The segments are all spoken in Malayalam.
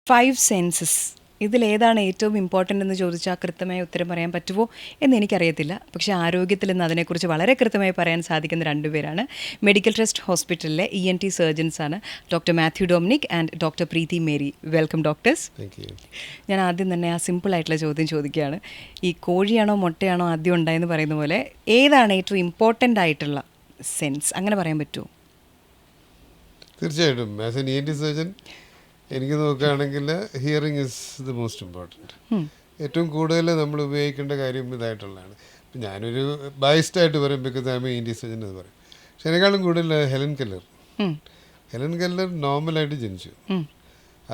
5 സെൻസസ് ഇതിലേതാണ് ഏറ്റവും ഇമ്പോർട്ടൻ്റ് എന്ന് ചോദിച്ചാൽ കൃത്യമായ ഉത്തരം പറയാൻ പറ്റുമോ എന്ന് എനിക്കറിയത്തില്ല. പക്ഷേ ആരോഗ്യത്തിൽ നിന്ന് അതിനെക്കുറിച്ച് വളരെ കൃത്യമായി പറയാൻ സാധിക്കുന്ന രണ്ടുപേരാണ്. മെഡിക്കൽ ട്രസ്റ്റ് ഹോസ്പിറ്റലിലെ ENT സർജൻസാണ് doctor Mathew Dominic and doctor Preethi Mary. Welcome doctors. ഞാൻ ആദ്യം തന്നെ ആ സിമ്പിളായിട്ടുള്ള ചോദ്യം ചോദിക്കുകയാണ്. ഈ കോഴിയാണോ മുട്ടയാണോ ആദ്യം ഉണ്ടായെന്ന് പറയുന്ന പോലെ ഏതാണ് ഏറ്റവും ഇമ്പോർട്ടൻ്റ് ആയിട്ടുള്ള സെൻസ്, അങ്ങനെ പറയാൻ പറ്റുമോ? തീർച്ചയായിട്ടും ആസ് എൻ ENT സർജൻ എനിക്ക് നോക്കുകയാണെങ്കിൽ hearing is the most important. ഏറ്റവും കൂടുതൽ നമ്മൾ ഉപയോഗിക്കേണ്ട കാര്യം ഇതായിട്ടുള്ളതാണ്. ഇപ്പം ഞാനൊരു ബയസ്ഡായിട്ട് പറയും, because I M ENT surgeon എന്ന് പറയും. പക്ഷെ അതിനേക്കാളും കൂടുതൽ ഹെലൻ കെല്ലർ നോർമലായിട്ട് ജനിച്ചു.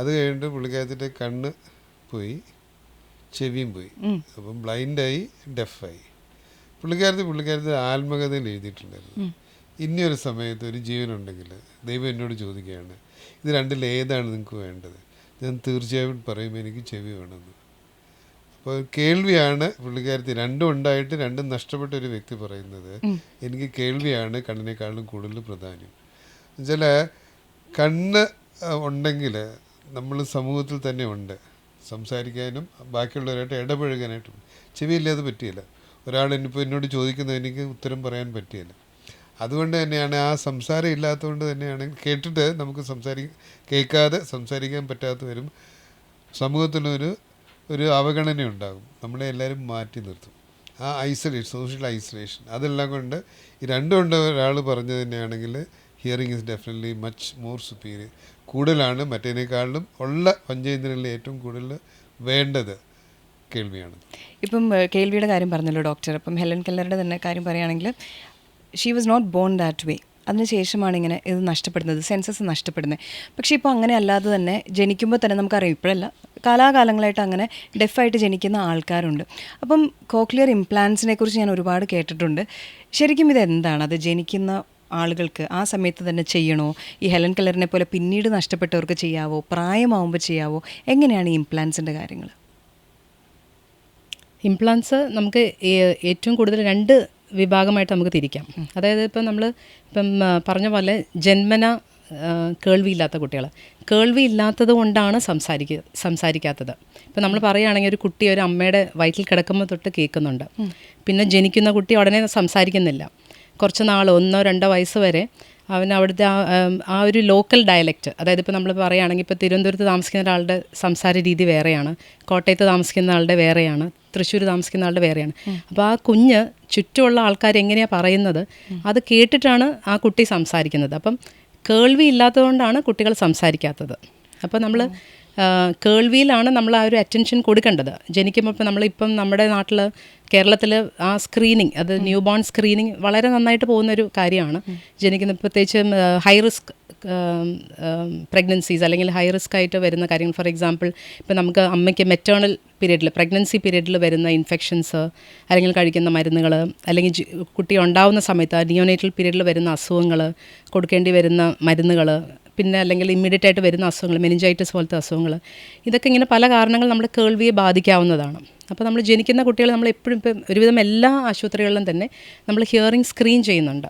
അത് കഴിഞ്ഞിട്ട് പുള്ളിക്കാരത്തിൻ്റെ കണ്ണ് പോയി, ചെവിയും പോയി, അപ്പം ബ്ലൈൻഡായി, ഡെഫായി. പുള്ളിക്കാരത്തി ആത്മകഥയിൽ എഴുതിയിട്ടുണ്ടായിരുന്നു, ഇനിയൊരു സമയത്ത് ഒരു ജീവനുണ്ടെങ്കിൽ ദൈവം എന്നോട് ചോദിക്കുകയാണ്, ഇത് രണ്ടിൽ ഏതാണ് നിങ്ങൾക്ക് വേണ്ടത്? ഞാൻ തീർച്ചയായും പറയും എനിക്ക് ചെവി വേണമെന്ന്. അപ്പോൾ കേൾവിയാണ് പുള്ളിക്കാരത്തി, രണ്ടും ഉണ്ടായിട്ട് രണ്ടും നഷ്ടപ്പെട്ട ഒരു വ്യക്തി പറയുന്നത് എനിക്ക് കേൾവിയാണ് കണ്ണിനേക്കാളും കൂടുതൽ പ്രധാനം. എന്നുവെച്ചാൽ കണ്ണ് ഉണ്ടെങ്കിൽ നമ്മൾ സമൂഹത്തിൽ തന്നെ ഉണ്ട്, സംസാരിക്കാനും ബാക്കിയുള്ളവരായിട്ട് ഇടപഴകാനായിട്ടും. ചെവിയില്ലാതെ പറ്റിയില്ല. ഒരാൾ ഇപ്പോൾ എന്നോട് ചോദിക്കുന്നത് എനിക്ക് ഉത്തരം പറയാൻ പറ്റിയില്ല. അതുകൊണ്ട് തന്നെയാണ് ആ സംസാരം ഇല്ലാത്തതുകൊണ്ട് തന്നെയാണ് കേട്ടിട്ട് നമുക്ക് കേൾക്കാതെ സംസാരിക്കാൻ പറ്റാത്ത വരും. സമൂഹത്തിനൊരു അവഗണന ഉണ്ടാകും, നമ്മളെ എല്ലാവരും മാറ്റി നിർത്തും. ആ സോഷ്യൽ ഐസൊലേഷൻ അതെല്ലാം കൊണ്ട് ഈ രണ്ടും കൊണ്ട് ഒരാൾ പറഞ്ഞു തന്നെയാണെങ്കിൽ hearing is definitely much more superior. കൂടുതലാണ് മറ്റേതിനേക്കാളും ഉള്ള പഞ്ചേന്ദ്രിയങ്ങളിൽ ഏറ്റവും കൂടുതൽ വേണ്ടത് കേൾവിയാണ്. ഇപ്പം കേൾവിയുടെ കാര്യം പറഞ്ഞല്ലോ ഡോക്ടർ. അപ്പം ഹെലൻ കെല്ലറുടെ തന്നെ കാര്യം പറയുകയാണെങ്കിൽ she was not born that way. അതിനുശേഷമാണ് ഇങ്ങനെ ഇത് നഷ്ടപ്പെടുന്നത്, സെൻസസ് നഷ്ടപ്പെടുന്നത്. പക്ഷേ ഇപ്പോൾ അങ്ങനെ അല്ലാതെ തന്നെ ജനിക്കുമ്പോൾ തന്നെ നമുക്കറിയാം, ഇപ്പോഴല്ല കാലാകാലങ്ങളായിട്ട് അങ്ങനെ ഡെഫായിട്ട് ജനിക്കുന്ന ആൾക്കാരുണ്ട്. അപ്പം കോക്ലിയർ ഇംപ്ലാന്റ്സിനെ കുറിച്ച് ഞാൻ ഒരുപാട് കേട്ടിട്ടുണ്ട്. ശരിക്കും ഇത് എന്താണ്? അത് ജനിക്കുന്ന ആളുകൾക്ക് ആ സമയത്ത് തന്നെ ചെയ്യണോ? ഈ ഹെലൻ കെല്ലറിനെ പോലെ പിന്നീട് നഷ്ടപ്പെട്ടവർക്ക് ചെയ്യാവോ? പ്രായമാവുമ്പോൾ ചെയ്യാവോ? എങ്ങനെയാണ് ഈ ഇംപ്ലാന്റ്സിൻ്റെ കാര്യങ്ങൾ? ഇംപ്ലാന്റ്സ് നമുക്ക് ഏറ്റവും കൂടുതൽ രണ്ട് വിഭാഗമായിട്ട് നമുക്ക് തിരിക്കാം. അതായത് ഇപ്പം പറഞ്ഞ പോലെ ജന്മന കേൾവിയില്ലാത്ത കുട്ടികൾ, കേൾവി ഇല്ലാത്തത് കൊണ്ടാണ് സംസാരിക്കാത്തത്. ഇപ്പം നമ്മൾ പറയുകയാണെങ്കിൽ ഒരു കുട്ടി ഒരു അമ്മയുടെ വയറ്റിൽ കിടക്കുമ്പോൾ തൊട്ട് കേൾക്കുന്നുണ്ട്, പിന്നെ ജനിക്കുന്ന കുട്ടി ഉടനെ സംസാരിക്കുന്നില്ല. കുറച്ച് നാൾ 1-2 വയസ്സ് വരെ അവൻ അവിടുത്തെ ആ ഒരു ലോക്കൽ ഡയലക്റ്റ്, അതായത് ഇപ്പോൾ നമ്മൾ പറയുകയാണെങ്കിൽ ഇപ്പോൾ തിരുവനന്തപുരത്ത് താമസിക്കുന്ന ഒരാളുടെ സംസാര രീതി വേറെയാണ്, കോട്ടയത്ത് താമസിക്കുന്ന ആളുടെ വേറെയാണ്, തൃശ്ശൂർ താമസിക്കുന്ന ആളുടെ വേറെയാണ്. അപ്പോൾ ആ കുഞ്ഞ് ചുറ്റുമുള്ള ആൾക്കാർ എങ്ങനെയാണ് പറയുന്നത് അത് കേട്ടിട്ടാണ് ആ കുട്ടി സംസാരിക്കുന്നത്. അപ്പം കേൾവി ഇല്ലാത്തതുകൊണ്ടാണ് കുട്ടികൾ സംസാരിക്കാത്തത്. അപ്പോൾ നമ്മൾ കേൾവിയിലാണ് നമ്മൾ ആ ഒരു അറ്റൻഷൻ കൊടുക്കേണ്ടത്. ജനിക്കുമ്പോൾ ഇപ്പോൾ നമ്മളിപ്പം നമ്മുടെ നാട്ടിൽ കേരളത്തിൽ ആ സ്ക്രീനിങ്, അത് ന്യൂ ബോൺ സ്ക്രീനിങ് വളരെ നന്നായിട്ട് പോകുന്നൊരു കാര്യമാണ്. ജനിക്കുന്ന പ്രത്യേകിച്ച് ഹൈ റിസ്ക് പ്രഗ്നൻസീസ് അല്ലെങ്കിൽ ഹൈ റിസ്ക് ആയിട്ട് വരുന്ന കാര്യങ്ങൾ, ഫോർ എക്സാമ്പിൾ ഇപ്പോൾ നമുക്ക് അമ്മയ്ക്ക് മെറ്റേണൽ പീരീഡിൽ, പ്രഗ്നൻസി പീരീഡിൽ വരുന്ന ഇൻഫെക്ഷൻസ്, അല്ലെങ്കിൽ കഴിക്കുന്ന മരുന്നുകൾ, അല്ലെങ്കിൽ കുട്ടി ഉണ്ടാവുന്ന സമയത്ത് നിയോനേറ്റൽ പീരീഡിൽ വരുന്ന അസുഖങ്ങൾ, കൊടുക്കേണ്ടി വരുന്ന മരുന്നുകൾ, പിന്നെ അല്ലെങ്കിൽ ഇമ്മീഡിയറ്റ് ആയിട്ട് വരുന്ന അസുഖങ്ങൾ, മെനിഞ്ചൈറ്റിസ് പോലത്തെ അസുഖങ്ങൾ, ഇതൊക്കെ ഇങ്ങനെ പല കാരണങ്ങൾ നമ്മുടെ കേൾവിയെ ബാധിക്കാവുന്നതാണ്. അപ്പോൾ നമ്മൾ ജനിക്കുന്ന കുട്ടികൾ നമ്മൾ എപ്പോഴും ഇപ്പം ഒരുവിധം എല്ലാ ആശുപത്രികളിലും തന്നെ നമ്മൾ ഹിയറിംഗ് സ്ക്രീൻ ചെയ്യുന്നുണ്ട്.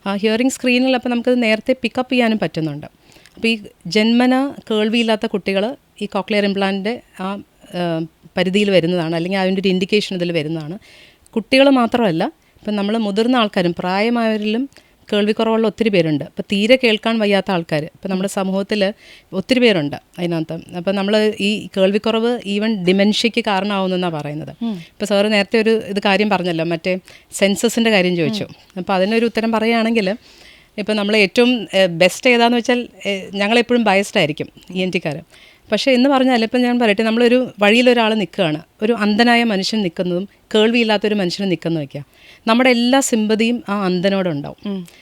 ആ ഹിയറിംഗ് സ്ക്രീനിൽ അപ്പോൾ നമുക്കത് നേരത്തെ പിക്കപ്പ് ചെയ്യാനും പറ്റുന്നുണ്ട്. അപ്പോൾ ഈ ജന്മന കേൾവിയില്ലാത്ത കുട്ടികൾ ഈ കോക്ലിയർ ഇംപ്ലാന്റിൻ്റെ ആ പരിധിയിൽ വരുന്നതാണ്, അല്ലെങ്കിൽ അതിൻ്റെ ഒരു ഇൻഡിക്കേഷൻ ഇതിൽ വരുന്നതാണ്. കുട്ടികൾ മാത്രമല്ല, ഇപ്പം നമ്മൾ മുതിർന്ന ആൾക്കാരും പ്രായമായവരിലും കേൾവിക്കുറവുള്ള ഒത്തിരി പേരുണ്ട്. ഇപ്പോൾ തീരെ കേൾക്കാൻ വയ്യാത്ത ആൾക്കാർ ഇപ്പോൾ നമ്മുടെ സമൂഹത്തിൽ ഒത്തിരി പേരുണ്ട് അതിനകത്ത്. അപ്പോൾ നമ്മൾ ഈ കേൾവിക്കുറവ് ഈവൻ ഡിമെൻഷ്യയ്ക്ക് കാരണമാവുമെന്നാണ് പറയുന്നത്. ഇപ്പോൾ സാറ് നേരത്തെ ഒരു കാര്യം പറഞ്ഞല്ലോ, മറ്റേ സെൻസസിൻ്റെ കാര്യം ചോദിച്ചു. അപ്പോൾ അതിനൊരു ഉത്തരം പറയുകയാണെങ്കിൽ ഇപ്പോൾ നമ്മൾ ഏറ്റവും ബെസ്റ്റ് ഏതാണെന്ന് വെച്ചാൽ ഞങ്ങളെപ്പോഴും ബയസ്ഡ് ആയിരിക്കും ENT-ക്കാർ. പക്ഷേ എന്ന് പറഞ്ഞാൽ ഇപ്പം ഞാൻ പറയട്ടെ, നമ്മളൊരു വഴിയിലൊരാൾ നിൽക്കുകയാണ്, ഒരു അന്ധനായ മനുഷ്യൻ നിൽക്കുന്നതും കേൾവിയില്ലാത്തൊരു മനുഷ്യൻ നിൽക്കുന്നു വയ്ക്കുക, നമ്മുടെ എല്ലാ സിമ്പതിയും ആ അന്ധനോടുണ്ടാവും.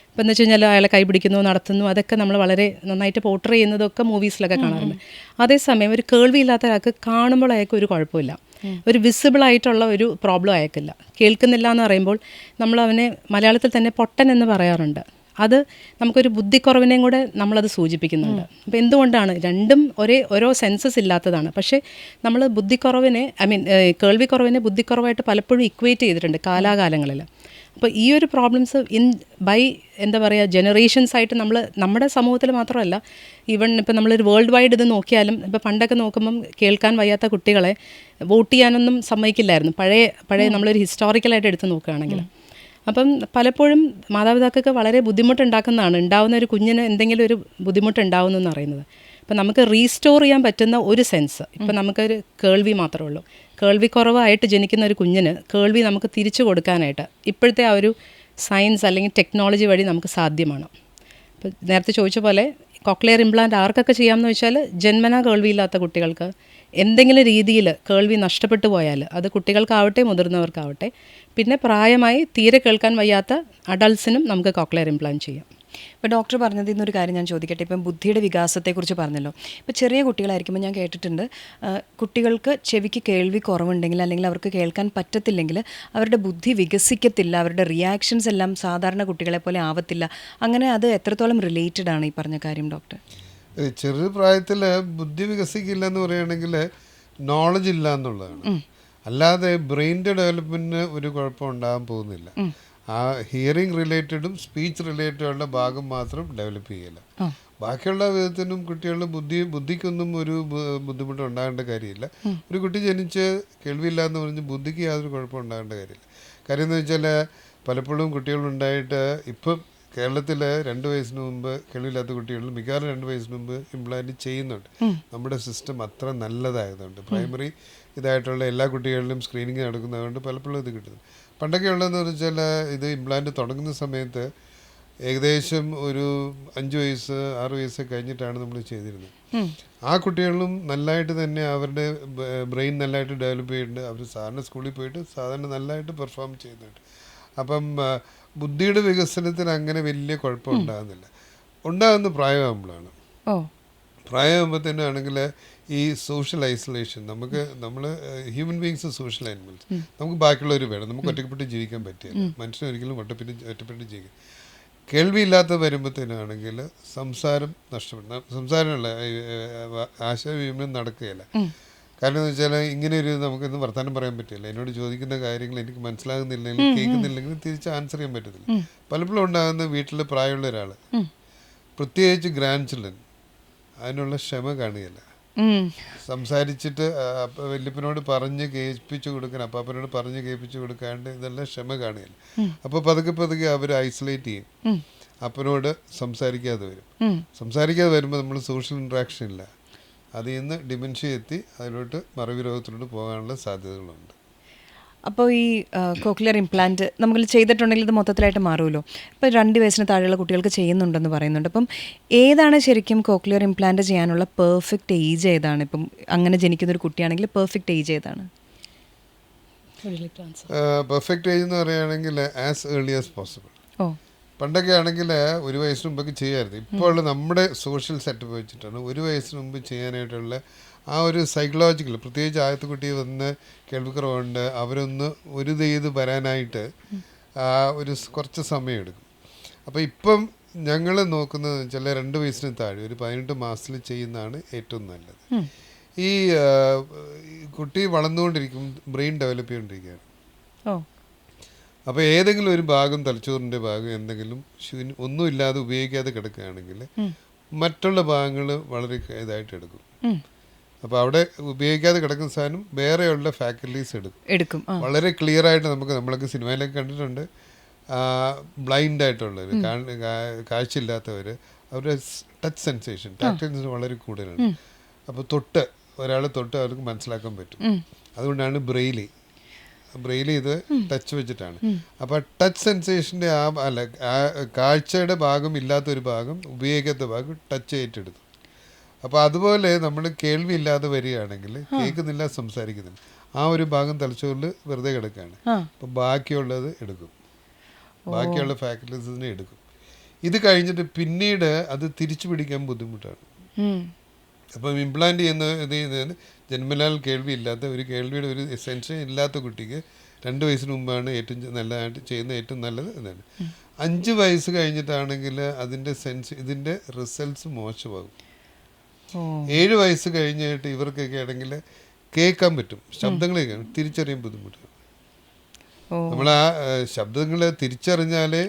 ഇപ്പം എന്ന് വെച്ച് കഴിഞ്ഞാൽ അയാളെ കൈപിടിക്കുന്നു, നടത്തുന്നു, അതൊക്കെ നമ്മൾ വളരെ നന്നായിട്ട് പോർട്രേ ചെയ്യുന്നതൊക്കെ മൂവീസിലൊക്കെ കാണാറുണ്ട്. അതേസമയം ഒരു കേൾവിയില്ലാത്ത ഒരാൾക്ക് കാണുമ്പോൾ അയാൾക്ക് ഒരു കുഴപ്പമില്ല, ഒരു വിസിബിളായിട്ടുള്ള ഒരു പ്രോബ്ലം അയാൾക്കില്ല. കേൾക്കുന്നില്ല എന്ന് പറയുമ്പോൾ നമ്മൾ അവനെ മലയാളത്തിൽ തന്നെ പൊട്ടൻ എന്ന് പറയാറുണ്ട്. അത് നമുക്കൊരു ബുദ്ധിക്കുറവിനെയും കൂടെ നമ്മളത് സൂചിപ്പിക്കുന്നുണ്ട്. അപ്പോൾ എന്തുകൊണ്ടാണ് രണ്ടും ഓരോ സെൻസസ് ഇല്ലാത്തതാണ്. പക്ഷേ നമ്മൾ ബുദ്ധിക്കുറവിനെ കേൾവിക്കുറവിനെ ബുദ്ധിക്കുറവായിട്ട് പലപ്പോഴും ഇക്വേറ്റ് ചെയ്തിട്ടുണ്ട് കാലാകാലങ്ങളിൽ. അപ്പോൾ ഈ ഒരു പ്രോബ്ലംസ് എന്താ പറയുക ജനറേഷൻസ് ആയിട്ട് നമ്മുടെ സമൂഹത്തിൽ മാത്രമല്ല, ഈവൻ ഇപ്പോൾ നമ്മളൊരു വേൾഡ് വൈഡ് ഇത് നോക്കിയാലും, ഇപ്പോൾ പണ്ടൊക്കെ നോക്കുമ്പം കേൾക്കാൻ വയ്യാത്ത കുട്ടികളെ വോട്ട് ചെയ്യാനൊന്നും സമ്മതിക്കില്ലായിരുന്നു, പഴയ നമ്മളൊരു ഹിസ്റ്റോറിക്കലായിട്ട് എടുത്ത് നോക്കുകയാണെങ്കിൽ. അപ്പം പലപ്പോഴും മാതാപിതാക്കൾക്ക് വളരെ ബുദ്ധിമുട്ടുണ്ടാക്കുന്നതാണ്, ഉണ്ടാവുന്ന ഒരു കുഞ്ഞിന് എന്തെങ്കിലും ഒരു ബുദ്ധിമുട്ടുണ്ടാവുന്നെന്ന് അറിയുന്നത്. അപ്പം നമുക്ക് റീസ്റ്റോർ ചെയ്യാൻ പറ്റുന്ന ഒരു സെൻസ്, ഇപ്പം നമുക്കൊരു കേൾവി മാത്രമേ ഉള്ളൂ, കേൾവി കുറവായിട്ട് ജനിക്കുന്ന ഒരു കുഞ്ഞിന് കേൾവി നമുക്ക് തിരിച്ചു കൊടുക്കാനായിട്ട് ഇപ്പോഴത്തെ ആ ഒരു സയൻസ് അല്ലെങ്കിൽ ടെക്നോളജി വഴി നമുക്ക് സാധ്യമാണ്. ഇപ്പോൾ നേരത്തെ ചോദിച്ച പോലെ കോക്ലിയർ ഇംപ്ലാന്റ് ആർക്കൊക്കെ ചെയ്യാമെന്ന് വെച്ചാൽ, ജന്മനാ കേൾവിയില്ലാത്ത കുട്ടികൾക്ക് എന്തെങ്കിലും രീതിയിൽ കേൾവി നഷ്ടപ്പെട്ടു പോയാൽ, അത് കുട്ടികൾക്കാവട്ടെ മുതിർന്നവർക്കാവട്ടെ, പിന്നെ പ്രായമായി തീരെ കേൾക്കാൻ വയ്യാത്ത അഡൾട്ട്സിനും നമുക്ക് കോക്ലിയർ ഇംപ്ലാന്റ് ചെയ്യാം. ഇപ്പോൾ ഡോക്ടർ പറഞ്ഞതിൽ നിന്നൊരു കാര്യം ഞാൻ ചോദിക്കട്ടെ. ഇപ്പം ബുദ്ധിയുടെ വികാസത്തെക്കുറിച്ച് പറഞ്ഞല്ലോ. ഇപ്പോൾ ചെറിയ കുട്ടികളായിരിക്കുമ്പോൾ ഞാൻ കേട്ടിട്ടുണ്ട്, കുട്ടികൾക്ക് ചെവിക്ക് കേൾവി കുറവുണ്ടെങ്കിൽ അല്ലെങ്കിൽ അവർക്ക് കേൾക്കാൻ പറ്റത്തില്ലെങ്കിൽ അവരുടെ ബുദ്ധി വികസിക്കത്തില്ല, അവരുടെ റിയാക്ഷൻസ് എല്ലാം സാധാരണ കുട്ടികളെ പോലെ ആവത്തില്ല. അങ്ങനെ അത് എത്രത്തോളം റിലേറ്റഡ് ആണ് ഈ പറഞ്ഞ കാര്യം ഡോക്ടർ? ചെറു പ്രായത്തിൽ ബുദ്ധി വികസിക്കില്ല എന്ന് പറയുകയാണെങ്കിൽ നോളജ് ഇല്ല എന്നുള്ളതാണ്, അല്ലാതെ ബ്രെയിനിൻ്റെ ഡെവലപ്മെൻറ്റിന് ഒരു കുഴപ്പം ഉണ്ടാകാൻ പോകുന്നില്ല. ആ ഹിയറിംഗ് റിലേറ്റഡും സ്പീച്ച് റിലേറ്റഡുള്ള ഭാഗം മാത്രം ഡെവലപ്പ് ചെയ്യില്ല. ബാക്കിയുള്ള വിധത്തിനും കുട്ടികളുടെ ബുദ്ധിക്കൊന്നും ഒരു ബുദ്ധിമുട്ട് ഉണ്ടാകേണ്ട കാര്യമില്ല. ഒരു കുട്ടി ജനിച്ച് കേൾവിയില്ല എന്ന് പറഞ്ഞ് ബുദ്ധിക്ക് യാതൊരു കുഴപ്പം ഉണ്ടാകേണ്ട കാര്യമില്ല. കാര്യം എന്ന് വെച്ചാൽ പലപ്പോഴും കുട്ടികളുണ്ടായിട്ട് ഇപ്പം കേരളത്തിൽ 2 വയസ്സിന് മുമ്പ് കേൾവിയില്ലാത്ത കുട്ടികളിൽ മിക്കവാറും 2 വയസ്സിന് മുമ്പ് ഇംപ്ലാന്റ് ചെയ്യുന്നുണ്ട്. നമ്മുടെ സിസ്റ്റം അത്ര നല്ലതായതുകൊണ്ട്, പ്രൈമറി ഇതായിട്ടുള്ള എല്ലാ കുട്ടികളിലും സ്ക്രീനിങ് നടക്കുന്നതുകൊണ്ട് പലപ്പോഴും ഇത് കിട്ടുന്നു. പണ്ടൊക്കെ ഉള്ളതെന്ന് വെച്ചാൽ ഇത് ഇംപ്ലാന്റ് തുടങ്ങുന്ന സമയത്ത് ഏകദേശം ഒരു 5 വയസ്സ് 6 വയസ്സ് കഴിഞ്ഞിട്ടാണ് നമ്മൾ ചെയ്തിരുന്നത്. ആ കുട്ടികളിലും നല്ലതായിട്ട് തന്നെ അവരുടെ ബ്രെയിൻ നല്ലതായിട്ട് ഡെവലപ്പ് ചെയ്യുന്നുണ്ട്. അവർ സാധാരണ സ്കൂളിൽ പോയിട്ട് സാധാരണ നല്ലതായിട്ട് പെർഫോം ചെയ്യുന്നുണ്ട്. അപ്പം ബുദ്ധിയുടെ വികസനത്തിന് അങ്ങനെ വലിയ കുഴപ്പം ഉണ്ടാകുന്നില്ല. ഉണ്ടാകുന്ന പ്രായമാകുമ്പോഴാണ്. പ്രായമാകുമ്പോൾ തന്നെ ആണെങ്കിൽ ഈ സോഷ്യൽ ഐസൊലേഷൻ, നമ്മൾ ഹ്യൂമൻ ബീങ്സ് സോഷ്യൽ ആനിമൽസ്, നമുക്ക് ബാക്കിയുള്ളവർ വേണം, നമുക്ക് ഒറ്റപ്പെട്ട് ജീവിക്കാൻ പറ്റില്ല. മനുഷ്യൻ ഒരിക്കലും ഒറ്റപ്പെട്ട് ജീവിക്കും. കേൾവിയില്ലാത്ത വരുമ്പോഴത്തേനാണെങ്കിൽ സംസാരം നഷ്ടപ്പെടും. സംസാരമുള്ള ആശയവിനിമയം നടക്കുകയില്ല. കാരണം എന്ന് വെച്ചാൽ ഇങ്ങനെ ഒരു നമുക്കിന്ന് വർത്തമാനം പറയാൻ പറ്റില്ല. എന്നോട് ചോദിക്കുന്ന കാര്യങ്ങൾ എനിക്ക് മനസ്സിലാകുന്നില്ലെങ്കിൽ കേൾക്കുന്നില്ലെങ്കിൽ തിരിച്ച് ആൻസർ ചെയ്യാൻ പറ്റത്തില്ല. പലപ്പോഴും ഉണ്ടാകുന്ന വീട്ടിൽ പ്രായമുള്ള ഒരാൾ, പ്രത്യേകിച്ച് ഗ്രാൻഡ് ചിൽഡ്രൻ, അതിനുള്ള ക്ഷമ കാണുകയില്ല. സംസാരിച്ചിട്ട് വല്യപ്പനോട് പറഞ്ഞ് കേൾപ്പിച്ചു കൊടുക്കാൻ, അപ്പാപ്പനോട് പറഞ്ഞ് കേൾപ്പിച്ചു കൊടുക്കാണ്ട് ഇതെല്ലാം ക്ഷമ കാണുകയില്ല. അപ്പോൾ പതുക്കെ അവർ ഐസൊലേറ്റ് ചെയ്യും, അപ്പനോട് സംസാരിക്കാതെ വരും. സംസാരിക്കാതെ വരുമ്പോൾ നമ്മൾ സോഷ്യൽ ഇൻട്രാക്ഷൻ ഇല്ല, അതിൽ നിന്ന് ഡിമെൻഷ്യ എത്തി അതിലോട്ട് മറവി രോഗത്തിലോട്ട് പോകാനുള്ള സാധ്യതകളുണ്ട്. അപ്പോൾ ഈ കോക്ലിയർ ഇംപ്ലാന്റ് നമ്മൾ ചെയ്തിട്ടുണ്ടെങ്കിൽ ഇത് മൊത്തത്തിലായിട്ട് മാറുമല്ലോ. ഇപ്പോൾ 2 വയസ്സിന് താഴെയുള്ള കുട്ടികൾക്ക് ചെയ്യുന്നുണ്ടെന്ന് പറയുന്നുണ്ട്. അപ്പം ഏതാണ് ശരിക്കും കോക്ലിയർ ഇംപ്ലാന്റ് ചെയ്യാനുള്ള പെർഫെക്റ്റ് ഏജ് ഏതാണ്? ഇപ്പം അങ്ങനെ ജനിക്കുന്ന ഒരു കുട്ടിയാണെങ്കിൽ പെർഫെക്റ്റ് ഏജ് ഏതാണ്? പെർഫെക്റ്റ് ഏജ് എന്ന് പറയുകയാണെങ്കിൽ ആസ് ഏർലി ആസ് പോസിബിൾ. പണ്ടൊക്കെ ആണെങ്കിൽ 1 വയസ്സിന് മുമ്പൊക്കെ ചെയ്യാമായിരുന്നു. ഇപ്പോൾ നമ്മുടെ സോഷ്യൽ സെറ്റപ്പ് വെച്ചിട്ടാണ് 1 വയസ്സിന് മുമ്പ് ചെയ്യാനായിട്ടുള്ള ആ ഒരു സൈക്കോളജിക്കൽ, പ്രത്യേകിച്ച് ആദ്യത്തെ കുട്ടി വന്ന് കേൾവിക്കുറവുണ്ട്, അവരൊന്ന് ഒരു ചെയ്ത് വരാനായിട്ട് കുറച്ച് സമയം എടുക്കും. അപ്പോൾ ഇപ്പം ഞങ്ങൾ നോക്കുന്നത് വെച്ചാൽ 2 വയസ്സിന് താഴെ ഒരു 18 മാസത്തിൽ ചെയ്യുന്നതാണ് ഏറ്റവും നല്ലത്. ഈ കുട്ടി വളർന്നുകൊണ്ടിരിക്കും, ബ്രെയിൻ ഡെവലപ്പ് ചെയ്തുകൊണ്ടിരിക്കുകയാണ്. അപ്പോൾ ഏതെങ്കിലും ഒരു ഭാഗം, തലച്ചോറിൻ്റെ ഭാഗം എന്തെങ്കിലും ഒന്നുമില്ലാതെ ഉപയോഗിക്കാതെ കിടക്കുകയാണെങ്കിൽ മറ്റുള്ള ഭാഗങ്ങൾ വളരെ ഇതായിട്ട് എടുക്കും. അപ്പോൾ അവിടെ ഉപയോഗിക്കാതെ കിടക്കുന്ന സാധനം വേറെയുള്ള ഫാക്കൽറ്റീസ് എടുക്കും. വളരെ ക്ലിയർ ആയിട്ട് നമ്മളൊക്കെ സിനിമയിലൊക്കെ കണ്ടിട്ടുണ്ട്. ബ്ലൈൻഡ് ആയിട്ടുള്ളവർ, കാഴ്ചയില്ലാത്തവർ, അവരുടെ ടച്ച് സെൻസേഷൻ, ടാക്ടൈൽ വളരെ കൂടുതലാണ്. അപ്പോൾ ഒരാൾ തൊട്ട് അവർക്ക് മനസ്സിലാക്കാൻ പറ്റും. അതുകൊണ്ടാണ് ബ്രെയിലി ഇത് ടച്ച് വെച്ചിട്ടാണ്. അപ്പോൾ ടച്ച് സെൻസേഷൻ്റെ കാഴ്ചയുടെ ഭാഗം ഇല്ലാത്തൊരു ഭാഗം, ഉപയോഗിക്കാത്ത ഭാഗം ടച്ച് ഏറ്റെടുത്തു. അപ്പോൾ അതുപോലെ നമ്മൾ കേൾവി ഇല്ലാതെ വരികയാണെങ്കിൽ, കേൾക്കുന്നില്ല, സംസാരിക്കുന്നില്ല, ആ ഒരു ഭാഗം തലച്ചോറിൽ വെറുതെ കിടക്കുകയാണ്. അപ്പോൾ ബാക്കിയുള്ളത് എടുക്കും, ബാക്കിയുള്ള ഫാക്കൽറ്റീസിനെ എടുക്കും. ഇത് കഴിഞ്ഞിട്ട് പിന്നീട് അത് തിരിച്ചു പിടിക്കാൻ ബുദ്ധിമുട്ടാണ്. അപ്പം ഇംപ്ലാന്റ് ചെയ്യുന്നതിന് ജന്മനാൽ കേൾവി ഇല്ലാത്ത ഒരു കേൾവിയുടെ ഒരു സെൻഷൻ ഇല്ലാത്ത കുട്ടിക്ക് 2 വയസ്സിന് മുമ്പാണ് ഏറ്റവും നല്ലതായിട്ട് ചെയ്യുന്ന ഏറ്റവും നല്ലത് എന്നാണ്. 5 വയസ്സ് കഴിഞ്ഞിട്ടാണെങ്കിൽ ഇതിൻ്റെ റിസൾട്ട്സ് മോശമാകും. 7 വയസ്സ് കഴിഞ്ഞിട്ട് ഇവർക്കൊക്കെ ആണെങ്കിൽ കേൾക്കാൻ പറ്റും, ശബ്ദങ്ങൾ കേൾക്കാൻ, തിരിച്ചറിയാൻ ബുദ്ധിമുട്ടാണ്. നമ്മൾ ആ ശബ്ദങ്ങളെ തിരിച്ചറിഞ്ഞാലേ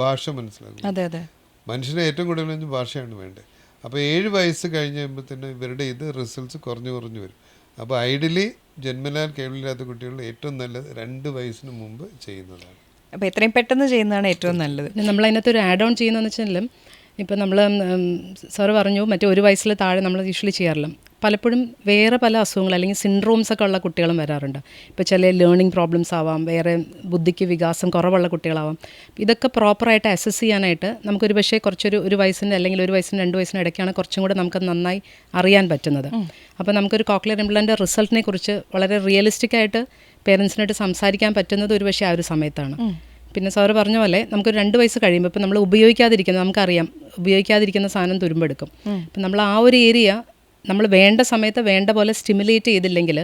ഭാഷ മനസ്സിലാക്കും. അതെ അതെ. മനുഷ്യന് ഏറ്റവും കൂടുതൽ ഭാഷയാണ് വേണ്ടത്. അപ്പോൾ 7 വയസ്സ് കഴിഞ്ഞ് കഴിയുമ്പോൾ തന്നെ ഇവരുടെ ഇത് റിസൾട്ട്സ് കുറഞ്ഞു വരും. അപ്പോൾ ഐഡിയലി ജന്മനാൽ കേൾവിയില്ലാത്ത കുട്ടികൾ ഏറ്റവും നല്ലത് 2 വയസ്സിന് മുമ്പ് ചെയ്യുന്നതാണ്. അപ്പോൾ എത്രയും പെട്ടെന്ന് ചെയ്യുന്നതാണ് ഏറ്റവും നല്ലത്. നമ്മൾ അതിനകത്ത് ഒരു ആഡ് ഓൺ ചെയ്യുന്നതെന്ന് വെച്ചാൽ ഇപ്പം നമ്മൾ സാറ് പറഞ്ഞു മറ്റേ 1 വയസ്സിൽ താഴെ നമ്മൾ യൂഷ്വലി ചെയ്യാറില്ല. പലപ്പോഴും വേറെ പല അസുഖങ്ങൾ അല്ലെങ്കിൽ സിൻഡ്രോംസ് ഒക്കെ ഉള്ള കുട്ടികളും വരാറുണ്ട്. ഇപ്പോൾ ചില ലേണിംഗ് പ്രോബ്ലംസ് ആവാം, വേറെ ബുദ്ധിക്ക് വികാസം കുറവുള്ള കുട്ടികളാവാം. ഇതൊക്കെ പ്രോപ്പറായിട്ട് അസസ് ചെയ്യാനായിട്ട് നമുക്കൊരു പക്ഷേ കുറച്ചൊരു 1 വയസ്സിൻ്റെ അല്ലെങ്കിൽ 1 വയസ്സിന് 2 വയസ്സിന് ഇടയ്ക്കാണ് കുറച്ചും കൂടെ നമുക്ക് നന്നായി അറിയാൻ പറ്റുന്നത്. അപ്പോൾ നമുക്കൊരു കോക്ലിയർ ഇംപ്ലാന്റ് റിസൾട്ടിനെ കുറിച്ച് വളരെ റിയലിസ്റ്റിക് ആയിട്ട് പേരൻസിനായിട്ട് സംസാരിക്കാൻ പറ്റുന്നത് ഒരു പക്ഷേ ആ ഒരു സമയത്താണ്. പിന്നെ സാറ് പറഞ്ഞ പോലെ നമുക്കൊരു 2 വയസ്സ് കഴിയുമ്പോൾ ഇപ്പം നമ്മൾ നമുക്കറിയാം ഉപയോഗിക്കാതിരിക്കുന്ന സാധനം തുരുമ്പെടുക്കും. അപ്പം നമ്മൾ ആ ഒരു ഏരിയ നമ്മൾ വേണ്ട സമയത്ത് വേണ്ട പോലെ സ്റ്റിമുലേറ്റ് ചെയ്തില്ലെങ്കിൽ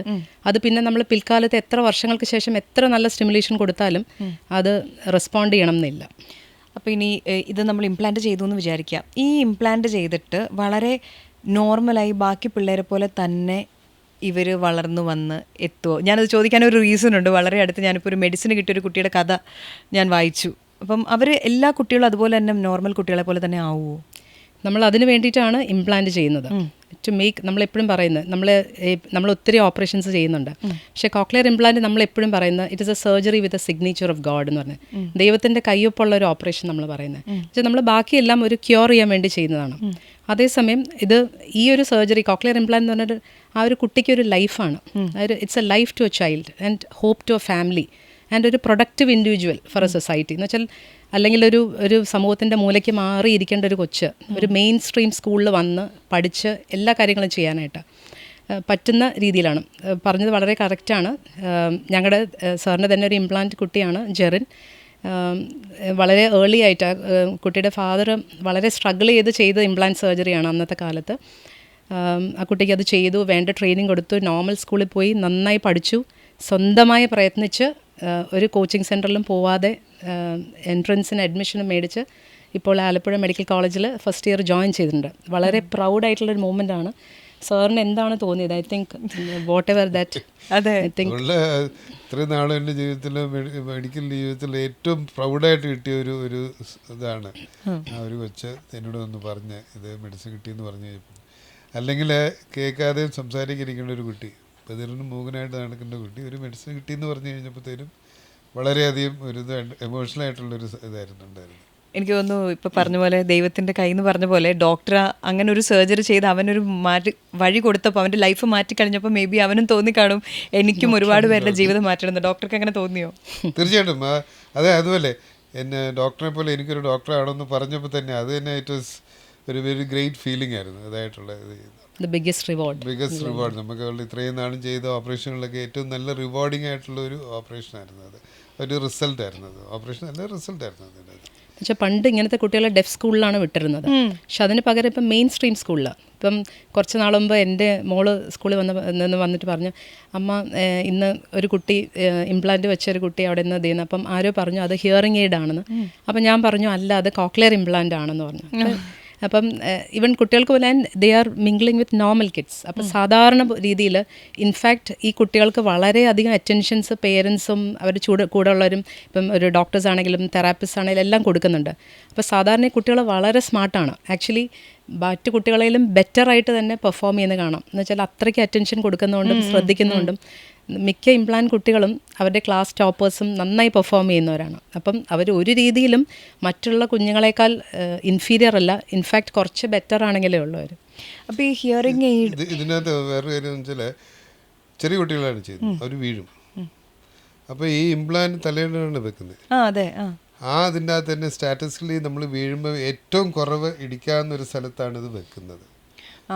അത് പിന്നെ നമ്മൾ പിൽക്കാലത്ത് എത്ര വർഷങ്ങൾക്ക് ശേഷം എത്ര നല്ല സ്റ്റിമുലേഷൻ കൊടുത്താലും അത് റെസ്പോണ്ട് ചെയ്യണം എന്നില്ല. അപ്പോൾ ഇനി ഇത് നമ്മൾ ഇംപ്ലാന്റ് ചെയ്തു എന്ന് വിചാരിക്കുക. ഈ ഇംപ്ലാന്റ് ചെയ്തിട്ട് വളരെ നോർമലായി ബാക്കി പിള്ളേരെ പോലെ തന്നെ ഇവർ വളർന്നു വന്ന് എത്തുമോ? ഞാനത് ചോദിക്കാനൊരു റീസൺ ഉണ്ട്. വളരെ അടുത്ത് ഞാനിപ്പോൾ ഒരു മെഡിസിൻ കിട്ടിയൊരു കുട്ടിയുടെ കഥ ഞാൻ വായിച്ചു. അപ്പം അവർ എല്ലാ കുട്ടികളും അതുപോലെ തന്നെ നോർമൽ കുട്ടികളെ പോലെ തന്നെ ആവുമോ? നമ്മൾ അതിന് വേണ്ടിയിട്ടാണ് ഇംപ്ലാന്റ് ചെയ്യുന്നത്. ടു മേക്ക് നമ്മളെപ്പോഴും പറയുന്നത് നമ്മൾ ഒത്തിരി ഓപ്പറേഷൻസ് ചെയ്യുന്നുണ്ട്. പക്ഷേ കോക്ലിയർ ഇംപ്ലാന്റ് നമ്മളെപ്പോഴും പറയുന്നത് it is A surgery with a signature of God എന്ന് പറഞ്ഞത്. ദൈവത്തിൻ്റെ കയ്യൊപ്പുള്ള ഒരു ഓപ്പറേഷൻ നമ്മൾ പറയുന്നത്. പക്ഷേ നമ്മൾ ബാക്കിയെല്ലാം ഒരു ക്യൂർ ചെയ്യാൻ വേണ്ടി ചെയ്യുന്നതാണ്. അതേസമയം ഈ ഒരു സർജറി കോക്ലിയർ ഇംപ്ലാന്റ് എന്ന് പറഞ്ഞിട്ട് ആ ഒരു കുട്ടിക്ക് ഒരു ലൈഫാണ്. It's a life to a child and hope to a family and ഒരു productive individual for a society എന്ന് വെച്ചാൽ അല്ലെങ്കിൽ ഒരു സമൂഹത്തിൻ്റെ മൂലയ്ക്ക് മാറിയിരിക്കേണ്ട ഒരു കൊച്ച് ഒരു മെയിൻ സ്ട്രീം സ്കൂളിൽ വന്ന് പഠിച്ച് എല്ലാ കാര്യങ്ങളും ചെയ്യാനായിട്ട് പറ്റുന്ന രീതിയിലാണ്. പറഞ്ഞത് വളരെ കറക്റ്റാണ്. ഞങ്ങളുടെ സാറിൻ്റെ തന്നെ ഒരു ഇംപ്ലാന്റ് കുട്ടിയാണ് ജെറിൻ. വളരെ ഏർലി ആയിട്ട് കുട്ടിയുടെ ഫാദർ വളരെ സ്ട്രഗിൾ ചെയ്ത് ഇംപ്ലാന്റ് സർജറിയാണ് അന്നത്തെ കാലത്ത്. ആ കുട്ടിക്ക് അത് ചെയ്തു, വേണ്ട ട്രെയിനിങ് കൊടുത്തു, നോർമൽ സ്കൂളിൽ പോയി നന്നായി പഠിച്ചു, സ്വന്തമായി പ്രയത്നിച്ച് ഒരു കോച്ചിങ് സെൻറ്ററിലും പോവാതെ എൻട്രൻസിന് അഡ്മിഷനും മേടിച്ച് ഇപ്പോൾ ആലപ്പുഴ മെഡിക്കൽ കോളേജിൽ ഫസ്റ്റ് ഇയർ ജോയിൻ ചെയ്തിട്ടുണ്ട്. വളരെ പ്രൗഡായിട്ടുള്ളൊരു മൂമെൻ്റ് ആണ്. സാറിന് എന്താണ് തോന്നിയത്? I think what ever that അതെ ഐ തിങ്ക് ഇത്രയും നാളും എൻ്റെ ജീവിതത്തിൽ മെഡിക്കൽ ജീവിതത്തിൽ ഏറ്റവും പ്രൗഡായിട്ട് കിട്ടിയ ഒരു ഇതാണ് ആ ഒരു കൊച്ച് എന്നോട് ഒന്ന് പറഞ്ഞ് ഇത് മെഡിസിൻ കിട്ടിയെന്ന് പറഞ്ഞു കഴിഞ്ഞപ്പോൾ. അല്ലെങ്കിൽ കേൾക്കാതെയും സംസാരിക്കാതിരിക്കേണ്ട ഒരു കുട്ടി, ഇതിനും മൂകനായിട്ട് നടക്കേണ്ട കുട്ടി ഒരു മെഡിസിൻ കിട്ടിയെന്ന് പറഞ്ഞു കഴിഞ്ഞപ്പോഴത്തേനും വളരെയധികം ഒരു എമോഷണലായിട്ടുള്ളൊരു ഇതായിരുന്നു ഉണ്ടായിരുന്നു. എനിക്ക് തോന്നുന്നു ഇപ്പോൾ പറഞ്ഞ പോലെ ദൈവത്തിൻ്റെ കയ്യിൽ നിന്ന് പറഞ്ഞ പോലെ ഡോക്ടർ അങ്ങനെ ഒരു സർജറി ചെയ്ത് അവനൊരു വഴി കൊടുത്തപ്പോൾ അവൻ്റെ ലൈഫ് മാറ്റിക്കഴിഞ്ഞപ്പോൾ മേ ബി അവനും തോന്നിക്കാണും എനിക്കും ഒരുപാട് പേരുടെ ജീവിതം മാറ്റണമെന്ന്. ഡോക്ടർക്ക് അങ്ങനെ തോന്നിയോ? തീർച്ചയായിട്ടും. അതെ, അതുപോലെ എന്നെ ഡോക്ടറെ പോലെ എനിക്കൊരു ഡോക്ടർ ആണെന്ന് പറഞ്ഞപ്പോൾ തന്നെ അത് തന്നെ ഇറ്റ് വാസ് ഒരു വെരി ഗ്രേറ്റ് ഫീലിംഗ് ആയിരുന്നു. അതായിട്ടുള്ള ബിഗ്ഗസ്റ്റ് റിവാർഡ് നമുക്ക് ഇത്രയും നാളും ചെയ്ത ഓപ്പറേഷനുകളിലൊക്കെ ഏറ്റവും നല്ല റിവാർഡിങ് ആയിട്ടുള്ള ഒരു ഓപ്പറേഷൻ ആയിരുന്നു അത്. ഒരു റിസൾട്ട് ആയിരുന്നു അത്. ഓപ്പറേഷൻ നല്ല റിസൾട്ട് ആയിരുന്നു അതിൻ്റെ. പക്ഷേ പണ്ട് ഇങ്ങനത്തെ കുട്ടികളെ ഡെഫ് സ്കൂളിലാണ് വിട്ടിരുന്നത്. പക്ഷെ അതിന് പകരം ഇപ്പം മെയിൻ സ്ട്രീം സ്കൂളിലാണ്. ഇപ്പം കുറച്ച് നാൾ മുമ്പ് എൻ്റെ മോള് സ്കൂളിൽ വന്നിട്ട് പറഞ്ഞു, അമ്മ ഇന്ന് ഒരു കുട്ടി ഇംപ്ലാന്റ് വെച്ച ഒരു കുട്ടി അവിടെ നിന്ന് ചെയ്യുന്നു. അപ്പം ആരോ പറഞ്ഞു അത് ഹിയറിംഗ് എയ്ഡ് ആണെന്ന്. അപ്പം ഞാൻ പറഞ്ഞു അല്ല, അത് കോക്ലിയർ ഇംപ്ലാന്റ് ആണെന്ന് പറഞ്ഞു. അപ്പം ഈവൻ കുട്ടികൾക്ക് പോലെ they are mingling with normal kids. അപ്പം സാധാരണ രീതിയിൽ ഇൻഫാക്റ്റ് ഈ കുട്ടികൾക്ക് വളരെയധികം അറ്റൻഷൻസ് പേരൻസും അവരുടെ കൂടെ ഉള്ളവരും ഇപ്പം ഒരു ഡോക്ടേഴ്സ് ആണെങ്കിലും തെറാപ്പിസ്റ്റ് ആണെങ്കിലും എല്ലാം കൊടുക്കുന്നുണ്ട്. അപ്പോൾ സാധാരണ ഈ കുട്ടികൾ വളരെ സ്മാർട്ടാണ്. ആക്ച്വലി മറ്റു കുട്ടികളെങ്കിലും ബെറ്ററായിട്ട് തന്നെ പെർഫോം ചെയ്യുന്നത് കാണാം. എന്ന് വെച്ചാൽ അത്രയ്ക്ക് അറ്റൻഷൻ കൊടുക്കുന്നതുകൊണ്ടും ശ്രദ്ധിക്കുന്നതുകൊണ്ടും മിക്ക ഇംപ്ലാന്റ് കുട്ടികളും അവരുടെ ക്ലാസ് ടോപ്പേഴ്സും നന്നായി പെർഫോം ചെയ്യുന്നവരാണ്. അപ്പം അവർ ഒരു രീതിയിലും മറ്റുള്ള കുഞ്ഞുങ്ങളെക്കാൾ ഇൻഫീരിയർ അല്ല, ഇൻഫാക്റ്റ് കുറച്ച് ബെറ്റർ ആണെങ്കിലേ ഉള്ളൂ അവർ. അപ്പോൾ ഈ ഹിയറിംഗ് എയ്ഡ് ഇതിനകത്ത് വേറെ കാര്യം വെച്ചാൽ ചെറിയ കുട്ടികളാണ് ചെയ്യുന്നത്, അവർ വീഴും. അപ്പോൾ ഈ ഇംപ്ലാന്റ് തലയിലാണ് വെക്കുന്നത്. അതെ. അതിൻ്റെ അകത്ത് തന്നെ സ്റ്റാറ്റിസ്റ്റിക്കലി നമ്മൾ വീഴുമ്പോൾ ഏറ്റവും കുറവ് ഇടിക്കാവുന്നൊരു സ്ഥലത്താണ് ഇത് വെക്കുന്നത്.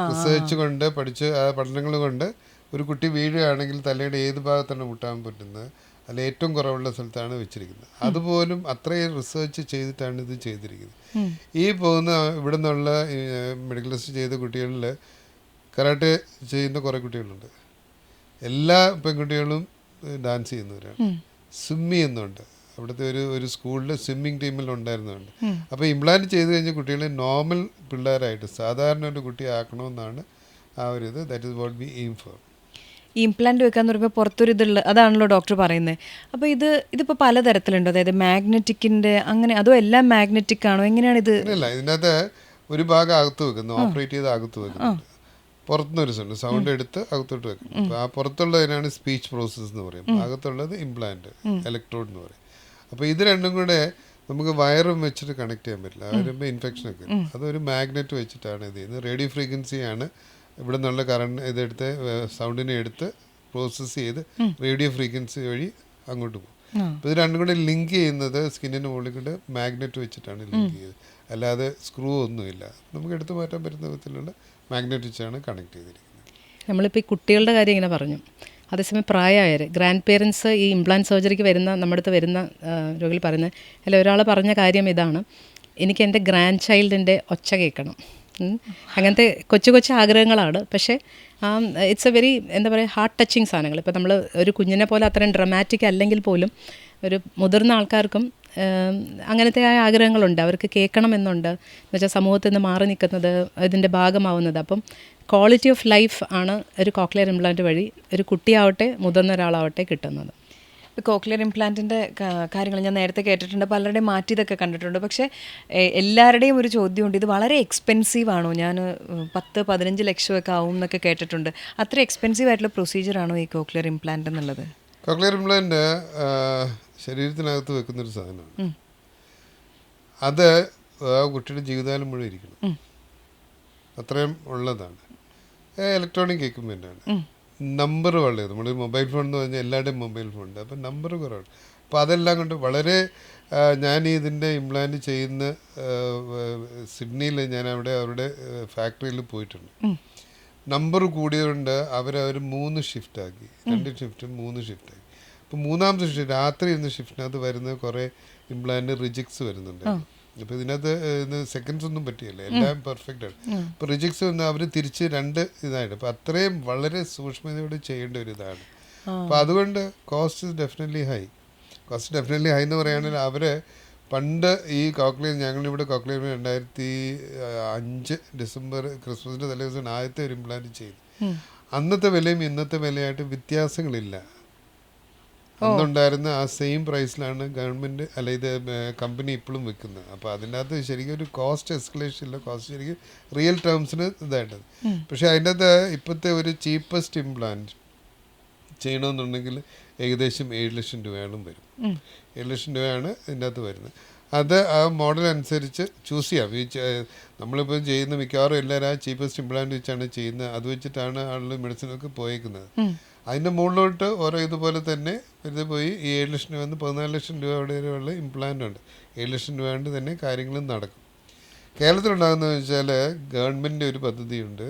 റിസർച്ച് കൊണ്ട് പഠിച്ച് ആ പഠനങ്ങൾ കൊണ്ട് ഒരു കുട്ടി വീഴുകയാണെങ്കിൽ തലയുടെ ഏത് ഭാഗത്താണ് മുട്ടാൻ പറ്റുന്നത് അതിൽ ഏറ്റവും കുറവുള്ള സ്ഥലത്താണ് വെച്ചിരിക്കുന്നത്. അതുപോലും അത്രയും റിസർച്ച് ചെയ്തിട്ടാണ് ഇത് ചെയ്തിരിക്കുന്നത്. ഈ പോകുന്ന ഇവിടെ നിന്നുള്ള മെഡിക്കലിസ്റ്റ് ചെയ്ത കുട്ടികളിൽ കരാട്ടെ ചെയ്യുന്ന കുറേ കുട്ടികളുണ്ട്. എല്ലാ പെൺകുട്ടികളും ഡാൻസ് ചെയ്യുന്നവരാണ്. സ്വിമ്മ് ചെയ്യുന്നുണ്ട്. അവിടുത്തെ ഒരു സ്കൂളിൽ സ്വിമ്മിങ് ടീമിൽ ഉണ്ടായിരുന്നുണ്ട്. അപ്പോൾ ഇംപ്ലാന്റ് ചെയ്ത് കഴിഞ്ഞ കുട്ടികളെ നോർമൽ പിള്ളേരായിട്ട് സാധാരണ ഒരു കുട്ടി ആക്കണമെന്നാണ് ആ ഒരു ഇത്. That is what we aim four. ഈ ഇംപ്ലാന്റ് വെക്കാന്ന് പറയുമ്പോൾ പുറത്തൊരു ഇതുള്ള അതാണല്ലോ ഡോക്ടർ പറയുന്നത്. അപ്പോൾ ഇതിപ്പോൾ പലതരത്തിലുണ്ടോ, അതായത് മാഗ്നറ്റിക്കിൻ്റെ അങ്ങനെ, അതോ എല്ലാം മാഗ്നറ്റിക് ആണോ, എങ്ങനെയാണ് ഇത്? അങ്ങനെയല്ല, ഇതിനകത്ത് ഒരു ഭാഗം അകത്ത് വെക്കുന്നു, ഓപ്പറേറ്റ് ചെയ്ത് അകത്ത് വെക്കുന്നുണ്ട്, പുറത്തുനിന്നൊരു സൗണ്ട് എടുത്ത് അകത്തോട്ട് വെക്കും. അപ്പോൾ ആ പുറത്തുള്ളതിനാണ് സ്പീച്ച് പ്രോസസ്സ് എന്ന് പറയും, അകത്തുള്ളത് ഇംപ്ലാന്റ്, ഇലക്ട്രോഡ് എന്ന് പറയും. അപ്പോൾ ഇത് രണ്ടും കൂടെ നമുക്ക് വയറും വെച്ചിട്ട് കണക്ട് ചെയ്യാൻ പറ്റില്ല, വരുമ്പോൾ ഇൻഫെക്ഷൻ ഒക്കെ വരും. അതൊരു മാഗ്നറ്റ് വെച്ചിട്ടാണ് ഇത് ചെയ്യുന്നത്. റേഡിയോ ഫ്രീക്വൻസിയാണ് ഇവിടെ നിന്നുള്ള കറണ്ട് ഇതെടുത്ത് സൗണ്ടിനെ എടുത്ത് പ്രോസസ്സ് ചെയ്ത് റേഡിയോ ഫ്രീക്വൻസി വഴി അങ്ങോട്ട് പോകും. അപ്പോൾ ഇത് രണ്ടും കൂടെ ലിങ്ക് ചെയ്യുന്നത് സ്കിന്നിന് മുകളിൽ കൂടെ മാഗ്നറ്റ് വെച്ചിട്ടാണ് ലിങ്ക് ചെയ്തത്, അല്ലാതെ സ്ക്രൂ ഒന്നുമില്ല. നമുക്ക് എടുത്തു മാറ്റാൻ പറ്റുന്ന വിധത്തിലുള്ള മാഗ്നറ്റ് വെച്ചാണ് കണക്ട് ചെയ്തിരിക്കുന്നത്. നമ്മളിപ്പോൾ ഈ കുട്ടികളുടെ കാര്യം ഇങ്ങനെ പറഞ്ഞു, അതേസമയം പ്രായമായവർ, ഗ്രാൻഡ് പേരൻസ് ഈ ഇംപ്ലാന്റ് സർജറിക്ക് വരുന്ന നമ്മുടെ അടുത്ത് വരുന്ന രോഗികൾ പറയുന്നത്, അല്ല ഒരാൾ പറഞ്ഞ കാര്യം ഇതാണ്, എനിക്ക് എൻ്റെ ഗ്രാൻഡ് ചൈൽഡിൻ്റെ ഒച്ച കേൾക്കണം. അങ്ങനത്തെ കൊച്ചു കൊച്ചു ആഗ്രഹങ്ങളാണ്. പക്ഷേ ഇറ്റ്സ് എ വെരി എന്താ പറയുക ഹാർട്ട് ടച്ചിങ് സാധനങ്ങൾ. ഇപ്പോൾ നമ്മൾ ഒരു കുഞ്ഞിനെ പോലെ അത്രയും ഡ്രമാറ്റിക് അല്ലെങ്കിൽ പോലും ഒരു മുതിർന്ന ആൾക്കാർക്കും അങ്ങനത്തെ ആഗ്രഹങ്ങളുണ്ട്, അവർക്ക് കേൾക്കണമെന്നുണ്ട്. എന്നുവെച്ചാൽ സമൂഹത്തിൽ നിന്ന് മാറി നിൽക്കുന്നത്, ഇതിൻ്റെ ഭാഗമാവുന്നത്. അപ്പം ക്വാളിറ്റി ഓഫ് ലൈഫ് ആണ് ഒരു കോക്ലിയർ ഇംപ്ലാന്റ് വഴി ഒരു കുട്ടിയാവട്ടെ മുതിർന്ന ഒരാളാവട്ടെ കിട്ടുന്നത്. ഇപ്പോൾ കോക്ലിയർ ഇംപ്ലാന്റിൻ്റെ കാര്യങ്ങൾ ഞാൻ നേരത്തെ കേട്ടിട്ടുണ്ട്, പലരുടെയും മാറ്റിയതൊക്കെ കണ്ടിട്ടുണ്ട്. പക്ഷേ എല്ലാവരുടെയും ഒരു ചോദ്യമുണ്ട്, ഇത് വളരെ എക്സ്പെൻസീവ് ആണോ? ഞാൻ 10-15 ലക്ഷമൊക്കെ ആവും എന്നൊക്കെ കേട്ടിട്ടുണ്ട്. അത്ര എക്സ്പെൻസീവ് ആയിട്ടുള്ള പ്രൊസീജിയറാണോ ഈ കോക്ലിയർ ഇംപ്ലാന്റ് എന്നുള്ളത്? കോക്ലിയർ ഇംപ്ലാന്റ് ശരീരത്തിനകത്ത് വെക്കുന്നൊരു സാധനമാണ്. അത് കുട്ടിയുടെ ജീവിതകാലം മുഴുവൻ ഇരിക്കണം, അത്രയും ഉള്ളതാണ്. ഇലക്ട്രോണിക് എക്യുപ്മെൻ്റാണ്. നമ്പർ വളരെ, നമ്മൾ മൊബൈൽ ഫോൺ എന്ന് പറഞ്ഞാൽ എല്ലാവരുടെയും മൊബൈൽ ഫോണുണ്ട്, അപ്പം നമ്പർ കുറവാണ്. അപ്പോൾ അതെല്ലാം കൊണ്ട് വളരെ ഞാൻ ഇതിൻ്റെ ഇംപ്ലാന്റ് ചെയ്യുന്ന സിഡ്നിയിൽ ഞാൻ അവരുടെ ഫാക്ടറിയിൽ പോയിട്ടുണ്ട്. നമ്പർ കൂടിയതുകൊണ്ട് അവർ 3 ഷിഫ്റ്റാക്കി, 2 ഷിഫ്റ്റും 3 ഷിഫ്റ്റാക്കി. അപ്പോൾ 3ാമത്തെ ഷിഫ്റ്റ് രാത്രി ഇരുന്ന ഷിഫ്റ്റിനകത്ത് വരുന്ന കുറേ ഇംപ്ലാന്റ് റിജക്ട്സ് വരുന്നുണ്ട്. അപ്പോൾ ഇതിനകത്ത് സെക്കൻഡ്സ് ഒന്നും പറ്റിയല്ല, എല്ലാം പെർഫെക്റ്റ് ആണ്. അപ്പോൾ റിജക്ട്സ് വന്ന് അവർ തിരിച്ച് 2 ഇതായിട്ട്, അപ്പോൾ അത്രയും വളരെ സൂക്ഷ്മതയോടെ ചെയ്യേണ്ട ഒരു ഇതാണ്. അപ്പോൾ അതുകൊണ്ട് കോസ്റ്റ് ഡെഫിനറ്റ്ലി ഹൈ എന്ന് പറയുകയാണെങ്കിൽ അവർ പണ്ട് ഈ കോക്ലിയർ, ഞങ്ങളിവിടെ കോക്ലിയർ 2005 ഡിസംബർ ക്രിസ്മസിൻ്റെ തലേ ദിവസം ആദ്യത്തെ ഒരു ഇംപ്ലാന്റ് ചെയ്തു. അന്നത്തെ വിലയും ഇന്നത്തെ വിലയായിട്ട് വ്യത്യാസങ്ങളില്ല. അന്നുണ്ടായിരുന്ന ആ സെയിം പ്രൈസിലാണ് ഗവൺമെൻറ് അല്ല ഇത് കമ്പനി ഇപ്പോഴും വെക്കുന്നത്. അപ്പോൾ അതിൻ്റെ അകത്ത് ശരിക്കും ഒരു കോസ്റ്റ് എസ്കലേഷൻ ഇല്ല, കോസ്റ്റ് ശരിക്കും റിയൽ ടേംസിന് ഇതായിട്ടത്. പക്ഷേ അതിൻ്റെ അകത്ത് ഇപ്പോഴത്തെ ഒരു ചീപ്പസ്റ്റ് ഇംപ്ലാന്റ് ചെയ്യണമെന്നുണ്ടെങ്കിൽ ഏകദേശം 7 ലക്ഷം രൂപയോളം വരും. 7 ലക്ഷം രൂപയാണ് ഇതിൻ്റെ അകത്ത് വരുന്നത്. അത് ആ മോഡൽ അനുസരിച്ച് ചൂസ് ചെയ്യാം. നമ്മളിപ്പോൾ ചെയ്യുന്ന മിക്കവാറും എല്ലാവരും ആ ചീപ്പസ്റ്റ് ഇംപ്ലാന്റ് വെച്ചാണ് ചെയ്യുന്നത്. അത് വെച്ചിട്ടാണ് ആളുകൾ മെഡിസിനൊക്കെ പോയേക്കുന്നത്. അതിൻ്റെ മുകളിലോട്ട് ഓരോ ഇതുപോലെ തന്നെ വെറുതെ പോയി ഈ 7 ലക്ഷം രൂപ 14 ലക്ഷം രൂപ വരെയുള്ള ഇംപ്ലാന്റ് ഉണ്ട്. 7 ലക്ഷം രൂപ കൊണ്ട് തന്നെ കാര്യങ്ങളും നടക്കും. കേരളത്തിലുണ്ടാകുന്നതെന്ന് വെച്ചാൽ ഗവൺമെൻറ് ഒരു പദ്ധതിയുണ്ട്,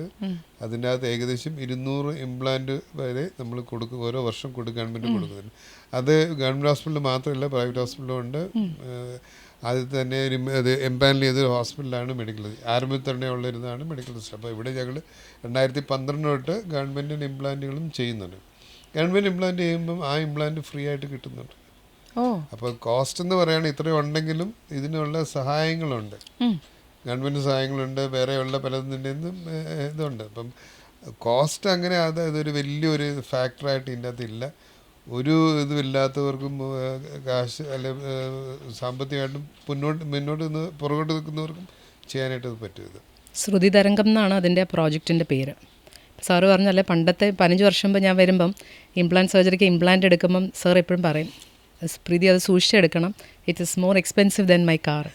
അതിൻ്റെ അകത്ത് ഏകദേശം 200 ഇംപ്ലാന്റ് വരെ നമ്മൾ കൊടുക്കും, ഓരോ വർഷം ഗവൺമെൻറ് കൊടുക്കുന്നുണ്ട്. അത് ഗവൺമെൻറ് ഹോസ്പിറ്റലിൽ മാത്രമല്ല പ്രൈവറ്റ് ഹോസ്പിറ്റലും ഉണ്ട്. ആദ്യത്തെ തന്നെ അത് എംപാനൽ ചെയ്തൊരു ഹോസ്പിറ്റലാണ് മെഡിക്കൽ, ആരംഭത്തിൽ തന്നെ ഉള്ളിരുന്നതാണ് മെഡിക്കൽ സിസ്റ്റം. അപ്പോൾ ഇവിടെ ഞങ്ങൾ 2012 തൊട്ട് ഗവൺമെൻറ്റിൻ്റെ ഇംപ്ലാന്റുകളും ചെയ്യുന്നുണ്ട്. ഗവൺമെൻറ് ഇംപ്ലാന്റ് ചെയ്യുമ്പം ആ ഇംപ്ലാന്റ് ഫ്രീ ആയിട്ട് കിട്ടുന്നുണ്ട്. അപ്പോൾ കോസ്റ്റ് എന്ന് പറയുകയാണെങ്കിൽ ഇത്രയും ഉണ്ടെങ്കിലും ഇതിനുള്ള സഹായങ്ങളുണ്ട്, ഗവൺമെൻറ് സഹായങ്ങളുണ്ട്, വേറെയുള്ള പലതിൻ്റെ ഇതുണ്ട്. അപ്പം കോസ്റ്റ് അങ്ങനെ അതൊരു വലിയൊരു ഫാക്ടറായിട്ട് ഇതിൻ്റെ അകത്ത് ഇല്ല. ഒരു ഇതുമില്ലാത്തവർക്കും കാശ് അല്ലെ സാമ്പത്തികമായിട്ടും മുന്നോട്ട് നിന്ന് പുറകോട്ട് നിൽക്കുന്നവർക്കും ചെയ്യാനായിട്ട് അത് പറ്റും. ശ്രുതി തരംഗം എന്നാണ് അതിൻ്റെ പ്രോജക്റ്റിൻ്റെ പേര്. സാറ് പറഞ്ഞല്ലേ പണ്ടത്തെ 15 വർഷം മുമ്പ് ഞാൻ വരുമ്പം ഇംപ്ലാന്റ് സർജറിക്ക് ഇംപ്ലാന്റ് എടുക്കുമ്പം സാർ എപ്പോഴും പറയും, പ്രീതി അത് സൂക്ഷിച്ചെടുക്കണം, it is more expensive than my car.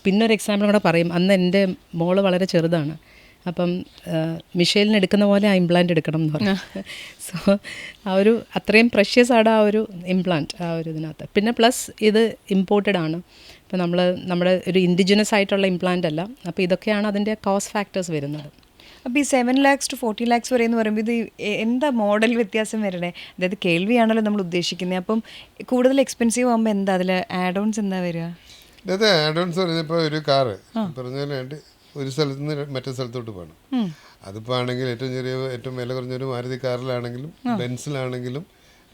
പിന്നൊരു എക്സാമ്പിൾ കൂടെ പറയും, അന്ന് എൻ്റെ മോള് വളരെ ചെറുതാണ്, അപ്പം മിഷേലിന് എടുക്കുന്ന പോലെ ആ ഇംപ്ലാന്റ് എടുക്കണം എന്ന് പറഞ്ഞു. സോ ആ ഒരു അത്രയും പ്രഷ്യസ് ആണ് ആ ഒരു ഇംപ്ലാന്റ് ആ ഒരു ഇതിനകത്ത്. പിന്നെ പ്ലസ് ഇത് ഇമ്പോർട്ടഡ് ആണ്, ഇപ്പോൾ നമ്മുടെ ഒരു ഇൻഡിജിനസ് ആയിട്ടുള്ള ഇംപ്ലാന്റ് അല്ല. അപ്പോൾ ഇതൊക്കെയാണ് അതിൻ്റെ കോസ്റ്റ് ഫാക്ടേഴ്സ് വരുന്നത്. അപ്പോൾ ഈ 7 lakhs to 40 lakhs വരെ എന്ന് പറയുമ്പോൾ ഇത് എന്താ മോഡൽ വ്യത്യാസം വരണേ? അതായത് കേൾവിയാണല്ലോ നമ്മൾ ഉദ്ദേശിക്കുന്നത്. അപ്പം കൂടുതൽ എക്സ്പെൻസീവ് ആകുമ്പോൾ എന്താ അതിൽ ആഡ് ഓൺസ് എന്താ വരിക? അതെ, ആഡ് ഓൺസ് പറഞ്ഞപ്പോൾ ഒരു കാറ് പറഞ്ഞാൽ ഒരു സ്ഥലത്ത് നിന്ന് മറ്റേ സ്ഥലത്തോട്ട് പോകണം. അതിപ്പോൾ ആണെങ്കിൽ ഏറ്റവും വില കുറഞ്ഞൊരു മാരുതി കാറിലാണെങ്കിലും ബെൻസിലാണെങ്കിലും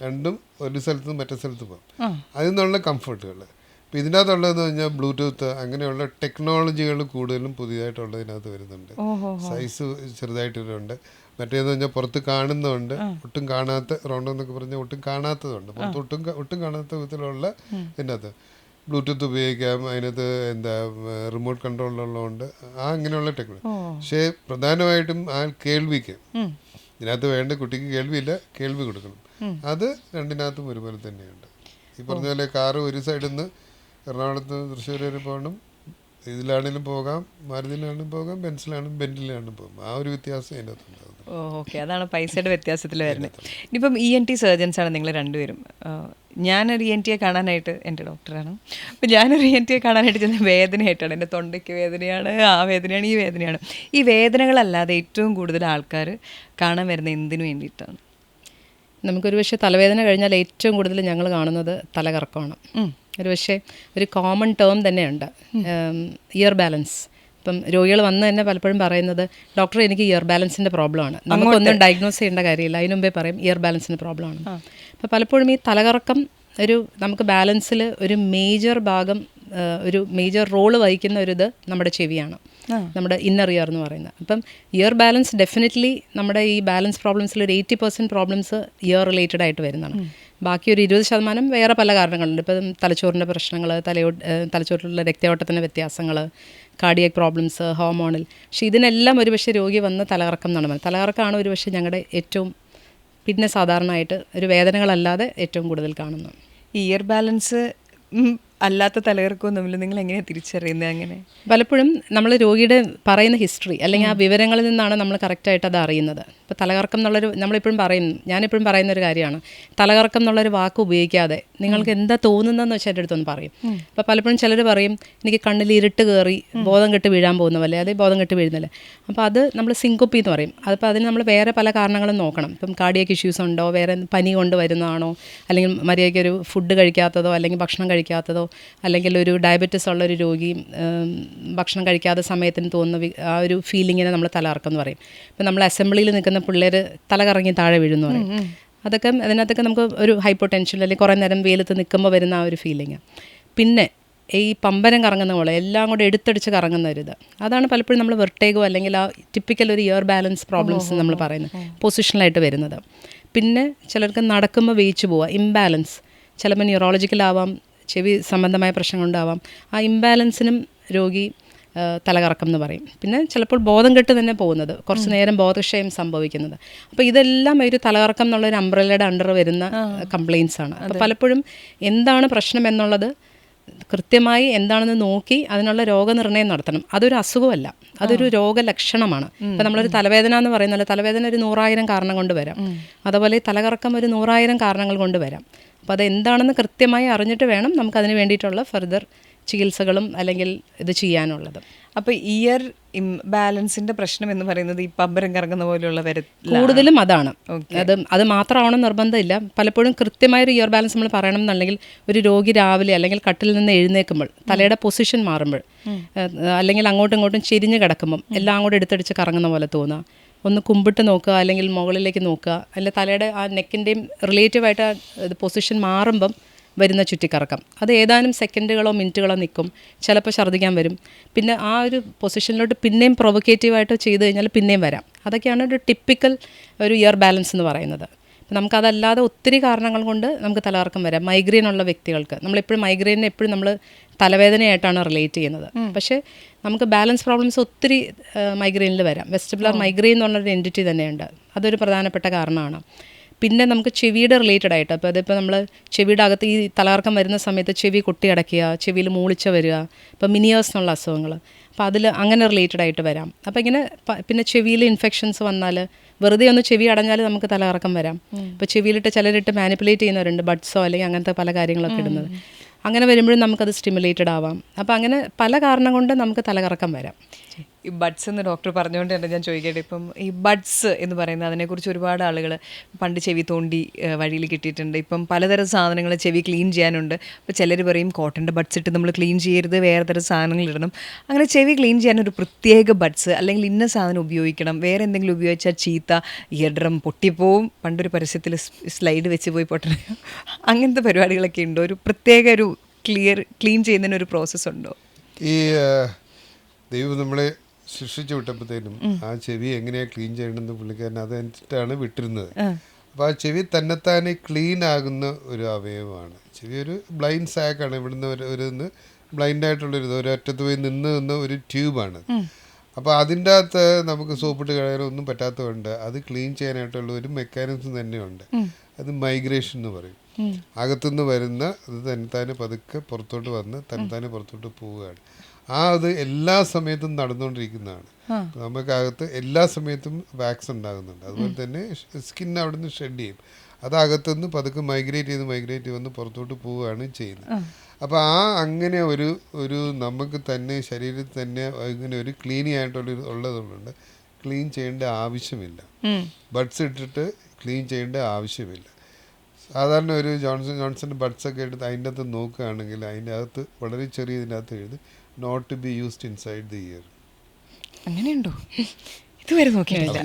രണ്ടും ഒരു സ്ഥലത്ത് നിന്ന് മറ്റേ സ്ഥലത്ത് പോകാം. അതിൽ നിന്നുള്ള കംഫർട്ടുകൾ. അപ്പോൾ ഇതിനകത്തുള്ളതെന്ന് പറഞ്ഞാൽ ബ്ലൂടൂത്ത് അങ്ങനെയുള്ള ടെക്നോളജികൾ കൂടുതലും പുതിയതായിട്ടുള്ളതിനകത്ത് വരുന്നുണ്ട്. സൈസ് ചെറുതായിട്ട് വരുന്നുണ്ട്. മറ്റേന്ന് പറഞ്ഞാൽ പുറത്ത് കാണുന്നതുണ്ട്, ഒട്ടും കാണാത്ത റൗണ്ട് എന്നൊക്കെ പറഞ്ഞാൽ ഒട്ടും കാണാത്തതുണ്ട്, പുറത്ത് ഒട്ടും കാണാത്ത വിധത്തിലുള്ള ഇതിനകത്ത് ബ്ലൂടൂത്ത് ഉപയോഗിക്കാം, അതിനകത്ത് എന്താ റിമോട്ട് കൺട്രോളുള്ളതുകൊണ്ട് അങ്ങനെയുള്ള ടെക്നോളജി. പക്ഷേ പ്രധാനമായിട്ടും ആ കേൾവിക്ക് ഇതിനകത്ത് വേണ്ട, കുട്ടിക്ക് കേൾവിയില്ല, കേൾവി കൊടുക്കണം. അത് രണ്ടിനകത്തും ഒരുപോലെ തന്നെയുണ്ട്. ഈ പറഞ്ഞ പോലെ കാറ് ഒരു സൈഡിൽ നിന്ന് എറണാകുളത്ത് തൃശ്ശൂർ വരെ പോകണം, ഇതിലാണെങ്കിലും പോകാം, മാരുതിയിലാണെങ്കിലും പോകാം, ബെൻസിലാണെങ്കിലും ബെൻറ്റിലാണെങ്കിലും പോകാം. ആ ഒരു വ്യത്യാസം അതിനകത്ത് ഉണ്ടാകുന്നത്. ഓക്കെ, അതാണ് പൈസയുടെ വ്യത്യാസത്തിൽ വരുന്നത്. ഇനിയിപ്പം ENT സർജൻസാണ് നിങ്ങൾ രണ്ടുപേരും. ഞാനൊരു ENTയെ കാണാനായിട്ട്, എൻ്റെ ഡോക്ടറാണ്, അപ്പം ഞാനൊരു ENTയെ കാണാനായിട്ട് ചെന്ന വേദനയായിട്ടാണ്. എൻ്റെ തൊണ്ടയ്ക്ക് വേദനയാണ്, ആ വേദനയാണ്, ഈ വേദനയാണ്. ഈ വേദനകളല്ലാതെ ഏറ്റവും കൂടുതൽ ആൾക്കാർ കാണാൻ വരുന്ന എന്തിനു വേണ്ടിയിട്ടാണ്? നമുക്കൊരു പക്ഷേ തലവേദന കഴിഞ്ഞാൽ ഏറ്റവും കൂടുതൽ ഞങ്ങൾ കാണുന്നത് തലകറക്കമാണ്. ഒരു പക്ഷേ ഒരു കോമൺ ടേം തന്നെയുണ്ട്, ഇയർ ബാലൻസ്. ഇപ്പം രോഗികൾ വന്ന് തന്നെ പലപ്പോഴും പറയുന്നത്, ഡോക്ടർ എനിക്ക് ഇയർ ബാലൻസിൻ്റെ പ്രോബ്ലമാണ്. നമുക്കൊന്നും ഡയഗ്നോസ് ചെയ്യേണ്ട കാര്യമില്ല, അതിന് മുമ്പേ പറയും ഇയർ ബാലൻസിൻ്റെ പ്രോബ്ലമാണ്. അപ്പോൾ പലപ്പോഴും ഈ തലകറക്കം നമുക്ക് ബാലൻസിൽ ഒരു മേജർ ഭാഗം, ഒരു മേജർ റോള് വഹിക്കുന്ന ഒരു നമ്മുടെ ചെവിയാണ്, നമ്മുടെ ഇന്നർ ഇയർ എന്ന് പറയുന്നത്. അപ്പം ഇയർ ബാലൻസ് ഡെഫിനറ്റ്ലി നമ്മുടെ ഈ ബാലൻസ് പ്രോബ്ലംസിൽ ഒരു 80% പ്രോബ്ലംസ് ഇയർ റിലേറ്റഡ് ആയിട്ട് വരുന്നതാണ്. ബാക്കി ഒരു 20% വേറെ പല കാരണങ്ങളുണ്ട്. ഇപ്പം തലച്ചോറിൻ്റെ പ്രശ്നങ്ങൾ, തലച്ചോറിലുള്ള രക്തയോട്ടത്തിൻ്റെ വ്യത്യാസങ്ങൾ, കാർഡിയക് പ്രോബ്ലംസ്, ഹോർമോണൽ. പക്ഷേ ഇതിനെല്ലാം ഒരുപക്ഷെ രോഗി വന്ന് തലകറക്കം എന്നാണ് പറയുന്നത്. തലകറക്കമാണ് ഒരുപക്ഷെ ഞങ്ങളുടെ ഏറ്റവും, പിന്നെ സാധാരണയായിട്ട് ഒരു വേദനകളല്ലാതെ ഏറ്റവും കൂടുതൽ കാണുന്നത്. ഇയർ ബാലൻസ് അല്ലാത്ത തലകറക്കവും തമ്മിൽ നിങ്ങൾ എങ്ങനെയാണ് തിരിച്ചറിയുന്നത്? അങ്ങനെ പലപ്പോഴും നമ്മൾ രോഗിയുടെ പറയുന്ന ഹിസ്റ്ററി അല്ലെങ്കിൽ ആ വിവരങ്ങളിൽ നിന്നാണ് നമ്മൾ കറക്റ്റായിട്ട് അത് അറിയുന്നത്. ഇപ്പോൾ തലകറക്കം എന്നുള്ളൊരു, ഞാനെപ്പോഴും പറയുന്ന ഒരു കാര്യമാണ്, തലകറക്കം എന്നുള്ളൊരു വാക്ക് ഉപയോഗിക്കാതെ നിങ്ങൾക്ക് എന്താ തോന്നുന്നതെന്ന് വെച്ചാൽ എൻ്റെ അടുത്തൊന്ന് പറയും. അപ്പോൾ പലപ്പോഴും ചിലർ പറയും എനിക്ക് കണ്ണിൽ ഇരുട്ട് കയറി ബോധം കെട്ട് വീഴാൻ പോകുന്ന പോലെ, അതേ ബോധം കെട്ട് വീഴുന്നില്ല. അപ്പോൾ അത് നമ്മൾ സിങ്കോപ്പി എന്ന് പറയും. അതിപ്പോൾ അതിന് നമ്മൾ വേറെ പല കാരണങ്ങളും നോക്കണം. ഇപ്പം കാർഡിയക് ഇഷ്യൂസ് ഉണ്ടോ, വേറെ പനി കൊണ്ട് വരുന്നതാണോ, അല്ലെങ്കിൽ മര്യാദയ്ക്ക് ഒരു ഫുഡ് കഴിക്കാത്തതോ, അല്ലെങ്കിൽ ഭക്ഷണം കഴിക്കാത്തതോ, അല്ലെങ്കിൽ ഒരു ഡയബറ്റിസ് ഉള്ളൊരു രോഗി ഭക്ഷണം കഴിക്കാത്ത സമയത്തിന് തോന്നുന്ന ആ ഒരു ഫീലിങ്ങിനെ നമ്മൾ തലകറക്കം എന്ന് പറയും. ഇപ്പം നമ്മൾ അസംബ്ലിയിൽ നിൽക്കുന്ന പിള്ളേർ തലകറങ്ങി താഴെ വീഴുമെന്ന് പറയും. അതൊക്കെ അതിനകത്തൊക്കെ നമുക്ക് ഒരു ഹൈപ്പോടെൻഷൻ അല്ലെങ്കിൽ കുറേ നേരം വെയിലത്ത് നിൽക്കുമ്പോൾ വരുന്ന ആ ഒരു ഫീലിങ്. പിന്നെ ഈ പമ്പരം കറങ്ങുന്ന പോലെ എല്ലാം കൂടെ എടുത്തടിച്ച് കറങ്ങുന്ന ഒരിത്, അതാണ് പലപ്പോഴും നമ്മൾ വെർട്ടേഗോ അല്ലെങ്കിൽ ആ ടിപ്പിക്കൽ ഒരു ഇയർ ബാലൻസ് പ്രോബ്ലംസ് നമ്മൾ പറയുന്നത്, പൊസിഷണലായിട്ട് വരുന്നത്. പിന്നെ ചിലർക്ക് നടക്കുമ്പോൾ വേയിച്ച് പോവുക, ഇംബാലൻസ്, ചിലപ്പോൾ ന്യൂറോളജിക്കലാവാം, ചെവി സംബന്ധമായ പ്രശ്നങ്ങളുണ്ടാവാം. ആ ഇംബാലൻസിനും രോഗി തലകറക്കം എന്ന് പറയും. പിന്നെ ചിലപ്പോൾ ബോധം കെട്ട് തന്നെ പോകുന്നത്, കുറച്ച് നേരം ബോധക്ഷയം സംഭവിക്കുന്നത്. അപ്പോൾ ഇതെല്ലാം ഒരു തലകറക്കം എന്നുള്ളൊരു അംബ്രല്ലയുടെ അണ്ടർ വരുന്ന കംപ്ലയിൻസ് ആണ്. അപ്പോൾ പലപ്പോഴും എന്താണ് പ്രശ്നം എന്നുള്ളത് കൃത്യമായി എന്താണെന്ന് നോക്കി അതിനുള്ള രോഗനിർണയം നടത്തണം. അതൊരു അസുഖമല്ല, അതൊരു രോഗലക്ഷണമാണ്. ഇപ്പം നമ്മളൊരു തലവേദന എന്ന് പറയുന്നത്, തലവേദന ഒരു 100,000 കാരണം കൊണ്ട് വരാം. അതുപോലെ തലകറക്കം ഒരു 100,000 കാരണങ്ങൾ കൊണ്ട് വരാം. അപ്പോൾ അതെന്താണെന്ന് കൃത്യമായി അറിഞ്ഞിട്ട് വേണം നമുക്കതിന് വേണ്ടിയിട്ടുള്ള ഫർദർ ചികിത്സകളും അല്ലെങ്കിൽ ഇത് ചെയ്യാനുള്ളത്. അപ്പോൾ ഇയർ ഇംബാലൻസിൻ്റെ പ്രശ്നം എന്ന് പറയുന്നത് ഈ പമ്പരം കറങ്ങുന്ന പോലെയുള്ള കൂടുതലും അതാണ്. അത് മാത്രമാവണം നിർബന്ധമില്ല. പലപ്പോഴും കൃത്യമായൊരു ഇയർ ബാലൻസ് നമ്മൾ പറയണം എന്നുണ്ടെങ്കിൽ ഒരു രോഗി രാവിലെ അല്ലെങ്കിൽ കട്ടിൽ നിന്ന് എഴുന്നേൽക്കുമ്പോൾ തലയുടെ പൊസിഷൻ മാറുമ്പോൾ, അല്ലെങ്കിൽ അങ്ങോട്ടും ഇങ്ങോട്ടും ചെരിഞ്ഞ് കിടക്കുമ്പം എല്ലാം കൂടെ എടുത്തടിച്ച് കറങ്ങുന്ന പോലെ തോന്നുക, ഒന്ന് കുമ്പിട്ട് നോക്കുക, അല്ലെങ്കിൽ മുകളിലേക്ക് നോക്കുക, അല്ലെങ്കിൽ തലയുടെ ആ നെക്കിൻ്റെയും റിലേറ്റീവായിട്ട് ഇത് പൊസിഷൻ മാറുമ്പം വരുന്ന ചുറ്റിക്കറക്കം, അത് ഏതാനും സെക്കൻഡുകളോ മിനിറ്റുകളോ നിൽക്കും. ചിലപ്പോൾ ഛർദ്ദിക്കാൻ വരും. പിന്നെ ആ ഒരു പൊസിഷനിലോട്ട് പിന്നെയും പ്രൊവക്കേറ്റീവായിട്ട് ചെയ്ത് കഴിഞ്ഞാൽ പിന്നെയും വരാം. അതൊക്കെയാണ് ഒരു ടിപ്പിക്കൽ ഒരു ഇയർ ബാലൻസ് എന്ന് പറയുന്നത്. നമുക്കതല്ലാതെ ഒത്തിരി കാരണങ്ങൾ കൊണ്ട് നമുക്ക് തലകറക്കം വരാം. മൈഗ്രെയിൻ ഉള്ള വ്യക്തികൾക്ക് നമ്മളെപ്പോഴും മൈഗ്രെയിനെ എപ്പോഴും നമ്മൾ തലവേദനയായിട്ടാണ് റിലേറ്റ് ചെയ്യുന്നത്. പക്ഷേ നമുക്ക് ബാലൻസ് പ്രോബ്ലംസ് ഒത്തിരി മൈഗ്രെയിനിൽ വരാം. വെസ്റ്റിബുലർ മൈഗ്രെയിൻ എന്ന് പറഞ്ഞൊരു എൻറ്റിറ്റി തന്നെയുണ്ട്, അതൊരു പ്രധാനപ്പെട്ട കാരണമാണ്. പിന്നെ നമുക്ക് ചെവിയുടെ റിലേറ്റഡ് ആയിട്ട്, അപ്പോൾ അതിപ്പോൾ നമ്മൾ ചെവിയുടെ അകത്ത് ഈ തലകറക്കം വരുന്ന സമയത്ത് ചെവി കൊട്ടിയടയ്ക്കുക, ചെവിയിൽ മൂളിച്ച വരിക, ഇപ്പോൾ മിനിയേഴ്സ് എന്നുള്ള അസുഖങ്ങൾ, അപ്പോൾ അതിൽ അങ്ങനെ റിലേറ്റഡ് ആയിട്ട് വരാം. അപ്പോൾ ഇങ്ങനെ പിന്നെ ചെവിയിൽ ഇൻഫെക്ഷൻസ് വന്നാൽ, വെറുതെ ഒന്ന് ചെവി അടഞ്ഞാൽ നമുക്ക് തലകറക്കം വരാം. ഇപ്പോൾ ചെവിയിലിട്ട് ചിലരിട്ട് മാനിപ്പുലേറ്റ് ചെയ്യുന്നവരുണ്ട്, ബഡ്സോ അല്ലെങ്കിൽ അങ്ങനത്തെ പല കാര്യങ്ങളൊക്കെ ഇടുന്നത്. അങ്ങനെ വരുമ്പോഴും നമുക്കത് സ്റ്റിമുലേറ്റഡ് ആവാം. അപ്പോൾ അങ്ങനെ പല കാരണം കൊണ്ട് നമുക്ക് തലകറക്കം വരാം. ഈ ബഡ്സ് എന്ന് ഡോക്ടർ പറഞ്ഞുകൊണ്ട് തന്നെ ഞാൻ ചോദിക്കട്ടെ, ഇപ്പം ഈ ബഡ്സ് എന്ന് പറയുന്നത് അതിനെക്കുറിച്ച് ഒരുപാട് ആളുകൾ പണ്ട് ചെവി തോണ്ടി വഴിയിൽ കിട്ടിയിട്ടുണ്ട്. ഇപ്പം പലതരം സാധനങ്ങൾ ചെവി ക്ലീൻ ചെയ്യാനുണ്ട്. അപ്പോൾ ചിലർ പറയും കോട്ടൻ്റെ ബഡ്സ് ഇട്ട് നമ്മൾ ക്ലീൻ ചെയ്യരുത്, വേറെ തരം സാധനങ്ങൾ ഇടണം. അങ്ങനെ ചെവി ക്ലീൻ ചെയ്യാനൊരു പ്രത്യേക ബഡ്സ് അല്ലെങ്കിൽ ഇന്ന സാധനം ഉപയോഗിക്കണം, വേറെ എന്തെങ്കിലും ഉപയോഗിച്ചാൽ ചീത്ത, ഇയർ ഡ്രം പൊട്ടിപ്പോവും, പണ്ടൊരു പരസ്യത്തിൽ സ്ലൈഡ് വെച്ച് പോയി പൊട്ടണം, അങ്ങനത്തെ പരിപാടികളൊക്കെ ഉണ്ടോ? ഒരു പ്രത്യേക ഒരു ക്ലീൻ ചെയ്യുന്നതിനൊരു പ്രോസസ്സ് ഉണ്ടോ? ഈ ദൈവം നമ്മളെ ശിക്ഷിച്ചു വിട്ടപ്പോഴത്തേനും ആ ചെവി എങ്ങനെയാണ് ക്ലീൻ ചെയ്യണമെന്ന് പുള്ളിക്കാരൻ അതനുസരിച്ചിട്ടാണ് വിട്ടിരുന്നത്. അപ്പോൾ ആ ചെവി തന്നെത്താനെ ക്ലീൻ ആകുന്ന ഒരു അവയവമാണ് ചെവി. ഒരു ബ്ലൈൻഡ് സാക്കാണ്, ഇവിടുന്ന് ഒരു ബ്ലൈൻഡായിട്ടുള്ളൊരു ഒരറ്റത്ത് പോയി നിന്ന് ഒരു ട്യൂബാണ്. അപ്പോൾ അതിൻ്റെ അകത്ത് നമുക്ക് സോപ്പിട്ട് കളയാനൊന്നും പറ്റാത്തതുകൊണ്ട് അത് ക്ലീൻ ചെയ്യാനായിട്ടുള്ള ഒരു മെക്കാനിസം തന്നെയുണ്ട്. അത് മൈഗ്രേഷൻ എന്ന് പറയും. അകത്തുനിന്ന് വരുന്ന അത് തന്നെത്താനെ പതുക്കെ പുറത്തോട്ട് വന്ന് തന്നെത്താനെ പുറത്തോട്ട് പോവുകയാണ്. അത് എല്ലാ സമയത്തും നടന്നുകൊണ്ടിരിക്കുന്നതാണ്. നമുക്കകത്ത് എല്ലാ സമയത്തും വാക്സ് ഉണ്ടാകുന്നുണ്ട്. അതുപോലെ തന്നെ സ്കിൻ അവിടെ നിന്ന് ഷെഡ് ചെയ്യും. അത് അകത്തുനിന്ന് പതുക്കെ മൈഗ്രേറ്റ് ചെയ്ത് വന്ന് പുറത്തോട്ട് പോവുകയാണ് ചെയ്യുന്നത്. അപ്പോൾ അങ്ങനെ ഒരു നമുക്ക് തന്നെ ശരീരത്തിൽ തന്നെ ഇങ്ങനെ ഒരു ക്ലീനിങ് ഉള്ളതുകൊണ്ട് ക്ലീൻ ചെയ്യേണ്ട ആവശ്യമില്ല. ബഡ്സ് ഇട്ടിട്ട് ക്ലീൻ ചെയ്യേണ്ട ആവശ്യമില്ല. സാധാരണ ഒരു ജോൺസൺ ബഡ്സ് ഒക്കെ എടുത്ത് അതിൻ്റെ അകത്ത് നോക്കുകയാണെങ്കിൽ അതിൻ്റെ അകത്ത് വളരെ ചെറിയതിൻ്റെ അകത്ത് എഴുതി not to be used inside the ear. അങ്ങനെയുണ്ടോ? ഇതുവരെ നോക്കിയിട്ടില്ല.